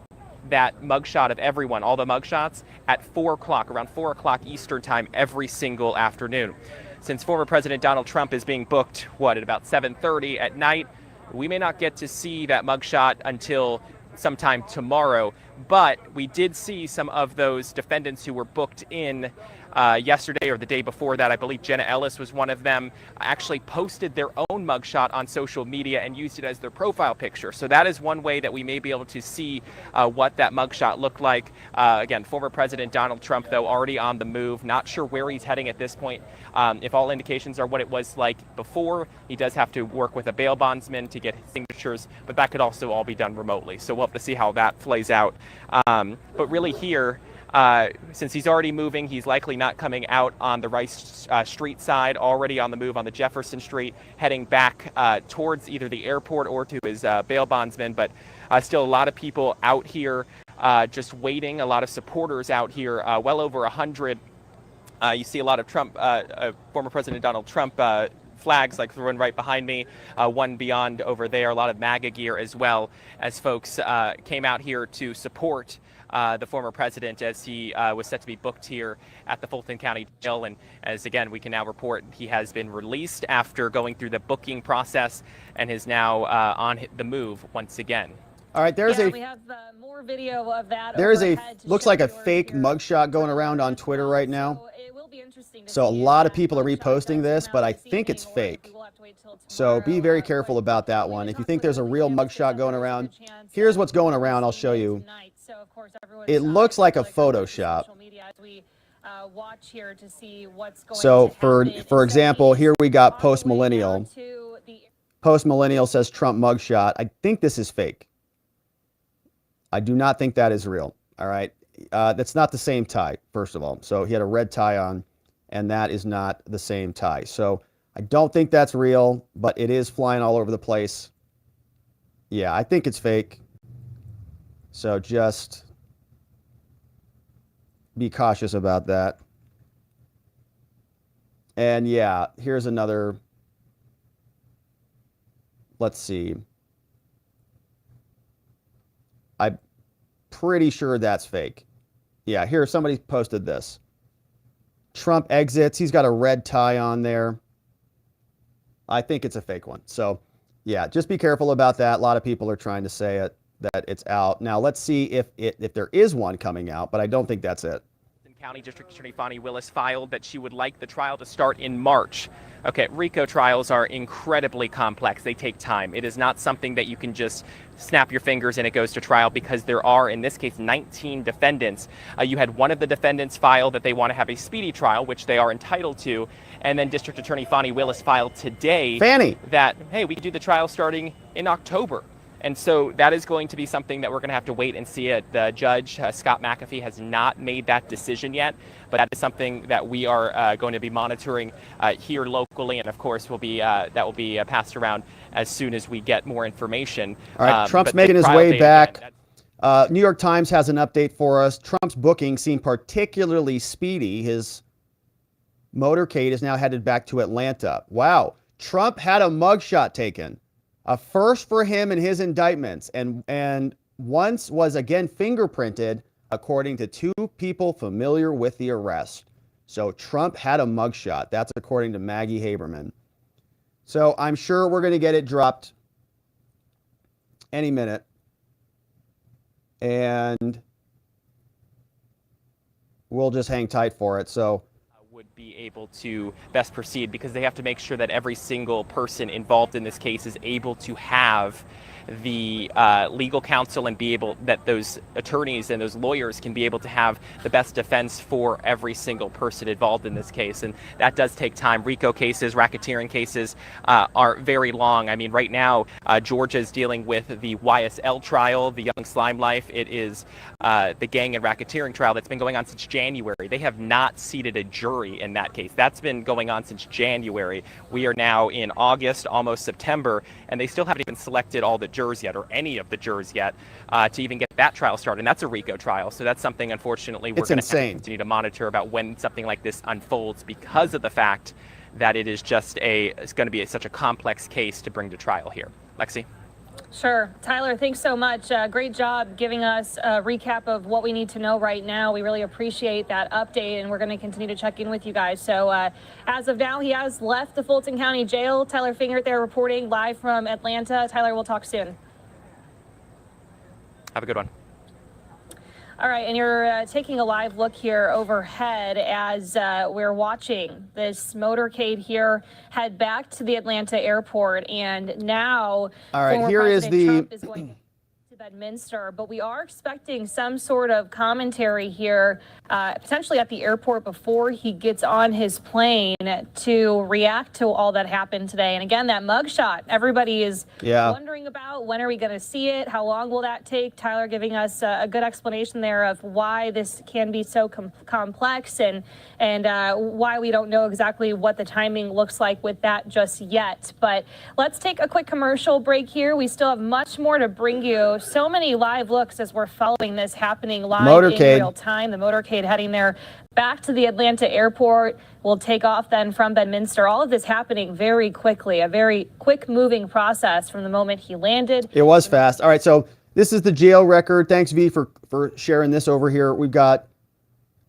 that mugshot of everyone, all the mugshots, at 4 o'clock, around 4 o'clock Eastern time every single afternoon. Since former President Donald Trump is being booked, at about 7:30 at night, we may not get to see that mugshot until sometime tomorrow. But we did see some of those defendants who were booked in yesterday or the day before that. I believe Jenna Ellis was one of them, actually posted their own mugshot on social media and used it as their profile picture. So that is one way that we may be able to see what that mugshot looked like. Again, former President Donald Trump, though, already on the move. Not sure where he's heading at this point. If all indications are what it was like before, he does have to work with a bail bondsman to get his signatures, but that could also all be done remotely. So we'll have to see how that plays out. But really here, since he's already moving, he's likely not coming out on the Rice Street side, already on the move on the Jefferson Street, heading back towards either the airport or to his bail bondsman. But still a lot of people out here just waiting, a lot of supporters out here, well over 100. You see a lot of Trump, former President Donald Trump flags like the one right behind me, one beyond over there, a lot of MAGA gear as well, as folks came out here to support the former president as he was set to be booked here at the Fulton County Jail. And as again, we can now report he has been released after going through the booking process and is now on the move once again. All right, we have more video of that. There's looks like a fake mugshot going around on Twitter right now. So a lot of people are reposting this, but I think it's fake. So be very careful about that one. If you think there's a real mugshot going around, here's what's going around. I'll show you. It looks like a Photoshop. So for example, here we got Post Millennial. Post Millennial says Trump mugshot. I think this is fake. I do not think that is real. All right. That's not the same tie, first of all. So he had a red tie on, and that is not the same tie. So I don't think that's real, but it is flying all over the place. Yeah, I think it's fake. So just be cautious about that. And yeah, here's another. Let's see. I'm pretty sure that's fake. Yeah, here, somebody posted this. Trump exits. He's got a red tie on there. I think it's a fake one. So, yeah, just be careful about that. A lot of people are trying to say that it's out. Now, let's see if there is one coming out, but I don't think that's it. County District Attorney Fani Willis filed that she would like the trial to start in March. Okay, RICO trials are incredibly complex. They take time. It is not something that you can just snap your fingers and it goes to trial, because there are, in this case, 19 defendants. You had one of the defendants file that they want to have a speedy trial, which they are entitled to, and then District Attorney Fani Willis filed today that, hey, we can do the trial starting in October. And so that is going to be something that we're going to have to wait and see. The judge, Scott McAfee, has not made that decision yet, but that is something that we are going to be monitoring here locally, and of course will be that will be passed around as soon as we get more information. All right, Trump's making his way back. New York Times has an update for us. Trump's booking seemed particularly speedy. His motorcade is now headed back to Atlanta. Wow, Trump had a mugshot taken. A first for him in his indictments, and once was again fingerprinted, according to two people familiar with the arrest. So Trump had a mugshot. That's according to Maggie Haberman. So I'm sure we're going to get it dropped any minute. And we'll just hang tight for it. So would be able to best proceed, because they have to make sure that every single person involved in this case is able to have the legal counsel and be able, that those attorneys and those lawyers can be able to have the best defense for every single person involved in this case. And that does take time. RICO cases, racketeering cases are very long. I mean, right now, Georgia is dealing with the YSL trial, the Young Slime Life. It is the gang and racketeering trial that's been going on since January. They have not seated a jury in that case. That's been going on since January. We are now in August, almost September, and they still haven't even selected all the jurors yet, or any of the jurors yet, to even get that trial started. And that's a RICO trial. So that's something, unfortunately, we're going to have to continue to monitor about when something like this unfolds, because of the fact that it is just it's going to be such a complex case to bring to trial here. Lexi? Sure. Tyler, thanks so much. Great job giving us a recap of what we need to know right now. We really appreciate that update, and we're going to continue to check in with you guys. So as of now, he has left the Fulton County Jail. Tyler Fingert there reporting live from Atlanta. Tyler, we'll talk soon. Have a good one. All right, and you're taking a live look here overhead as we're watching this motorcade here head back to the Atlanta airport, and now all right, former here is President the Trump is going to Bedminster, but we are expecting some sort of commentary here, potentially at the airport before he gets on his plane to react to all that happened today. And again, that mugshot, everybody is wondering about. When are we going to see it? How long will that take? Tyler giving us a good explanation there of why this can be so complex and why we don't know exactly what the timing looks like with that just yet. But let's take a quick commercial break here. We still have much more to bring you. So many live looks as we're following this happening live in real time. The motorcade heading there back to the Atlanta airport. Will take off then from Bedminster. All of this happening very quickly, a very quick moving process from the moment he landed. It was fast. All right, so this is the jail record. Thanks, V, for sharing this over here. We've got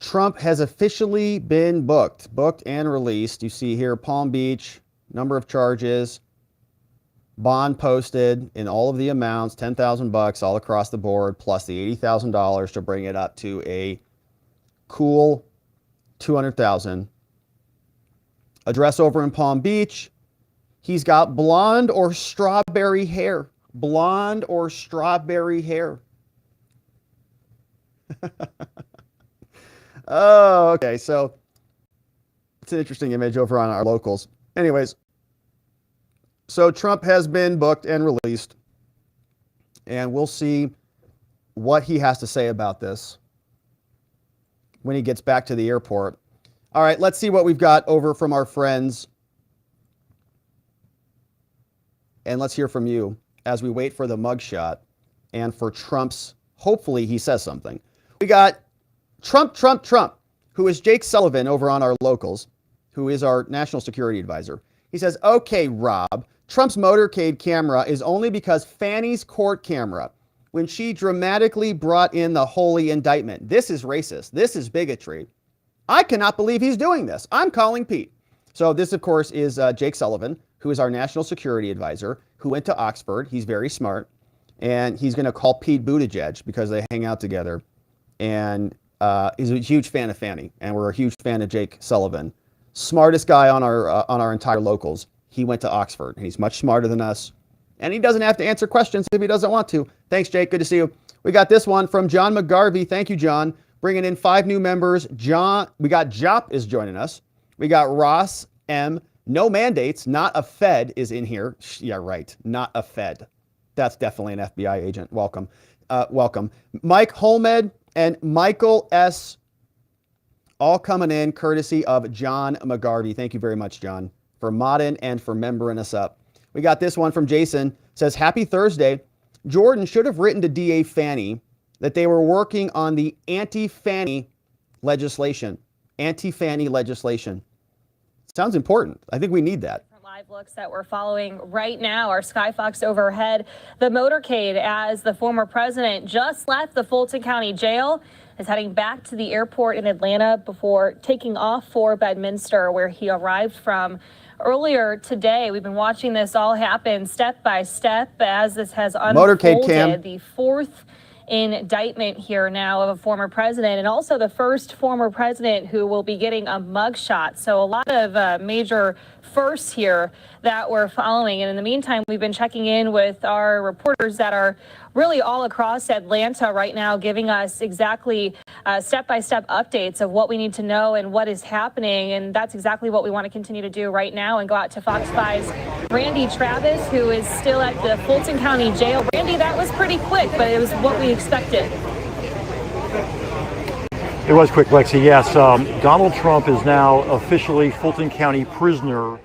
Trump has officially been booked and released. You see here Palm Beach, number of charges, bond posted in all of the amounts, $10,000 all across the board, plus the $80,000 to bring it up to a cool $200,000. Address over in Palm Beach. He's got blonde or strawberry hair. Blonde or strawberry hair. Oh, okay. So it's an interesting image over on our locals. Anyways, so Trump has been booked and released, and we'll see what he has to say about this when he gets back to the airport. All right, let's see what we've got over from our friends. And let's hear from you as we wait for the mugshot and for Trump's, hopefully he says something. We got Trump, who is Jake Sullivan over on our locals, who is our national security advisor. He says, okay, Rob, Trump's motorcade camera is only because Fani's court camera, when she dramatically brought in the holy indictment. This is racist. This is bigotry. I cannot believe he's doing this. I'm calling Pete. So this, of course, is Jake Sullivan, who is our national security advisor, who went to Oxford. He's very smart. And he's going to call Pete Buttigieg because they hang out together. And he's a huge fan of Fani. And we're a huge fan of Jake Sullivan. Smartest guy on our entire locals. He went to Oxford. And he's much smarter than us. And he doesn't have to answer questions if he doesn't want to. Thanks, Jake. Good to see you. We got this one from John McGarvey. Thank you, John. Bringing in 5 new members. We got Jop is joining us. We got Ross M. No mandates. Not a Fed is in here. Yeah, right. Not a Fed. That's definitely an FBI agent. Welcome. Welcome. Mike Holmed and Michael S. all coming in courtesy of John McGarvey. Thank you very much, John, for modding and for membering us up. We got this one from Jason. Says, happy Thursday. Jordan should have written to DA Fani that they were working on the anti-Fani legislation. Anti-Fani legislation. Sounds important. I think we need that. Live looks that we're following right now. Our Skyfox overhead. The motorcade, as the former president just left the Fulton County Jail, is heading back to the airport in Atlanta before taking off for Bedminster, where he arrived from earlier today. We've been watching this all happen step by step as this has unfolded. Motorcade cam. The fourth indictment here now of a former president, and also the first former president who will be getting a mugshot. So a lot of major firsts here that we're following. And in the meantime, we've been checking in with our reporters that are really all across Atlanta right now, giving us exactly step-by-step updates of what we need to know and what is happening. And that's exactly what we want to continue to do right now and go out to Fox 5's Randy Travis, who is still at the Fulton County Jail. Randy, that was pretty quick, but it was what we expected. It was quick, Lexi. Yes, Donald Trump is now officially Fulton County prisoner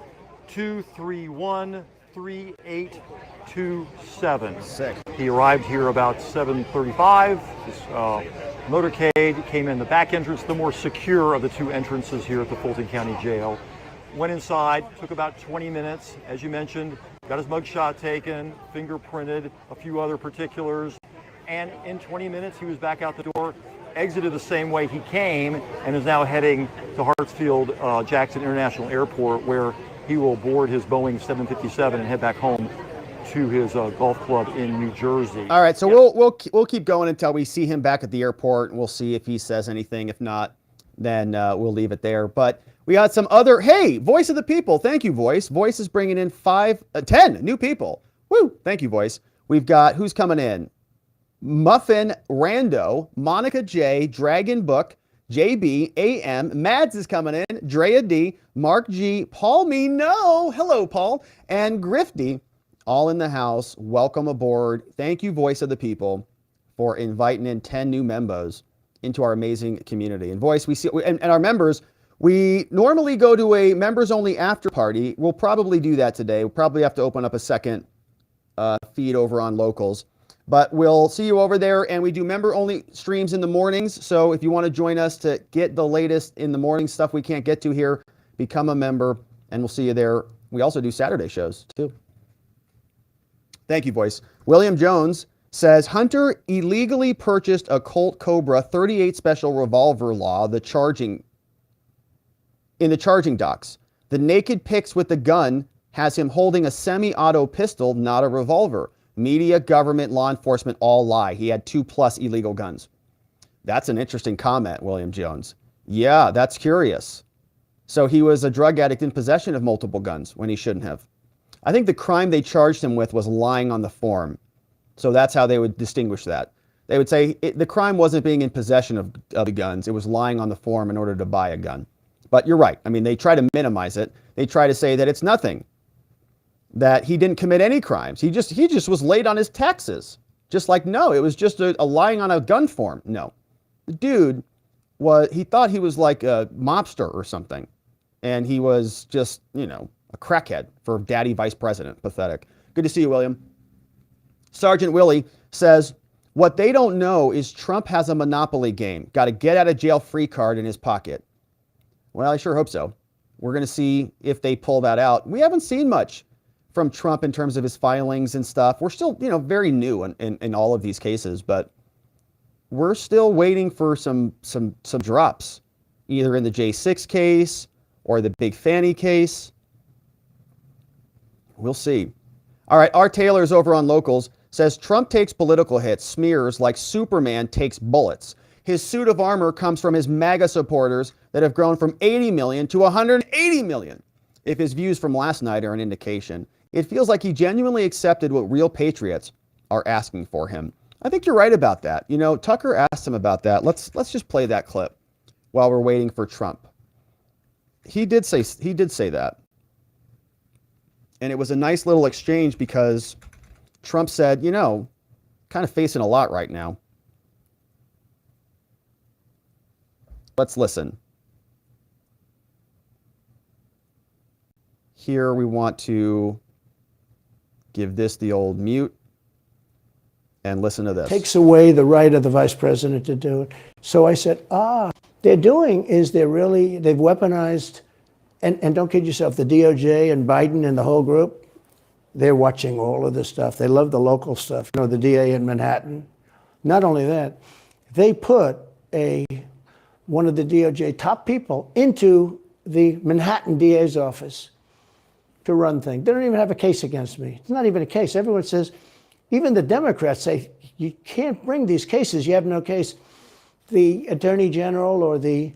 2313827. Sick. He arrived here about 7:35. His motorcade came in the back entrance, the more secure of the two entrances here at the Fulton County Jail. Went inside, took about 20 minutes, as you mentioned, got his mugshot taken, fingerprinted, a few other particulars, and in 20 minutes he was back out the door, exited the same way he came, and is now heading to Hartsfield Jackson International Airport, where he will board his Boeing 757 and head back home to his golf club in New Jersey. All right, so we'll keep going until we see him back at the airport, and we'll see if he says anything. If not, then we'll leave it there. But we got some other, hey, Voice of the People. Thank you, Voice. Voice is bringing in 10 new people. Woo, thank you, Voice. We've got, who's coming in? Muffin Rando, Monica J, Dragon Book, JB, AM, Mads is coming in, Drea D, Mark G, Paul Me, no, hello, Paul, and Grifty, all in the house. Welcome aboard. Thank you, Voice of the People, for inviting in 10 new members into our amazing community. And Voice, we see, and our members, we normally go to a members-only after party. We'll probably do that today. We'll probably have to open up a second feed over on Locals. But we'll see you over there, and we do member-only streams in the mornings. So if you want to join us to get the latest in the morning stuff we can't get to here, become a member, and we'll see you there. We also do Saturday shows, too. Thank you, Voice. William Jones says, Hunter illegally purchased a Colt Cobra 38 special revolver law, in the charging docks. The naked pics with the gun has him holding a semi-auto pistol, not a revolver. Media, government, law enforcement all lie. He had 2+ illegal guns. That's an interesting comment, William Jones. Yeah, that's curious. So he was a drug addict in possession of multiple guns when he shouldn't have. I think the crime they charged him with was lying on the form. So that's how they would distinguish that. They would say the crime wasn't being in possession of the guns. It was lying on the form in order to buy a gun. But you're right. I mean, they try to minimize it. They try to say that it's nothing, that he didn't commit any crimes. He just was late on his taxes. Just like, no, it was just a lying on a gun form. No. The dude he thought he was like a mobster or something. And he was just, a crackhead for daddy vice president. Pathetic. Good to see you, William. Sergeant Willie says, what they don't know is Trump has a Monopoly game. Got a get out of jail free card in his pocket. Well, I sure hope so. We're going to see if they pull that out. We haven't seen much from Trump in terms of his filings and stuff. We're still, very new in all of these cases, but we're still waiting for some drops, either in the J6 case or the Big Fani case. We'll see. All right, R. Taylor's over on Locals says Trump takes political hits, smears like Superman takes bullets. His suit of armor comes from his MAGA supporters that have grown from 80 million to 180 million. If his views from last night are an indication, it feels like he genuinely accepted what real patriots are asking for him. I think you're right about that. Tucker asked him about that. Let's just play that clip while we're waiting for Trump. He did say that. And it was a nice little exchange because Trump said, kind of facing a lot right now. Let's listen. Here we want to give this the old mute and listen to this. Takes away the right of the vice president to do it. So I said, they're doing is they've weaponized, and don't kid yourself, the DOJ and Biden and the whole group, they're watching all of this stuff. They love the local stuff. The DA in Manhattan. Not only that, they put one of the DOJ top people into the Manhattan DA's office to run things. They don't even have a case against me. It's not even a case. Everyone says, even the Democrats say, you can't bring these cases. You have no case. The Attorney General or the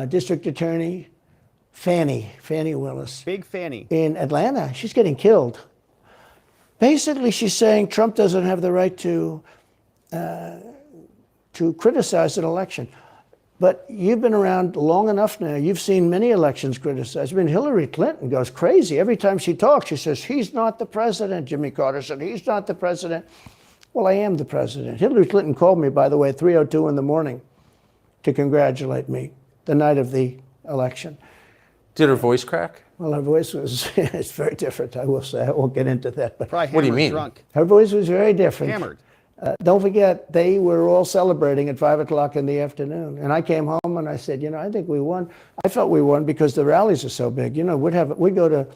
District Attorney, Fani Willis. Big Fani. In Atlanta, she's getting killed. Basically, she's saying Trump doesn't have the right to criticize an election. But you've been around long enough now. You've seen many elections criticized. I mean, Hillary Clinton goes crazy. Every time she talks, she says, he's not the president. Jimmy Carter said, he's not the president. Well, I am the president. Hillary Clinton called me, by the way, at 3:02 in the morning to congratulate me the night of the election. Did her voice crack? Well, her voice was, it's very different, I will say. I won't get into that. But what do you mean? Drunk. Her voice was very different. Hammered. Don't forget, they were all celebrating at 5 o'clock in the afternoon. And I came home and I said, I think we won. I felt we won because the rallies are so big. We'd go to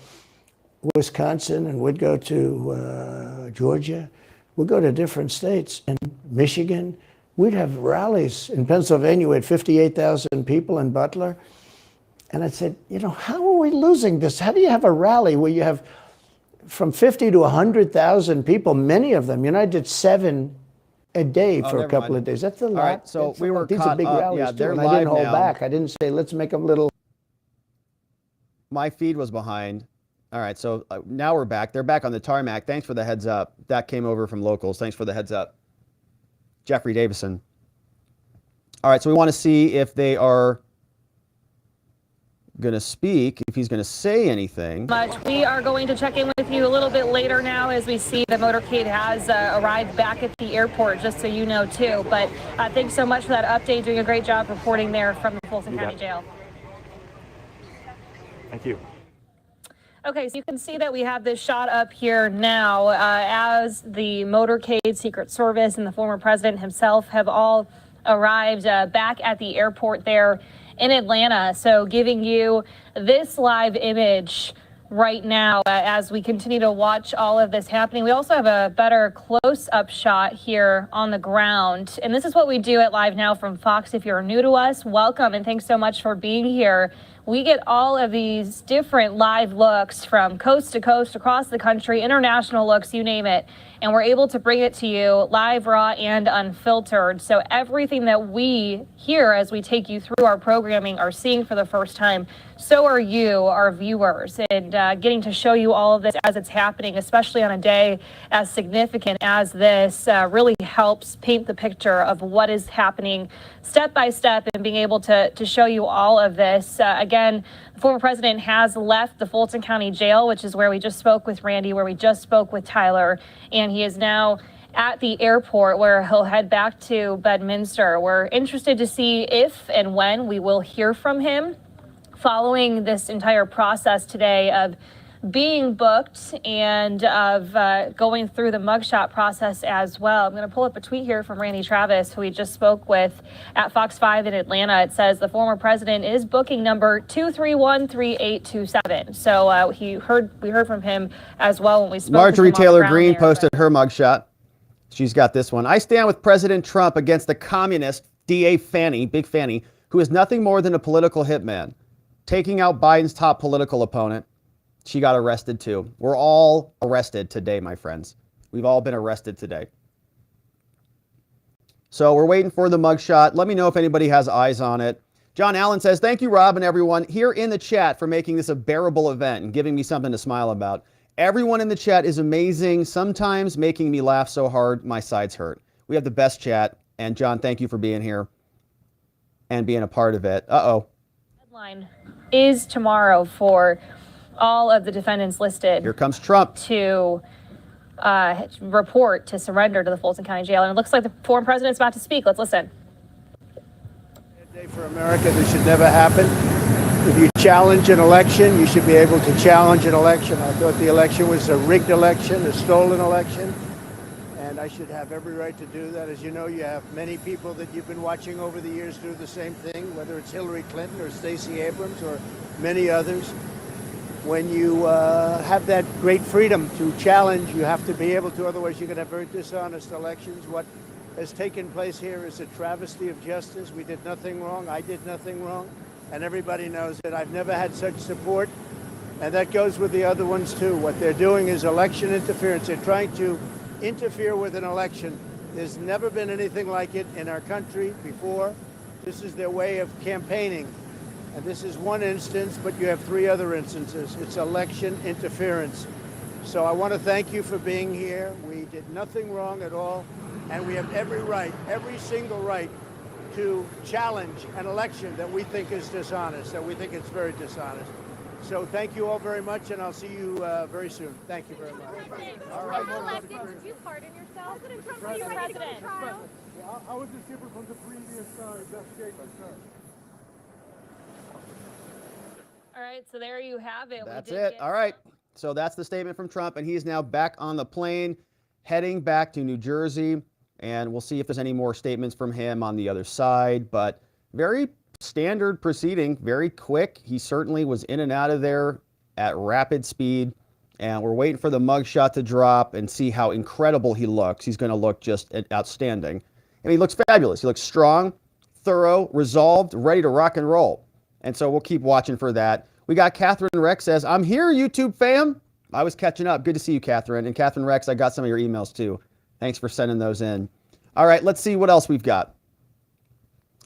Wisconsin and we'd go to Georgia. We'd go to different states and Michigan. We'd have rallies. In Pennsylvania, we had 58,000 people in Butler. And I said, how are we losing this? How do you have a rally where you have from 50 to 100,000 people, many of them. I did 7 a day for a couple of days. That's a lot. All right, so That's we were these caught are big up. rallies Yeah, too, they're and I live didn't hold now. back. I didn't say, let's make them little. My feed was behind. All right, so now we're back. They're back on the tarmac. Thanks for the heads up. That came over from locals. Thanks for the heads up. Jeffrey Davison. All right, so we want to see if they are going to speak, if he's going to say anything. We are going to check in with you a little bit later now as we see the motorcade has arrived back at the airport, just so you know, too. But thanks so much for that update. Doing a great job reporting there from the Fulton County Jail. Thank you. Okay, so you can see that we have this shot up here now as the motorcade, Secret Service, and the former president himself have all arrived back at the airport there in Atlanta. So giving you this live image right now as we continue to watch all of this happening. We also have a better close-up shot here on the ground. And this is what we do at LiveNow from Fox. If you're new to us, welcome and thanks so much for being here. We get all of these different live looks from coast to coast across the country, international looks, you name it. And we're able to bring it to you live, raw, and unfiltered. So everything that we hear as we take you through our programming are seeing for the first time. So are you, our viewers, and getting to show you all of this as it's happening, especially on a day as significant as this, really helps paint the picture of what is happening step by step and being able to show you all of this. Again, the former president has left the Fulton County Jail, which is where we just spoke with Randy, where we just spoke with Tyler, and he is now at the airport where he'll head back to Bedminster. We're interested to see if and when we will hear from him following this entire process today of being booked and of going through the mugshot process as well. I'm going to pull up a tweet here from Randy Travis, who we just spoke with at Fox 5 in Atlanta. It says the former president is booking number 2313827. So we heard from him as well when we spoke Marjorie with him Taylor on the Greene ground there, posted her mugshot. She's got this one. I stand with President Trump against the communist DA Fani, Big Fani, who is nothing more than a political hitman, taking out Biden's top political opponent. She got arrested too. We're all arrested today, my friends. We've all been arrested today. So we're waiting for the mugshot. Let me know if anybody has eyes on it. John Allen says, thank you, Rob, and everyone here in the chat for making this a bearable event and giving me something to smile about. Everyone in the chat is amazing, sometimes making me laugh so hard my sides hurt. We have the best chat. And John, thank you for being here and being a part of it. Uh-oh. Deadline is tomorrow for all of the defendants listed. Here comes Trump to report to surrender to the Fulton County Jail. And it looks like the former president's about to speak. Let's listen. A day for America that should never happen. If you challenge an election, you should be able to challenge an election. I thought the election was a rigged election, a stolen election, and I should have every right to do that. As you know, you have many people that you've been watching over the years do the same thing, whether it's Hillary Clinton or Stacey Abrams or many others. When you have that great freedom to challenge, you have to be able to, otherwise you're going to have very dishonest elections. What has taken place here is a travesty of justice. We did nothing wrong. I did nothing wrong. And everybody knows that. I've never had such support. And that goes with the other ones, too. What they're doing is election interference. They're trying to interfere with an election. There's never been anything like it in our country before. This is their way of campaigning. And this is one instance, but you have 3 other instances. It's election interference. So I want to thank you for being here. We did nothing wrong at all. And we have every right, every single right, to challenge an election that we think is dishonest, that we think it's very dishonest. So thank you all very much, and I'll see you very soon. Thank you very much. All right. Did you pardon yourself? President. I was different from the previous investigation, sir. All right, so there you have it. That's it. All right. So that's the statement from Trump, and he's now back on the plane, heading back to New Jersey, and we'll see if there's any more statements from him on the other side. But very standard proceeding, very quick. He certainly was in and out of there at rapid speed, and we're waiting for the mugshot to drop and see how incredible he looks. He's going to look just outstanding. And he looks fabulous. He looks strong, thorough, resolved, ready to rock and roll. And so we'll keep watching for that. We got Catherine Rex says, I'm here, YouTube fam. I was catching up. Good to see you, Catherine. And Catherine Rex, I got some of your emails too. Thanks for sending those in. All right, let's see what else we've got.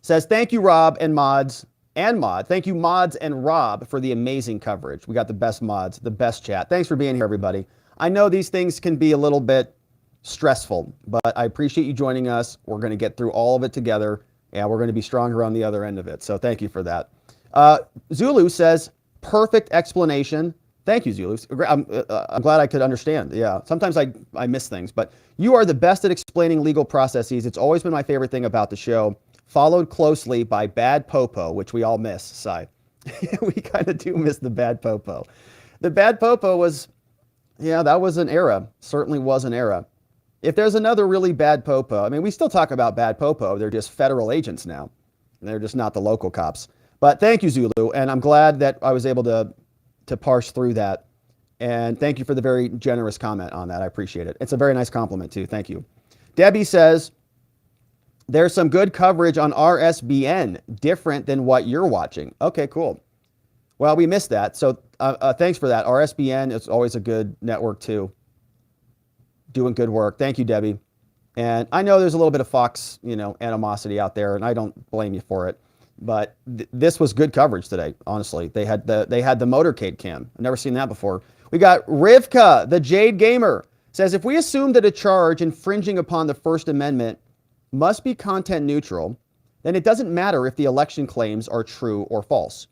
Says, thank you, Rob and mods and mod. Thank you, mods and Rob, for the amazing coverage. We got the best mods, the best chat. Thanks for being here, everybody. I know these things can be a little bit stressful, but I appreciate you joining us. We're going to get through all of it together, and we're going to be stronger on the other end of it. So thank you for that. Zulu says, perfect explanation. Thank you, Zulu. I'm glad I could understand. Yeah, sometimes I miss things, but you are the best at explaining legal processes. It's always been my favorite thing about the show, followed closely by Bad Popo, which we all miss, Sai. We kind of do miss the Bad Popo. The Bad Popo was, yeah, that was an era. Certainly was an era. If there's another really bad Popo, I mean, we still talk about Bad Popo. They're just federal agents now. They're just not the local cops. But thank you, Zulu, and I'm glad that I was able to parse through that. And thank you for the very generous comment on that. I appreciate it. It's a very nice compliment, too. Thank you. Debbie says, there's some good coverage on RSBN, different than what you're watching. Okay, cool. Well, we missed that. So thanks for that. RSBN is always a good network, too. Doing good work. Thank you, Debbie. And I know there's a little bit of Fox, animosity out there, and I don't blame you for it. But this was good coverage today, honestly. They had the motorcade cam. I've never seen that before. We got Rivka, the Jade Gamer, says, if we assume that a charge infringing upon the First Amendment must be content neutral, then it doesn't matter if the election claims are true or false.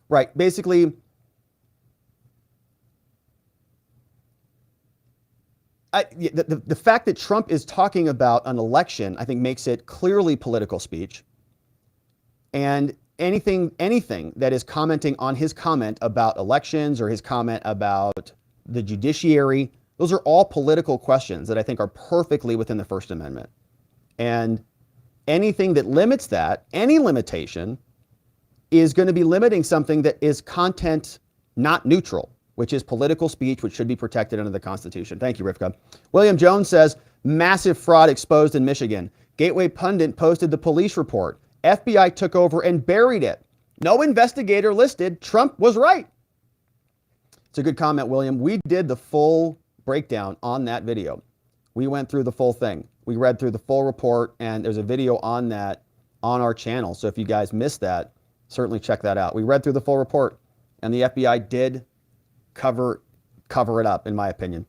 Right. Basically, the fact that Trump is talking about an election, I think, makes it clearly political speech. And anything that is commenting on his comment about elections or his comment about the judiciary, those are all political questions that I think are perfectly within the First Amendment. And anything that limits that, any limitation, is going to be limiting something that is content not neutral, which is political speech, which should be protected under the Constitution. Thank you, Rivka. William Jones says, massive fraud exposed in Michigan. Gateway Pundit posted the police report. FBI took over and buried it. No investigator listed. Trump was right. It's a good comment, William. We did the full breakdown on that video. We went through the full thing. We read through the full report, and there's a video on that on our channel. So if you guys missed that, certainly check that out. We read through the full report, and the FBI did cover it up, in my opinion.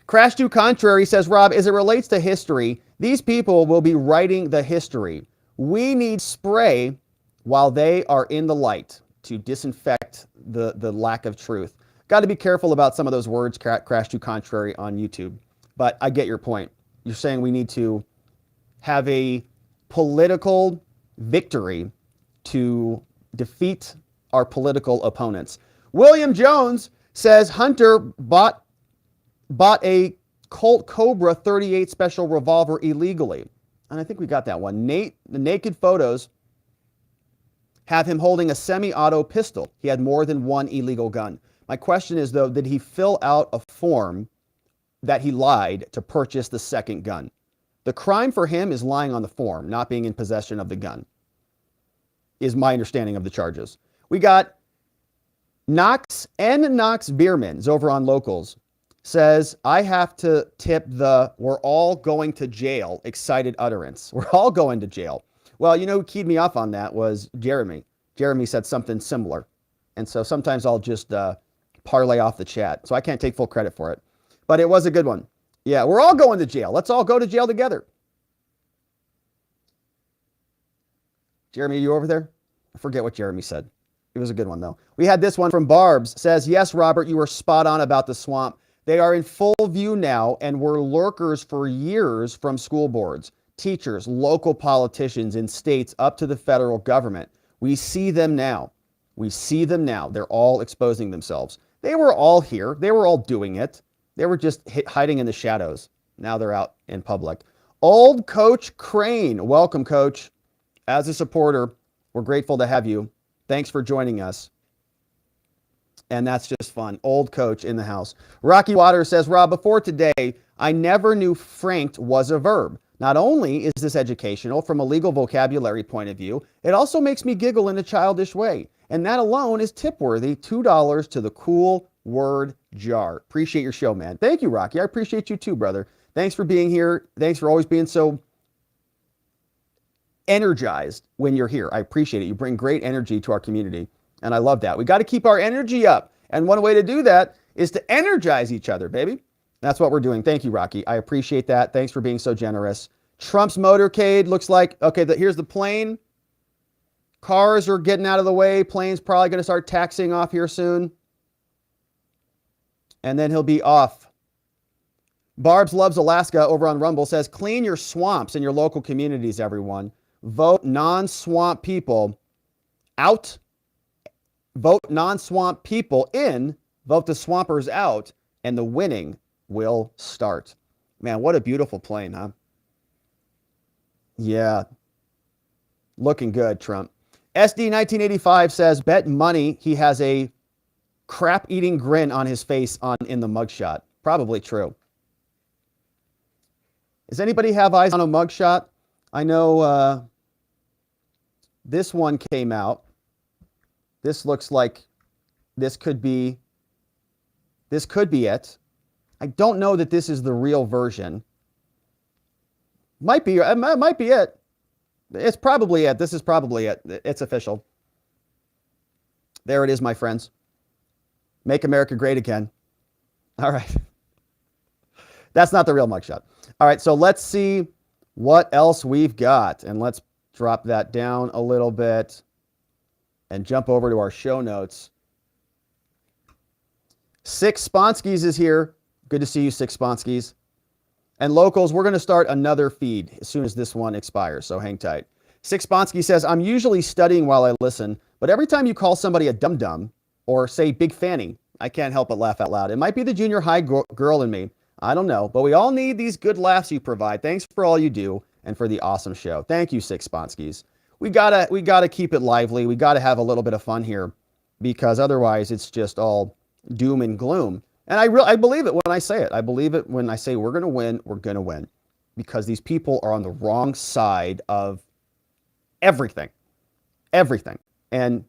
Crash to Contrary says, Rob, as it relates to history, these people will be writing the history. We need spray while they are in the light to disinfect the lack of truth. Got to be careful about some of those words, Crash to Contrary, on YouTube. But I get your point. You're saying we need to have a political victory to defeat our political opponents. William Jones says Hunter bought a Colt Cobra 38 special revolver illegally. And I think we got that one. The naked photos have him holding a semi-auto pistol. He had more than one illegal gun. My question is, though, did he fill out a form that he lied to purchase the second gun? The crime for him is lying on the form, not being in possession of the gun, is my understanding of the charges. We got Knox Beermans over on Locals. Says, I have to tip the we're all going to jail excited utterance. We're all going to jail. Well, who keyed me off on that was Jeremy. Jeremy said something similar. And so sometimes I'll just parlay off the chat. So I can't take full credit for it. But it was a good one. Yeah, we're all going to jail. Let's all go to jail together. Jeremy, are you over there? I forget what Jeremy said. It was a good one, though. We had this one from Barbs. Says, yes, Robert, you were spot on about the swamp. They are in full view now and were lurkers for years from school boards, teachers, local politicians in states up to the federal government. We see them now. They're all exposing themselves. They were all here. They were all doing it. They were just hiding in the shadows. Now they're out in public. Old Coach Crane. Welcome, Coach. As a supporter, we're grateful to have you. Thanks for joining us. And that's just fun. Old Coach in the house. Rocky Water says, Rob, before today, I never knew franked was a verb. Not only is this educational from a legal vocabulary point of view, it also makes me giggle in a childish way. And that alone is tip-worthy. $2 to the cool word jar. Appreciate your show, man. Thank you, Rocky. I appreciate you too, brother. Thanks for being here. Thanks for always being so energized when you're here. I appreciate it. You bring great energy to our community, and I love that. We got to keep our energy up, and one way to do that is to energize each other, baby. That's what we're doing. Thank you, Rocky. I appreciate that. Thanks for being so generous. Trump's motorcade looks like, okay, here's the plane. Cars are getting out of the way. Plane's probably going to start taxiing off here soon. And then he'll be off. Barb's Loves Alaska over on Rumble says, clean your swamps in your local communities, everyone. Vote non-swamp people out. Vote non-swamp people in. Vote the swampers out. And the winning will start. Man, what a beautiful plane, huh? Yeah. Looking good, Trump. SD 1985 says, bet money he has a crap-eating grin on his face in the mugshot. Probably true. Does anybody have eyes on a mugshot? I know this one came out. This looks like this could be it. I don't know that this is the real version. Might be it. It's probably it. This is probably it. It's official. There it is, my friends. Make America great again. All right. That's not the real mugshot. All right, so let's see what else we've got. And let's drop that down a little bit and jump over to our show notes. Six Sponskis is here. Good to see you, Six Sponskis. And locals, we're going to start another feed as soon as this one expires, so hang tight. Six Sponsky says, I'm usually studying while I listen, but every time you call somebody a dum-dum or say Big Fani, I can't help but laugh out loud. It might be the junior high girl in me. I don't know, but we all need these good laughs you provide. Thanks for all you do and for the awesome show. Thank you, Six Sponskis. We gotta keep it lively. We gotta have a little bit of fun here because otherwise it's just all doom and gloom. And I believe it when I say it. I believe it when I say we're going to win, we're going to win. Because these people are on the wrong side of everything. Everything. And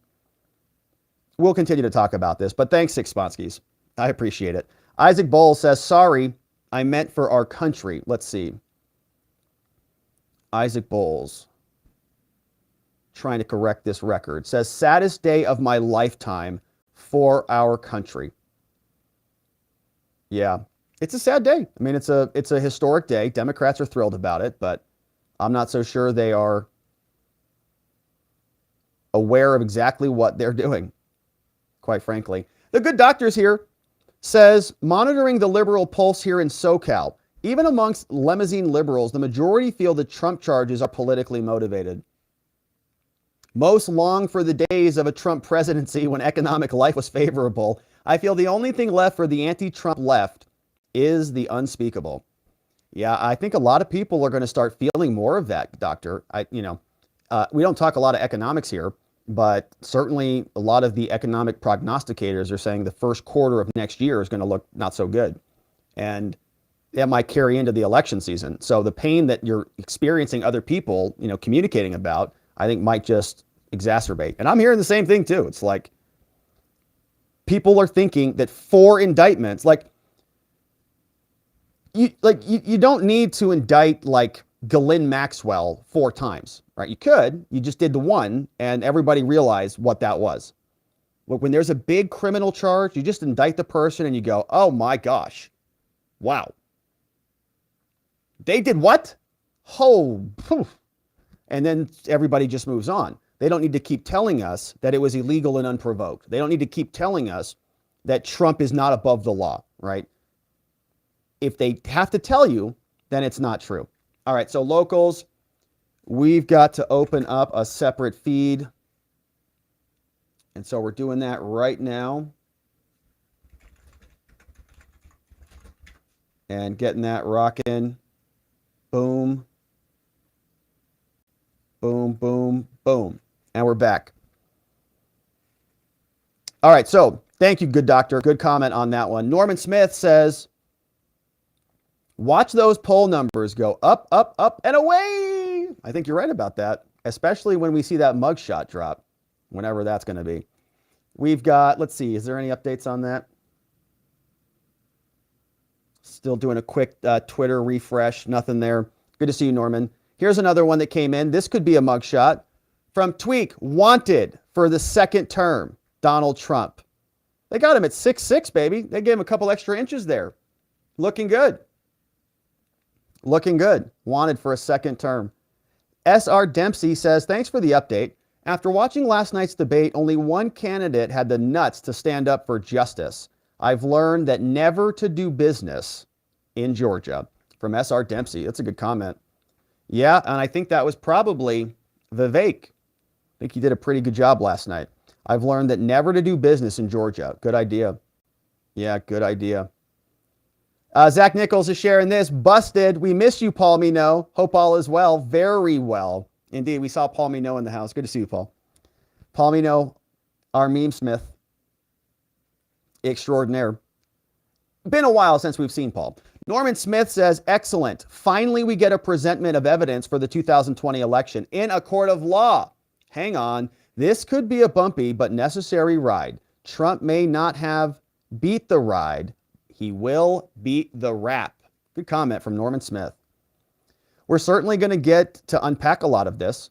we'll continue to talk about this. But thanks, Six Spotskis. I appreciate it. Isaac Bowles says, sorry, I meant for our country. Let's see. Isaac Bowles, trying to correct this record, says, saddest day of my lifetime for our country. Yeah, it's a sad day. I mean, it's a historic day. Democrats are thrilled about it, but I'm not so sure they are aware of exactly what they're doing, quite frankly. The Good Doctor's here says, monitoring the liberal pulse here in SoCal, even amongst limousine liberals, the majority feel that Trump charges are politically motivated. Most long for the days of a Trump presidency when economic life was favorable. I feel the only thing left for the anti-Trump left is the unspeakable. Yeah, I think a lot of people are going to start feeling more of that, Doctor. We don't talk a lot of economics here, but certainly a lot of the economic prognosticators are saying the first quarter of next year is going to look not so good. And that might carry into the election season. So the pain that you're experiencing other people, communicating about, I think might just exacerbate. And I'm hearing the same thing too. It's like people are thinking that 4 indictments, you don't need to indict like Ghislaine Maxwell 4 times, right? You could, you just did the one and everybody realized what that was. Look, when there's a big criminal charge, you just indict the person and you go, oh my gosh, wow. They did what? Oh, poof. And then everybody just moves on. They don't need to keep telling us that it was illegal and unprovoked. They don't need to keep telling us that Trump is not above the law, right? If they have to tell you, then it's not true. All right, so locals, we've got to open up a separate feed. And so we're doing that right now. And getting that rocking. Boom. Boom, boom, boom. And we're back. All right, so thank you, Good Doctor. Good comment on that one. Norman Smith says, watch those poll numbers go up, up, up, and away. I think you're right about that, especially when we see that mugshot drop, whenever that's going to be. We've got, let's see, is there any updates on that? Still doing a quick Twitter refresh. Nothing there. Good to see you, Norman. Here's another one that came in. This could be a mugshot from Tweak. Wanted for the second term, Donald Trump. They got him at 6'6", baby. They gave him a couple extra inches there. Looking good. Looking good. Wanted for a second term. S.R. Dempsey says, thanks for the update. After watching last night's debate, only one candidate had the nuts to stand up for justice. I've learned that never to do business in Georgia. From S.R. Dempsey. That's a good comment. Yeah, and I think that was probably Vivek. I think he did a pretty good job last night. I've learned that never to do business in Georgia. Good idea. Yeah, good idea. Zach Nichols is sharing this. Busted. We miss you, Paul Mino. Hope all is well. Very well. Indeed, we saw Paul Mino in the house. Good to see you, Paul. Paul Mino, our meme smith extraordinaire. Been a while since we've seen Paul. Norman Smith says, excellent. Finally, we get a presentment of evidence for the 2020 election in a court of law. Hang on. This could be a bumpy but necessary ride. Trump may not have beat the ride. He will beat the rap. Good comment from Norman Smith. We're certainly going to get to unpack a lot of this.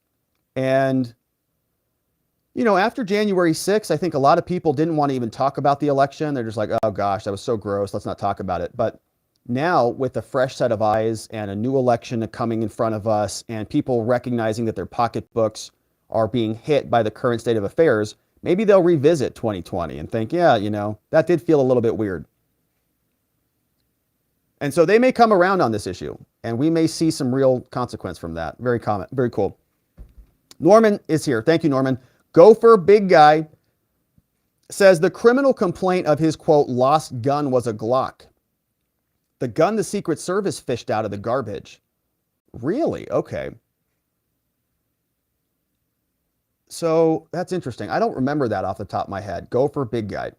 And, you know, after January 6th, I think a lot of people didn't want to even talk about the election. They're just like, oh gosh, that was so gross. Let's not talk about it. But now with a fresh set of eyes and a new election coming in front of us and people recognizing that their pocketbooks are being hit by the current state of affairs, maybe they'll revisit 2020 and think, yeah, you know, that did feel a little bit weird. And so they may come around on this issue and we may see some real consequence from that. Very cool. Norman is here. Thank you, Norman. Gopher Big Guy says the criminal complaint of his, quote, lost gun was a Glock. The gun the Secret Service fished out of the garbage. Really? Okay. So that's interesting. I don't remember that off the top of my head. Gopher Big Guy.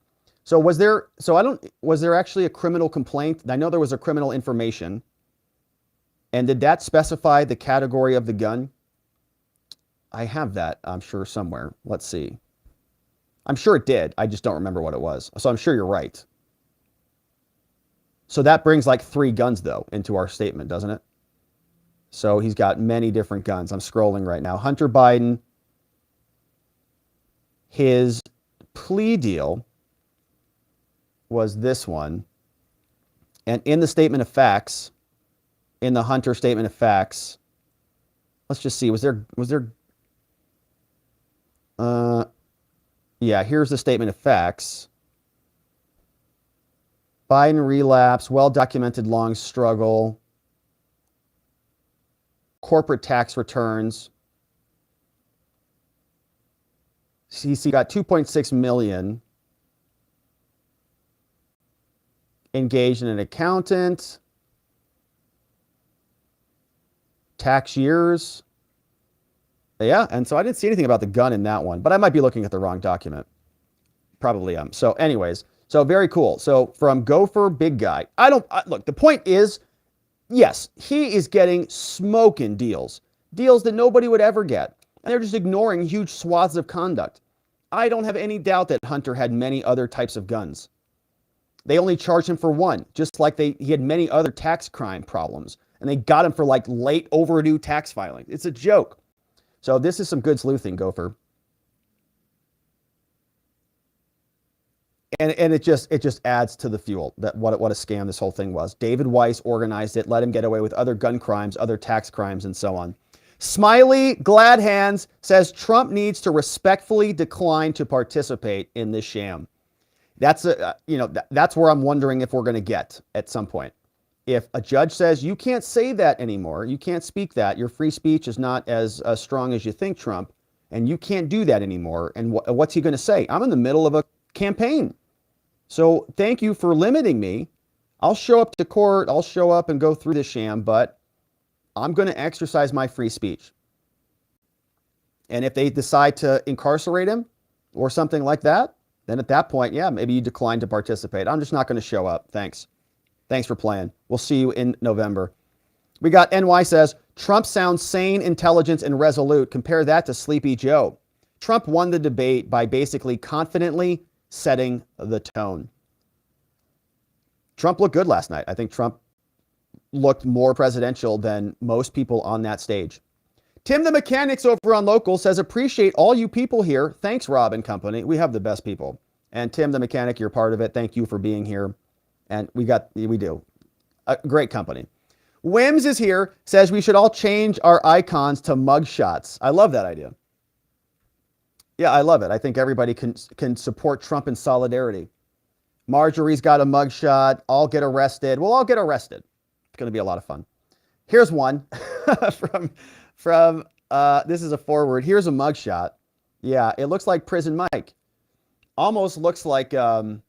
So was there actually a criminal complaint? I know there was a criminal information. And did that specify the category of the gun? I have that, I'm sure, somewhere. Let's see. I'm sure it did. I just don't remember what it was. So I'm sure you're right. So that brings like 3 guns, though, into our statement, doesn't it? So he's got many different guns. I'm scrolling right now. Hunter Biden, his plea deal was this one. And in the statement of facts, in the Hunter statement of facts, let's just see, yeah, here's the statement of facts. Biden relapse, well-documented long struggle, corporate tax returns. He got 2.6 million. Engaged in an accountant. Tax years. Yeah, and so I didn't see anything about the gun in that one, but I might be looking at the wrong document. Probably am. So anyways, so very cool. So from Gopher Big Guy, look, the point is, yes, he is getting smoking deals that nobody would ever get. And they're just ignoring huge swaths of conduct. I don't have any doubt that Hunter had many other types of guns. They only charged him for one, just like he had many other tax crime problems. And they got him for like late overdue tax filing. It's a joke. So this is some good sleuthing, Gopher. And it just adds to the fuel that what a scam this whole thing was. David Weiss organized it, let him get away with other gun crimes, other tax crimes, and so on. Smiley Glad Hands says Trump needs to respectfully decline to participate in this sham. That's that's where I'm wondering if we're going to get at some point. If a judge says you can't say that anymore, you can't speak that, your free speech is not as strong as you think, Trump, and you can't do that anymore. And what's he going to say? I'm in the middle of a campaign. So thank you for limiting me. I'll show up to court. I'll show up and go through this sham, but I'm going to exercise my free speech. And if they decide to incarcerate him or something like that, then at that point, yeah, maybe you decline to participate. I'm just not going to show up. Thanks. Thanks for playing. We'll see you in November. We got NY says, Trump sounds sane, intelligent, and resolute. Compare that to Sleepy Joe. Trump won the debate by basically confidently setting the tone. Trump looked good last night. I think Trump looked more presidential than most people on that stage. Tim the Mechanics over on Local says, appreciate all you people here. Thanks, Rob and company. We have the best people. And Tim the Mechanic, you're part of it. Thank you for being here. And we do. A great company. Wims is here, says we should all change our icons to mugshots. I love that idea. Yeah, I love it. I think everybody can support Trump in solidarity. Marjorie's got a mugshot. I'll get arrested. We'll all get arrested. It's going to be a lot of fun. Here's one from this is a forward. Here's a mugshot. Yeah, it looks like Prison Mike. Almost looks like Jamie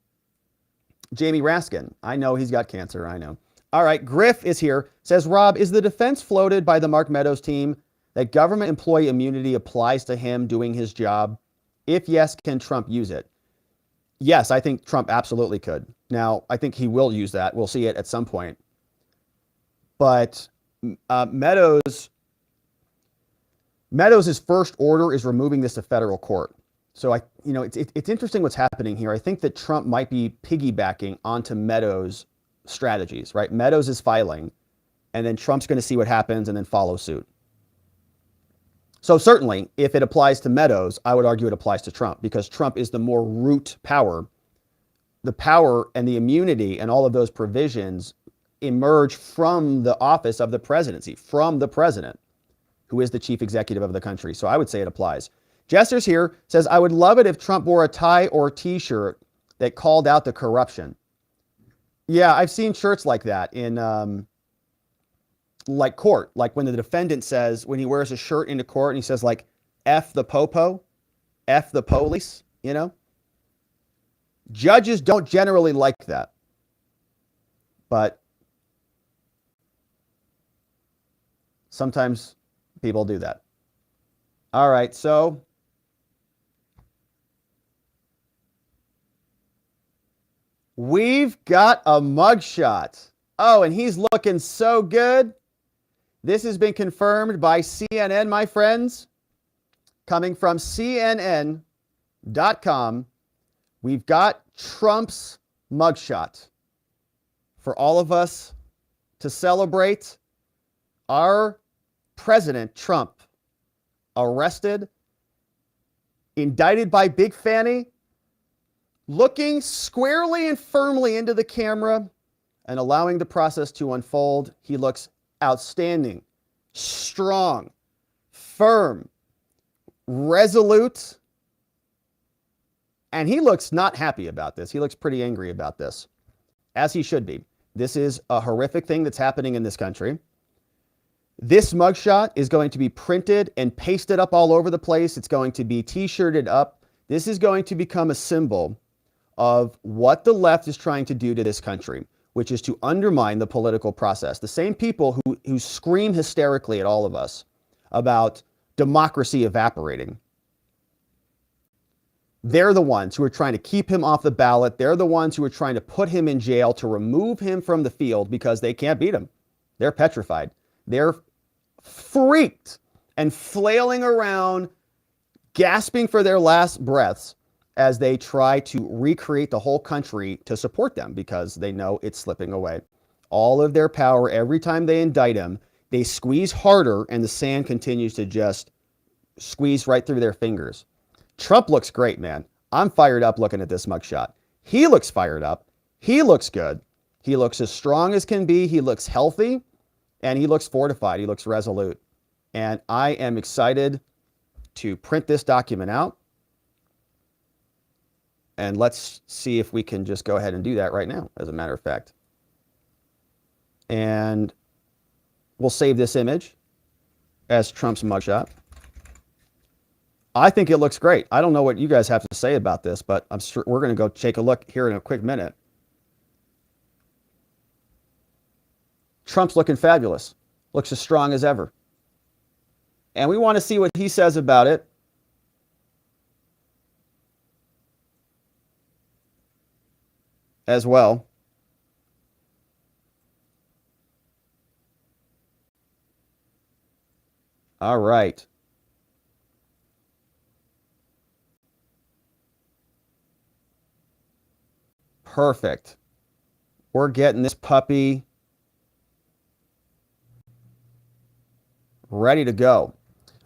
Raskin. I know he's got cancer. I know. All right, Griff is here. Says, Rob, is the defense floated by the Mark Meadows team that government employee immunity applies to him doing his job? If yes, can Trump use it? Yes, I think Trump absolutely could. Now, I think he will use that. We'll see it at some point. But Meadows' first order is removing this to federal court. So it's interesting what's happening here. I think that Trump might be piggybacking onto Meadows' strategies, right? Meadows is filing, and then Trump's going to see what happens and then follow suit. So certainly, if it applies to Meadows, I would argue it applies to Trump because Trump is the more root power. The power and the immunity and all of those provisions emerge from the office of the presidency, from the president, who is the chief executive of the country. So I would say it applies. Jester's here, says, I would love it if Trump wore a tie or a t-shirt that called out the corruption. Yeah, I've seen shirts like that in like court, like when the defendant says, when he wears a shirt into court and he says like, F the popo, F the police, you know? Judges don't generally like that. But sometimes people do that. All right, so we've got a mugshot. Oh, and he's looking so good. This has been confirmed by CNN, my friends. Coming from CNN.com, we've got Trump's mugshot for all of us to celebrate. Our President Trump arrested, indicted by Big Fani, looking squarely and firmly into the camera and allowing the process to unfold. He looks outstanding, strong, firm, resolute, and he looks not happy about this. He looks pretty angry about this, as he should be. This is a horrific thing that's happening in this country. This mugshot is going to be printed and pasted up all over the place. It's going to be t-shirted up. This is going to become a symbol of what the left is trying to do to this country, which is to undermine the political process. The same people who scream hysterically at all of us about democracy evaporating. They're the ones who are trying to keep him off the ballot. They're the ones who are trying to put him in jail, to remove him from the field because they can't beat him. They're petrified. They're freaked and flailing around, gasping for their last breaths as they try to recreate the whole country to support them because they know it's slipping away. All of their power, every time they indict him, they squeeze harder and the sand continues to just squeeze right through their fingers. Trump looks great, man. I'm fired up looking at this mugshot. He looks fired up. He looks good. He looks as strong as can be. He looks healthy and he looks fortified. He looks resolute. And I am excited to print this document out. And let's see if we can just go ahead and do that right now, as a matter of fact. And we'll save this image as Trump's mugshot. I think it looks great. I don't know what you guys have to say about this, but I'm sure we're going to go take a look here in a quick minute. Trump's looking fabulous. Looks as strong as ever. And we want to see what he says about it. As well. All right. Perfect. We're getting this puppy ready to go.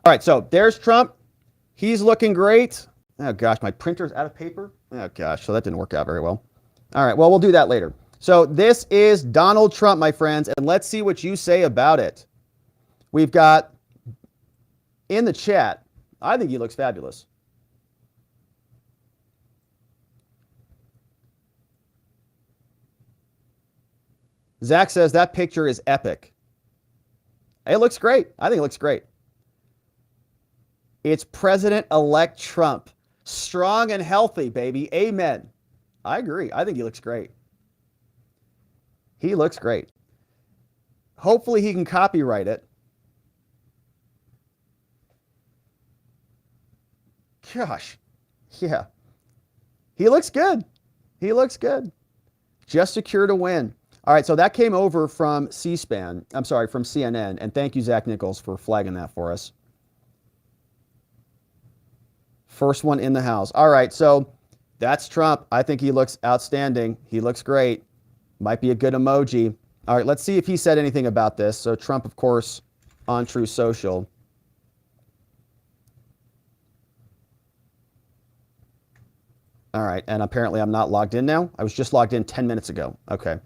All right, so there's Trump. He's looking great. Oh, gosh, my printer's out of paper. Oh, gosh, so that didn't work out very well. All right, well, we'll do that later. So this is Donald Trump, my friends, and let's see what you say about it. We've got in the chat, I think he looks fabulous. Zach says that picture is epic. It looks great. I think it looks great. It's President-elect Trump. Strong and healthy, baby. Amen. I agree. I think he looks great. He looks great. Hopefully he can copyright it. Gosh. Yeah. He looks good. He looks good. Just secured a win. All right, so that came over from C-SPAN. I'm sorry, from CNN. And thank you, Zach Nichols, for flagging that for us. First one in the house. All right, so that's Trump. I think he looks outstanding. He looks great. Might be a good emoji. All right, let's see if he said anything about this. So Trump, of course, on Truth Social. All right, and apparently I'm not logged in now. I was just logged in 10 minutes ago. Okay.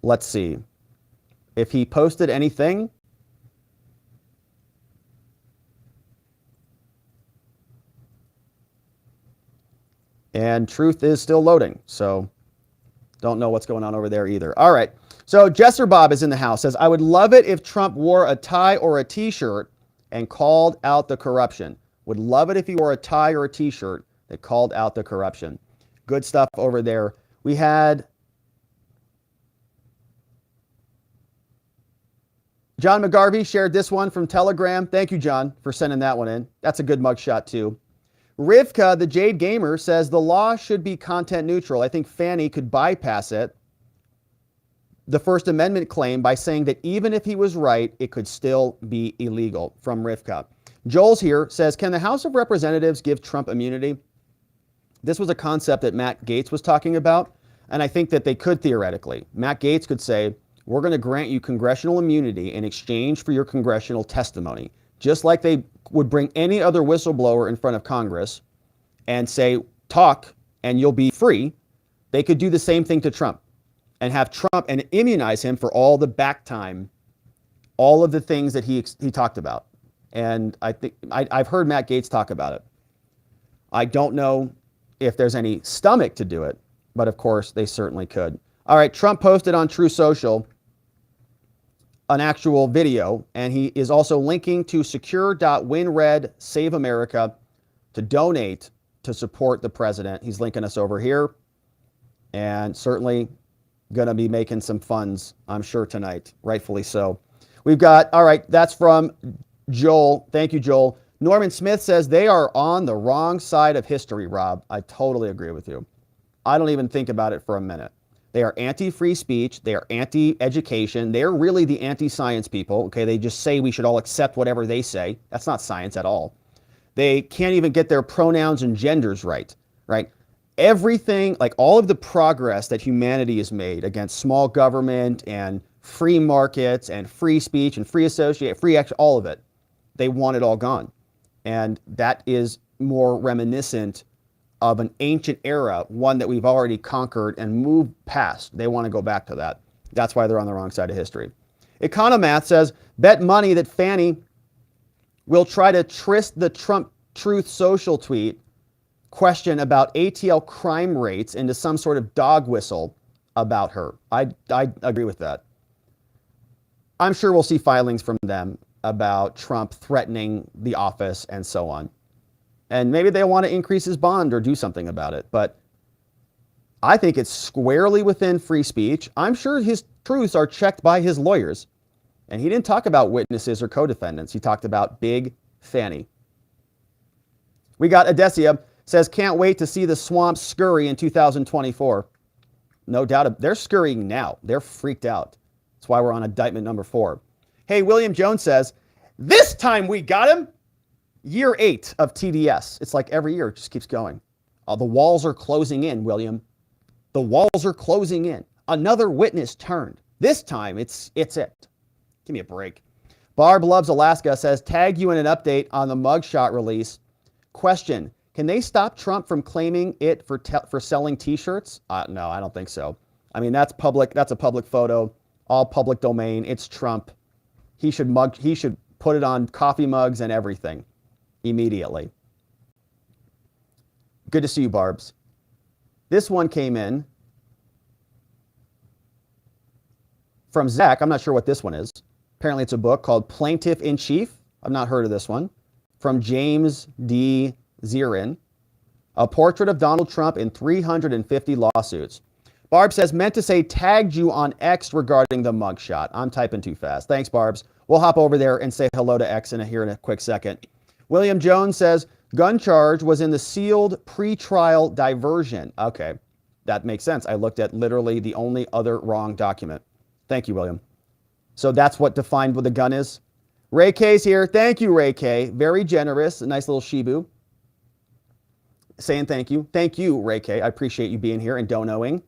Let's see if he posted anything. And Truth is still loading, so don't know what's going on over there either. All right, so Jesser Bob is in the house. Says, I would love it if Trump wore a tie or a t-shirt and called out the corruption. Would love it if he wore a tie or a t-shirt that called out the corruption. Good stuff over there. We had John McGarvey shared this one from Telegram. Thank you, John, for sending that one in. That's a good mugshot, too. Rivka, the Jade Gamer, says the law should be content neutral. I think Fani could bypass it, the First Amendment claim, by saying that even if he was right, it could still be illegal, from Rivka. Joel's here, says, can the House of Representatives give Trump immunity? This was a concept that Matt Gaetz was talking about, and I think that they could theoretically. Matt Gaetz could say, we're going to grant you congressional immunity in exchange for your congressional testimony, just like they would bring any other whistleblower in front of Congress and say, talk and you'll be free. They could do the same thing to Trump and have Trump and immunize him for all the back time, all of the things that he talked about. And I think I've heard Matt Gaetz talk about it. I don't know if there's any stomach to do it, but of course they certainly could. All right, Trump posted on True Social an actual video, and he is also linking to secure.winred Save America to donate to support the president. He's linking us over here, and certainly going to be making some funds, I'm sure, tonight, rightfully so. We've got, all right, that's from Joel. Thank you, Joel. Norman Smith says they are on the wrong side of history, Rob. I totally agree with you. I don't even think about it for a minute. They are anti-free speech. They are anti-education. They're really the anti-science people. Okay, they just say we should all accept whatever they say. That's not science at all. They can't even get their pronouns and genders right, right? Everything, like all of the progress that humanity has made against small government and free markets and free speech and free associate, free action, all of it, they want it all gone. And that is more reminiscent of an ancient era, one that we've already conquered and moved past. They want to go back to that. That's why they're on the wrong side of history. Economath says, bet money that Fani will try to twist the Trump Truth Social tweet question about ATL crime rates into some sort of dog whistle about her. I agree with that. I'm sure we'll see filings from them about Trump threatening the office and so on. And maybe they want to increase his bond or do something about it. But I think it's squarely within free speech. I'm sure his truths are checked by his lawyers. And he didn't talk about witnesses or co-defendants. He talked about Big Fani. We got Adesia, says, can't wait to see the swamp scurry in 2024. No doubt. They're scurrying now. They're freaked out. That's why we're on indictment number 4. Hey, William Jones says, this time we got him. Year 8 of TDS. It's like every year it just keeps going. The walls are closing in, William. The walls are closing in. Another witness turned. This time, it's it. Give me a break. Barb Loves Alaska says, tag you in an update on the mugshot release. Question, can they stop Trump from claiming it for selling T-shirts? No, I don't think so. I mean, that's public. That's a public photo, all public domain. It's Trump. He should put it on coffee mugs and everything immediately. Good to see you, Barbs. This one came in from Zach. I'm not sure what this one is. Apparently it's a book called Plaintiff in Chief. I've not heard of this one. From James D. Zirin. A portrait of Donald Trump in 350 lawsuits. Barb says, meant to say tagged you on X regarding the mugshot. I'm typing too fast. Thanks, Barbs. We'll hop over there and say hello to X here in a quick second. William Jones says, gun charge was in the sealed pre-trial diversion. Okay, that makes sense. I looked at literally the only other wrong document. Thank you, William. So that's what defined what the gun is. Ray K's here. Thank you, Ray K. Very generous. A nice little Shibu. Saying thank you. Thank you, Ray K. I appreciate you being here and donoing.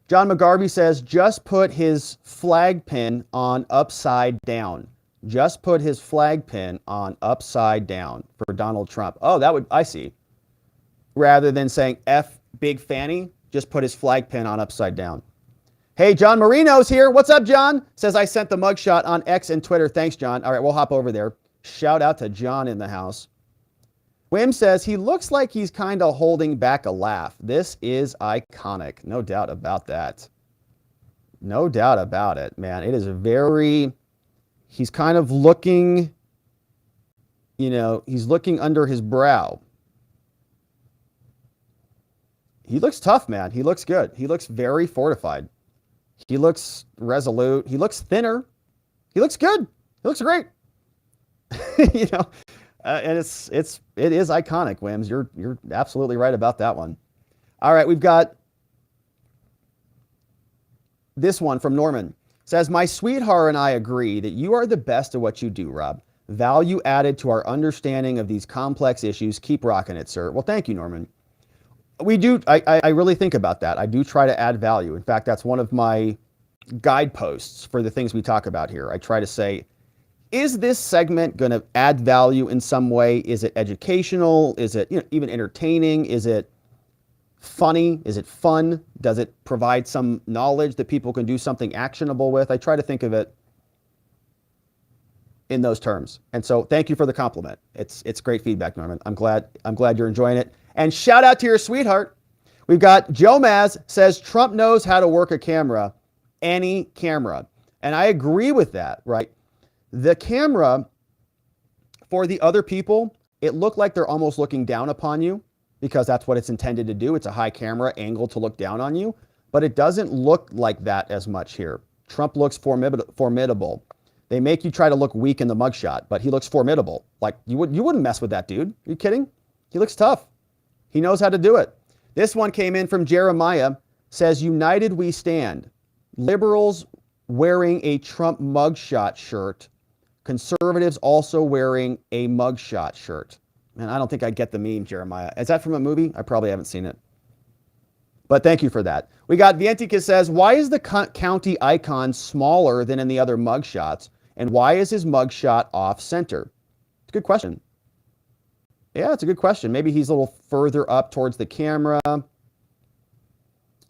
John McGarvey says, just put his flag pin on upside down. Just put his flag pin on upside down for Donald Trump. Oh, that would, I see. Rather than saying F Big Fani, just put his flag pin on upside down. Hey, John Marino's here. What's up, John? Says I sent the mugshot on X and Twitter. Thanks, John. All right, we'll hop over there. Shout out to John in the house. Wim says he looks like he's kind of holding back a laugh. This is iconic. No doubt about that. No doubt about it, man. It is very, he's kind of looking, he's looking under his brow. He looks tough, man. He looks good. He looks very fortified. He looks resolute. He looks thinner. He looks good. He looks great. And it is iconic, Wims. You're absolutely right about that one. All right, we've got this one from Norman. Says, my sweetheart and I agree that you are the best at what you do, Rob. Value added to our understanding of these complex issues. Keep rocking it, sir. Well, thank you, Norman. We do. I really think about that. I do try to add value. In fact, that's one of my guideposts for the things we talk about here. I try to say, is this segment going to add value in some way? Is it educational? Is it even entertaining? Is it funny? Is it fun? Does it provide some knowledge that people can do something actionable with? I try to think of it in those terms. And so thank you for the compliment. It's great feedback, Norman. I'm glad you're enjoying it. And shout out to your sweetheart. We've got Joe Maz says Trump knows how to work a camera, any camera. And I agree with that, right? The camera for the other people, it looked like they're almost looking down upon you because that's what it's intended to do. It's a high camera angle to look down on you, but it doesn't look like that as much here. Trump looks formidable. They make you try to look weak in the mugshot, but he looks formidable. Like you wouldn't mess with that dude. Are you kidding? He looks tough. He knows how to do it. This one came in from Jeremiah, says, United we stand. Liberals wearing a Trump mugshot shirt. Conservatives also wearing a mugshot shirt. Man, I don't think I get the meme, Jeremiah. Is that from a movie? I probably haven't seen it. But thank you for that. We got Vientica says, why is the county icon smaller than in the other mugshots? And why is his mugshot off center? It's a good question. Yeah, it's a good question. Maybe he's a little further up towards the camera.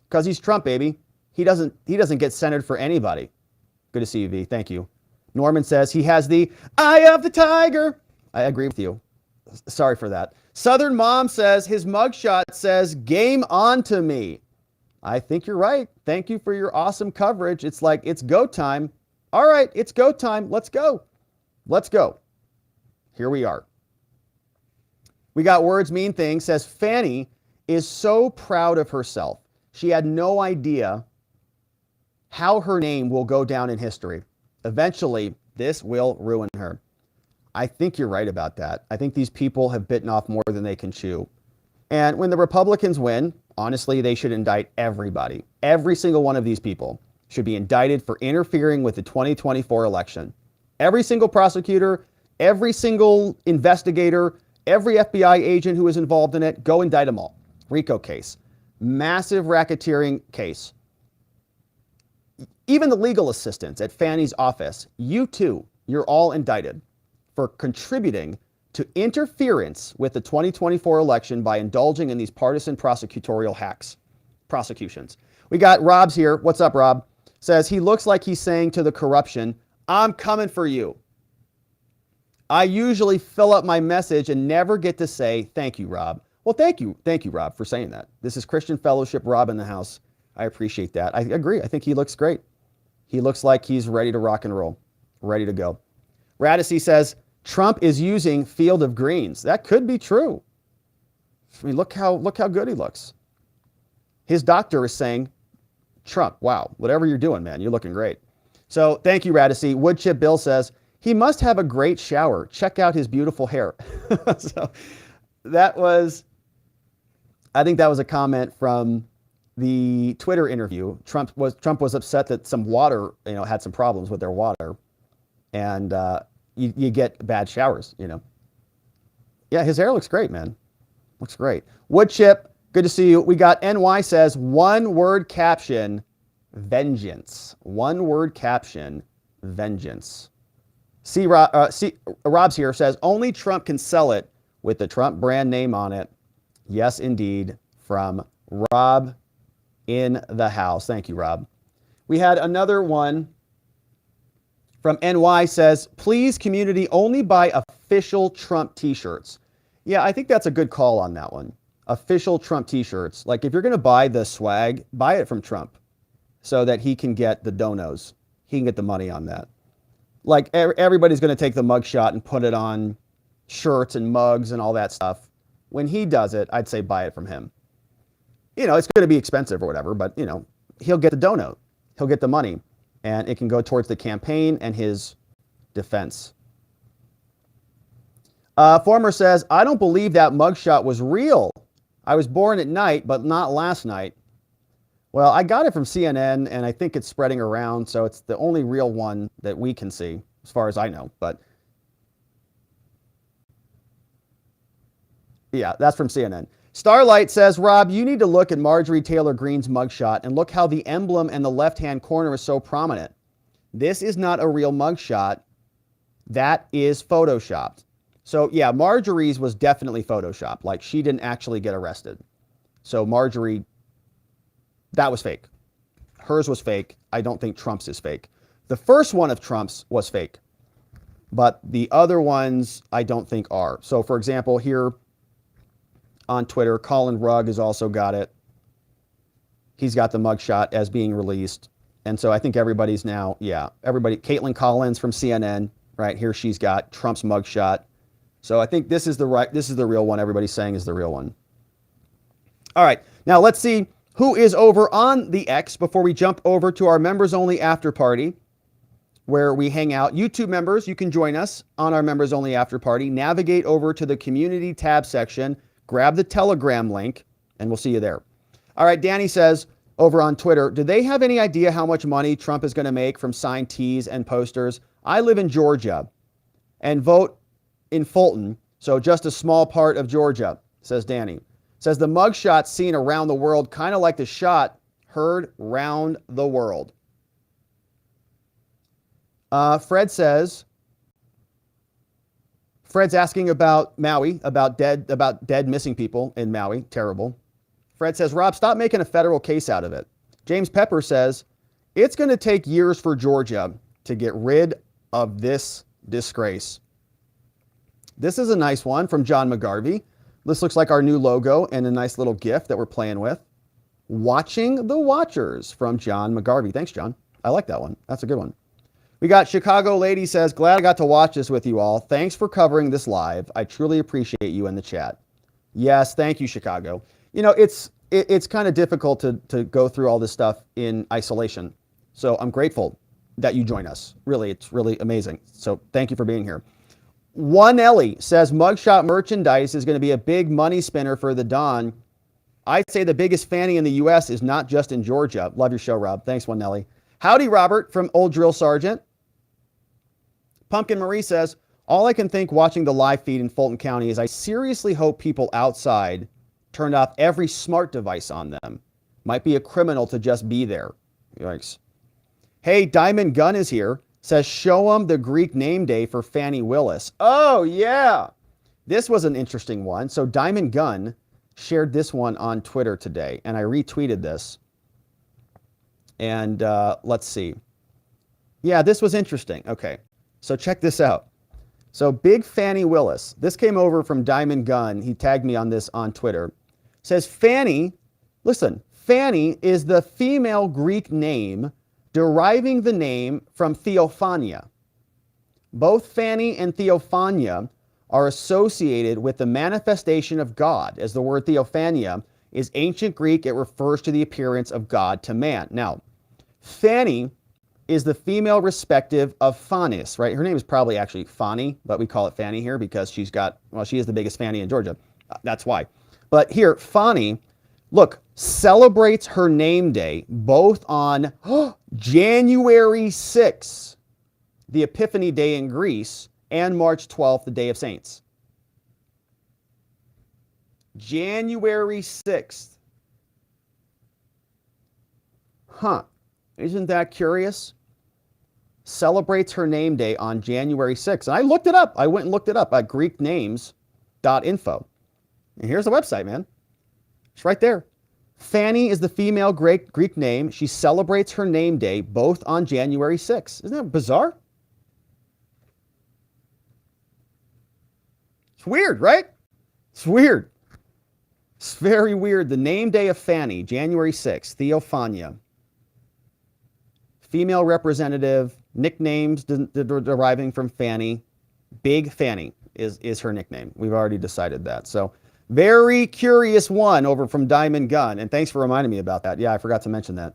Because he's Trump, baby. He doesn't get centered for anybody. Good to see you, V. Thank you. Norman says he has the eye of the tiger. I agree with you. Sorry for that. Southern Mom says his mugshot says game on to me. I think you're right. Thank you for your awesome coverage. It's like it's go time. All right, it's go time. Let's go. Let's go. Here we are. We got Words Mean Things says Fani is so proud of herself. She had no idea how her name will go down in history. Eventually, this will ruin her. I think you're right about that. I think these people have bitten off more than they can chew. And when the Republicans win, honestly, they should indict everybody. Every single one of these people should be indicted for interfering with the 2024 election. Every single prosecutor, every single investigator, every FBI agent who was involved in it, go indict them all. RICO case. Massive racketeering case. Even the legal assistants at Fani's office, you too, you're all indicted for contributing to interference with the 2024 election by indulging in these partisan prosecutorial prosecutions. We got Rob's here. What's up, Rob? Says he looks like he's saying to the corruption, I'm coming for you. I usually fill up my message and never get to say, thank you, Rob. Well, thank you, Rob, for saying that. This is Christian Fellowship Rob in the house. I appreciate that. I agree. I think he looks great. He looks like he's ready to rock and roll, ready to go. Radice says, Trump is using Field of Greens. That could be true. I mean, look how good he looks. His doctor is saying, Trump, wow, whatever you're doing, man, you're looking great. So thank you, Radice. Woodchip Bill says, he must have a great shower. Check out his beautiful hair. So I think that was a comment from the Twitter interview. Trump was upset that some water, had some problems with their water. And you get bad showers, Yeah, his hair looks great, man. Looks great. Woodchip, good to see you. We got NY says, one word caption, vengeance. One word caption, vengeance. Rob's here says, only Trump can sell it with the Trump brand name on it. Yes, indeed. From Rob in the house. Thank you, Rob. We had another one from NY says, please, community, only buy official Trump t-shirts. Yeah, I think that's a good call on that one. Official Trump t-shirts. Like, if you're going to buy the swag, buy it from Trump so that he can get the donos. He can get the money on that. Like, everybody's going to take the mugshot and put it on shirts and mugs and all that stuff. When he does it, I'd say buy it from him. It's going to be expensive or whatever, but, he'll get the dono. He'll get the money. And it can go towards the campaign and his defense. Former says, I don't believe that mugshot was real. I was born at night, but not last night. Well, I got it from CNN, and I think it's spreading around, so it's the only real one that we can see, as far as I know. But yeah, that's from CNN. Starlight says, Rob, you need to look at Marjorie Taylor Greene's mugshot and look how the emblem in the left-hand corner is so prominent. This is not a real mugshot. That is photoshopped. So yeah, Marjorie's was definitely photoshopped. Like, she didn't actually get arrested. So Marjorie, that was fake. Hers was fake. I don't think Trump's is fake. The first one of Trump's was fake. But the other ones I don't think are. So for example, here on Twitter, Colin Rugg has also got it. He's got the mugshot as being released. And so I think everybody's now, Caitlin Collins from CNN, right here, she's got Trump's mugshot. So I think this is the real one everybody's saying is the real one. All right, now let's see who is over on the X before we jump over to our members only after party where we hang out. YouTube members, you can join us on our members only after party. Navigate over to the community tab section, grab the Telegram link, and we'll see you there. All right, Danny says over on Twitter, do they have any idea how much money Trump is going to make from signed tees and posters? I live in Georgia and vote in Fulton, so just a small part of Georgia, says Danny. Says the mugshot seen around the world, kind of like the shot heard round the world. Fred says, Fred's asking about Maui, about dead missing people in Maui. Terrible. Fred says, Rob, stop making a federal case out of it. James Pepper says, it's going to take years for Georgia to get rid of this disgrace. This is a nice one from John McGarvey. This looks like our new logo and a nice little gift that we're playing with. Watching the Watchers from John McGarvey. Thanks, John. I like that one. That's a good one. We got Chicago Lady says, glad I got to watch this with you all. Thanks for covering this live. I truly appreciate you in the chat. Yes, thank you, Chicago. It's kind of difficult to go through all this stuff in isolation. So I'm grateful that you join us. Really, it's really amazing. So thank you for being here. One Ellie says mugshot merchandise is going to be a big money spinner for the Don. I'd say the biggest Fani in the U.S. is not just in Georgia. Love your show, Rob. Thanks, One Nelly. Howdy, Robert from Old Drill Sergeant. Pumpkin Marie says, all I can think watching the live feed in Fulton County is I seriously hope people outside turned off every smart device on them. Might be a criminal to just be there. Yikes. Hey, Diamond Gun is here. Says, show them the Greek name day for Fani Willis. Oh, yeah. This was an interesting one. So Diamond Gun shared this one on Twitter today, and I retweeted this. And let's see. Yeah, this was interesting. Okay, so check this out. So Big Fani Willis, this came over from Diamond Gun. He tagged me on this on Twitter. Says, Fani, listen, Fani is the female Greek name deriving the name from Theophania. Both Fani and Theophania are associated with the manifestation of God, as the word Theophania is ancient Greek. It refers to the appearance of God to man. Now, Fani is the female respective of Fanis, right? Her name is probably actually Fani, but we call it Fani here because she is the biggest Fani in Georgia. That's why. But here, Fani, look, celebrates her name day both on January 6th, the Epiphany Day in Greece, and March 12th, the Day of Saints. January 6th. Huh. Isn't that curious? Celebrates her name day on January 6th. And I looked it up. I went and looked it up at greeknames.info. And here's the website, man. It's right there. Fani is the female Greek name. She celebrates her name day both on January 6th. Isn't that bizarre? It's weird, right? It's weird. It's very weird. The name day of Fani, January 6th, Theophania. Female representative, nicknames deriving from Fani. Big Fani is her nickname. We've already decided that. So very curious one over from Diamond Gun. And thanks for reminding me about that. Yeah, I forgot to mention that.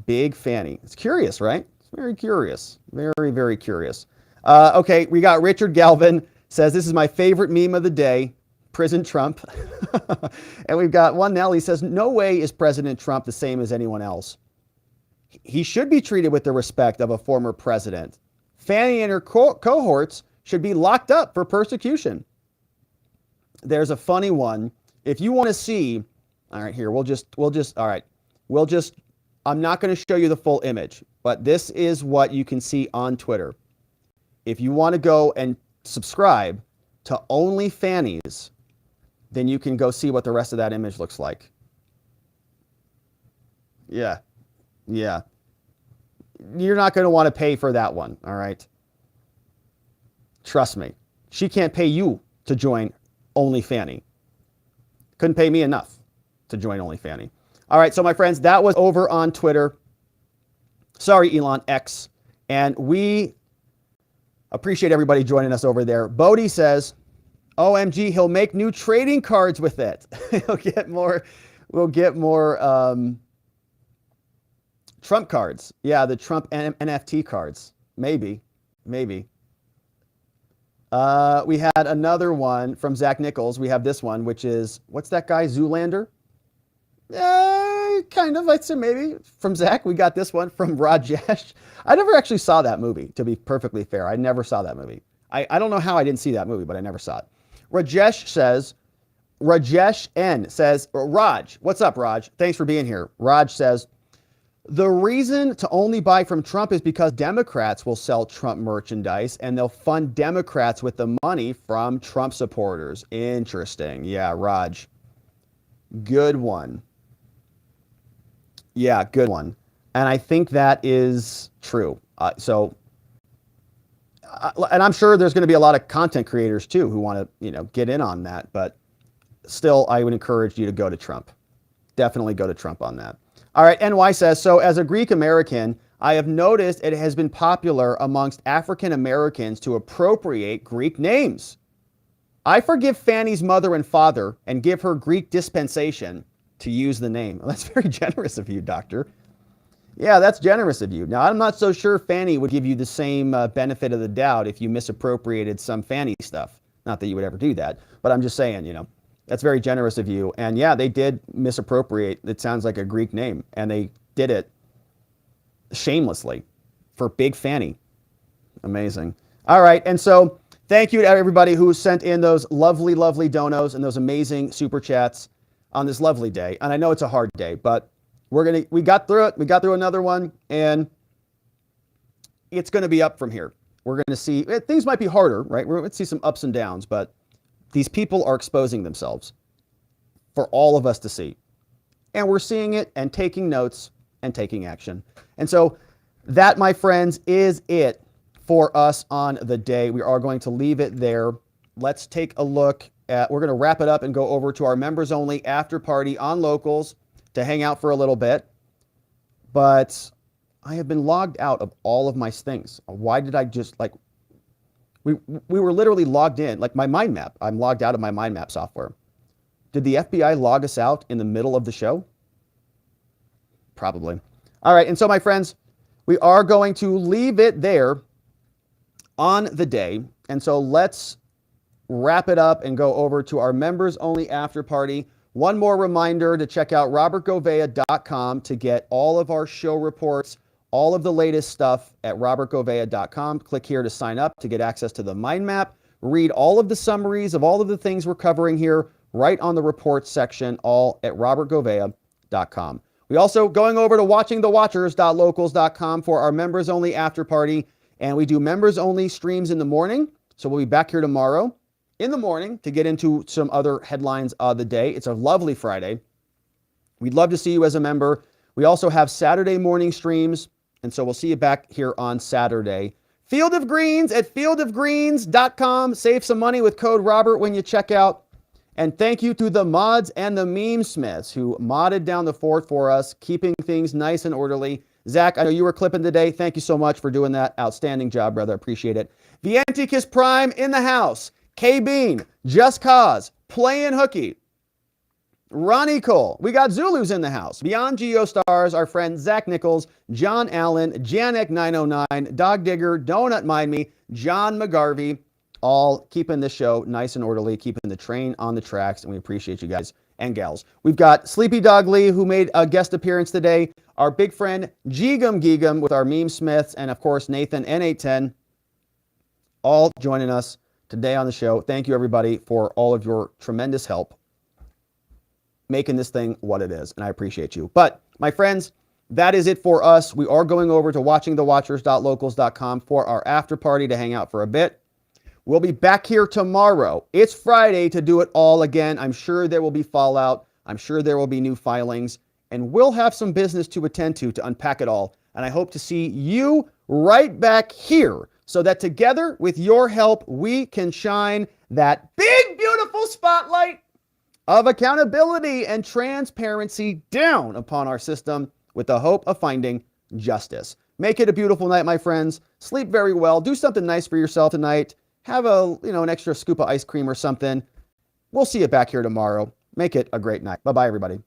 Big Fani. It's curious, right? It's very curious. Very, very curious. Okay, we got Richard Galvin. Says, this is my favorite meme of the day, Prison Trump. And we've got one Nelly says, no way is President Trump the same as anyone else. He should be treated with the respect of a former president. Fani and her cohorts should be locked up for persecution. There's a funny one. If you want to see, all right, here, I'm not going to show you the full image, but this is what you can see on Twitter. If you want to go and subscribe to Only Fannies, then you can go see what the rest of that image looks like. Yeah. You're not going to want to pay for that one, all right? Trust me. She can't pay you to join Only Fani. Couldn't pay me enough to join Only Fani. All right, so my friends, that was over on Twitter. Sorry, Elon X. And we appreciate everybody joining us over there. Bodie says, OMG, he'll make new trading cards with it. We'll get more Trump cards. Yeah, the Trump NFT cards. Maybe. We had another one from Zach Nichols. We have this one, which is, what's that guy, Zoolander? Kind of, I'd say maybe. From Zach, we got this one from Rajesh. I never actually saw that movie, to be perfectly fair. I never saw that movie. I don't know how I didn't see that movie, but I never saw it. Rajesh N says, Raj, what's up, Raj? Thanks for being here. Raj says, the reason to only buy from Trump is because Democrats will sell Trump merchandise and they'll fund Democrats with the money from Trump supporters. Interesting. Yeah, Raj. Good one. Yeah, good one. And I think that is true. And I'm sure there's going to be a lot of content creators too who want to, get in on that. But still, I would encourage you to go to Trump. Definitely go to Trump on that. All right, NY says, so as a Greek American, I have noticed it has been popular amongst African Americans to appropriate Greek names. I forgive Fani's mother and father and give her Greek dispensation to use the name. Well, that's very generous of you, doctor. Yeah, that's generous of you. Now, I'm not so sure Fani would give you the same benefit of the doubt if you misappropriated some Fani stuff. Not that you would ever do that, but I'm just saying, that's very generous of you. And yeah, they did misappropriate. It sounds like a Greek name. And they did it shamelessly for Big Fani. Amazing. All right. And so thank you to everybody who sent in those lovely, lovely donos and those amazing super chats. on this lovely day. And I know it's a hard day, but we got through it. We got through another one, and it's going to be up from here. We're going to see, things might be harder, right? We're going to see some ups and downs, but these people are exposing themselves for all of us to see. And we're seeing it and taking notes and taking action. And so that, my friends, is it for us on the day. We are going to leave it there. Let's take a look at, we're going to wrap it up and go over to our members only after party on Locals to hang out for a little bit. But I have been logged out of all of my things. Why did I just, like, we were literally logged in, like my mind map. I'm logged out of my mind map software. Did the FBI log us out in the middle of the show? Probably. All right. And so, my friends, we are going to leave it there on the day. And so let's wrap it up and go over to our members only after party. One more reminder to check out robertgovea.com to get all of our show reports, all of the latest stuff at robertgovea.com. Click here to sign up to get access to the mind map. Read all of the summaries of all of the things we're covering here right on the reports section, all at robertgovea.com. We also going over to watchingthewatchers.locals.com for our members only after party. And we do members only streams in the morning. So we'll be back here tomorrow in the morning to get into some other headlines of the day. It's a lovely Friday. We'd love to see you as a member. We also have Saturday morning streams. And so we'll see you back here on Saturday. Field of Greens at fieldofgreens.com. Save some money with code Robert when you check out. And thank you to the mods and the meme smiths who modded down the fort for us, keeping things nice and orderly. Zach, I know you were clipping today. Thank you so much for doing that. Outstanding job, brother. Appreciate it. The Anticus Prime in the house. K-Bean, Just Cause, Playing Hooky, Ronnie Cole. We got Zulus in the house. Beyond Geostars, our friend Zach Nichols, John Allen, Janek909, Dog Digger, Donut Mind Me, John McGarvey, all keeping the show nice and orderly, keeping the train on the tracks, and we appreciate you guys and gals. We've got Sleepy Dog Lee, who made a guest appearance today, our big friend Geegum Geegum with our meme smiths, and of course Nathan N810, all joining us today on the show. Thank you, everybody, for all of your tremendous help making this thing what it is, and I appreciate you. But, my friends, that is it for us. We are going over to watchingthewatchers.locals.com for our after party to hang out for a bit. We'll be back here tomorrow. It's Friday to do it all again. I'm sure there will be fallout. I'm sure there will be new filings, and we'll have some business to attend to unpack it all. And I hope to see you right back here so that together, with your help, we can shine that big, beautiful spotlight of accountability and transparency down upon our system with the hope of finding justice. Make it a beautiful night, my friends. Sleep very well. Do something nice for yourself tonight. Have an extra scoop of ice cream or something. We'll see you back here tomorrow. Make it a great night. Bye-bye, everybody.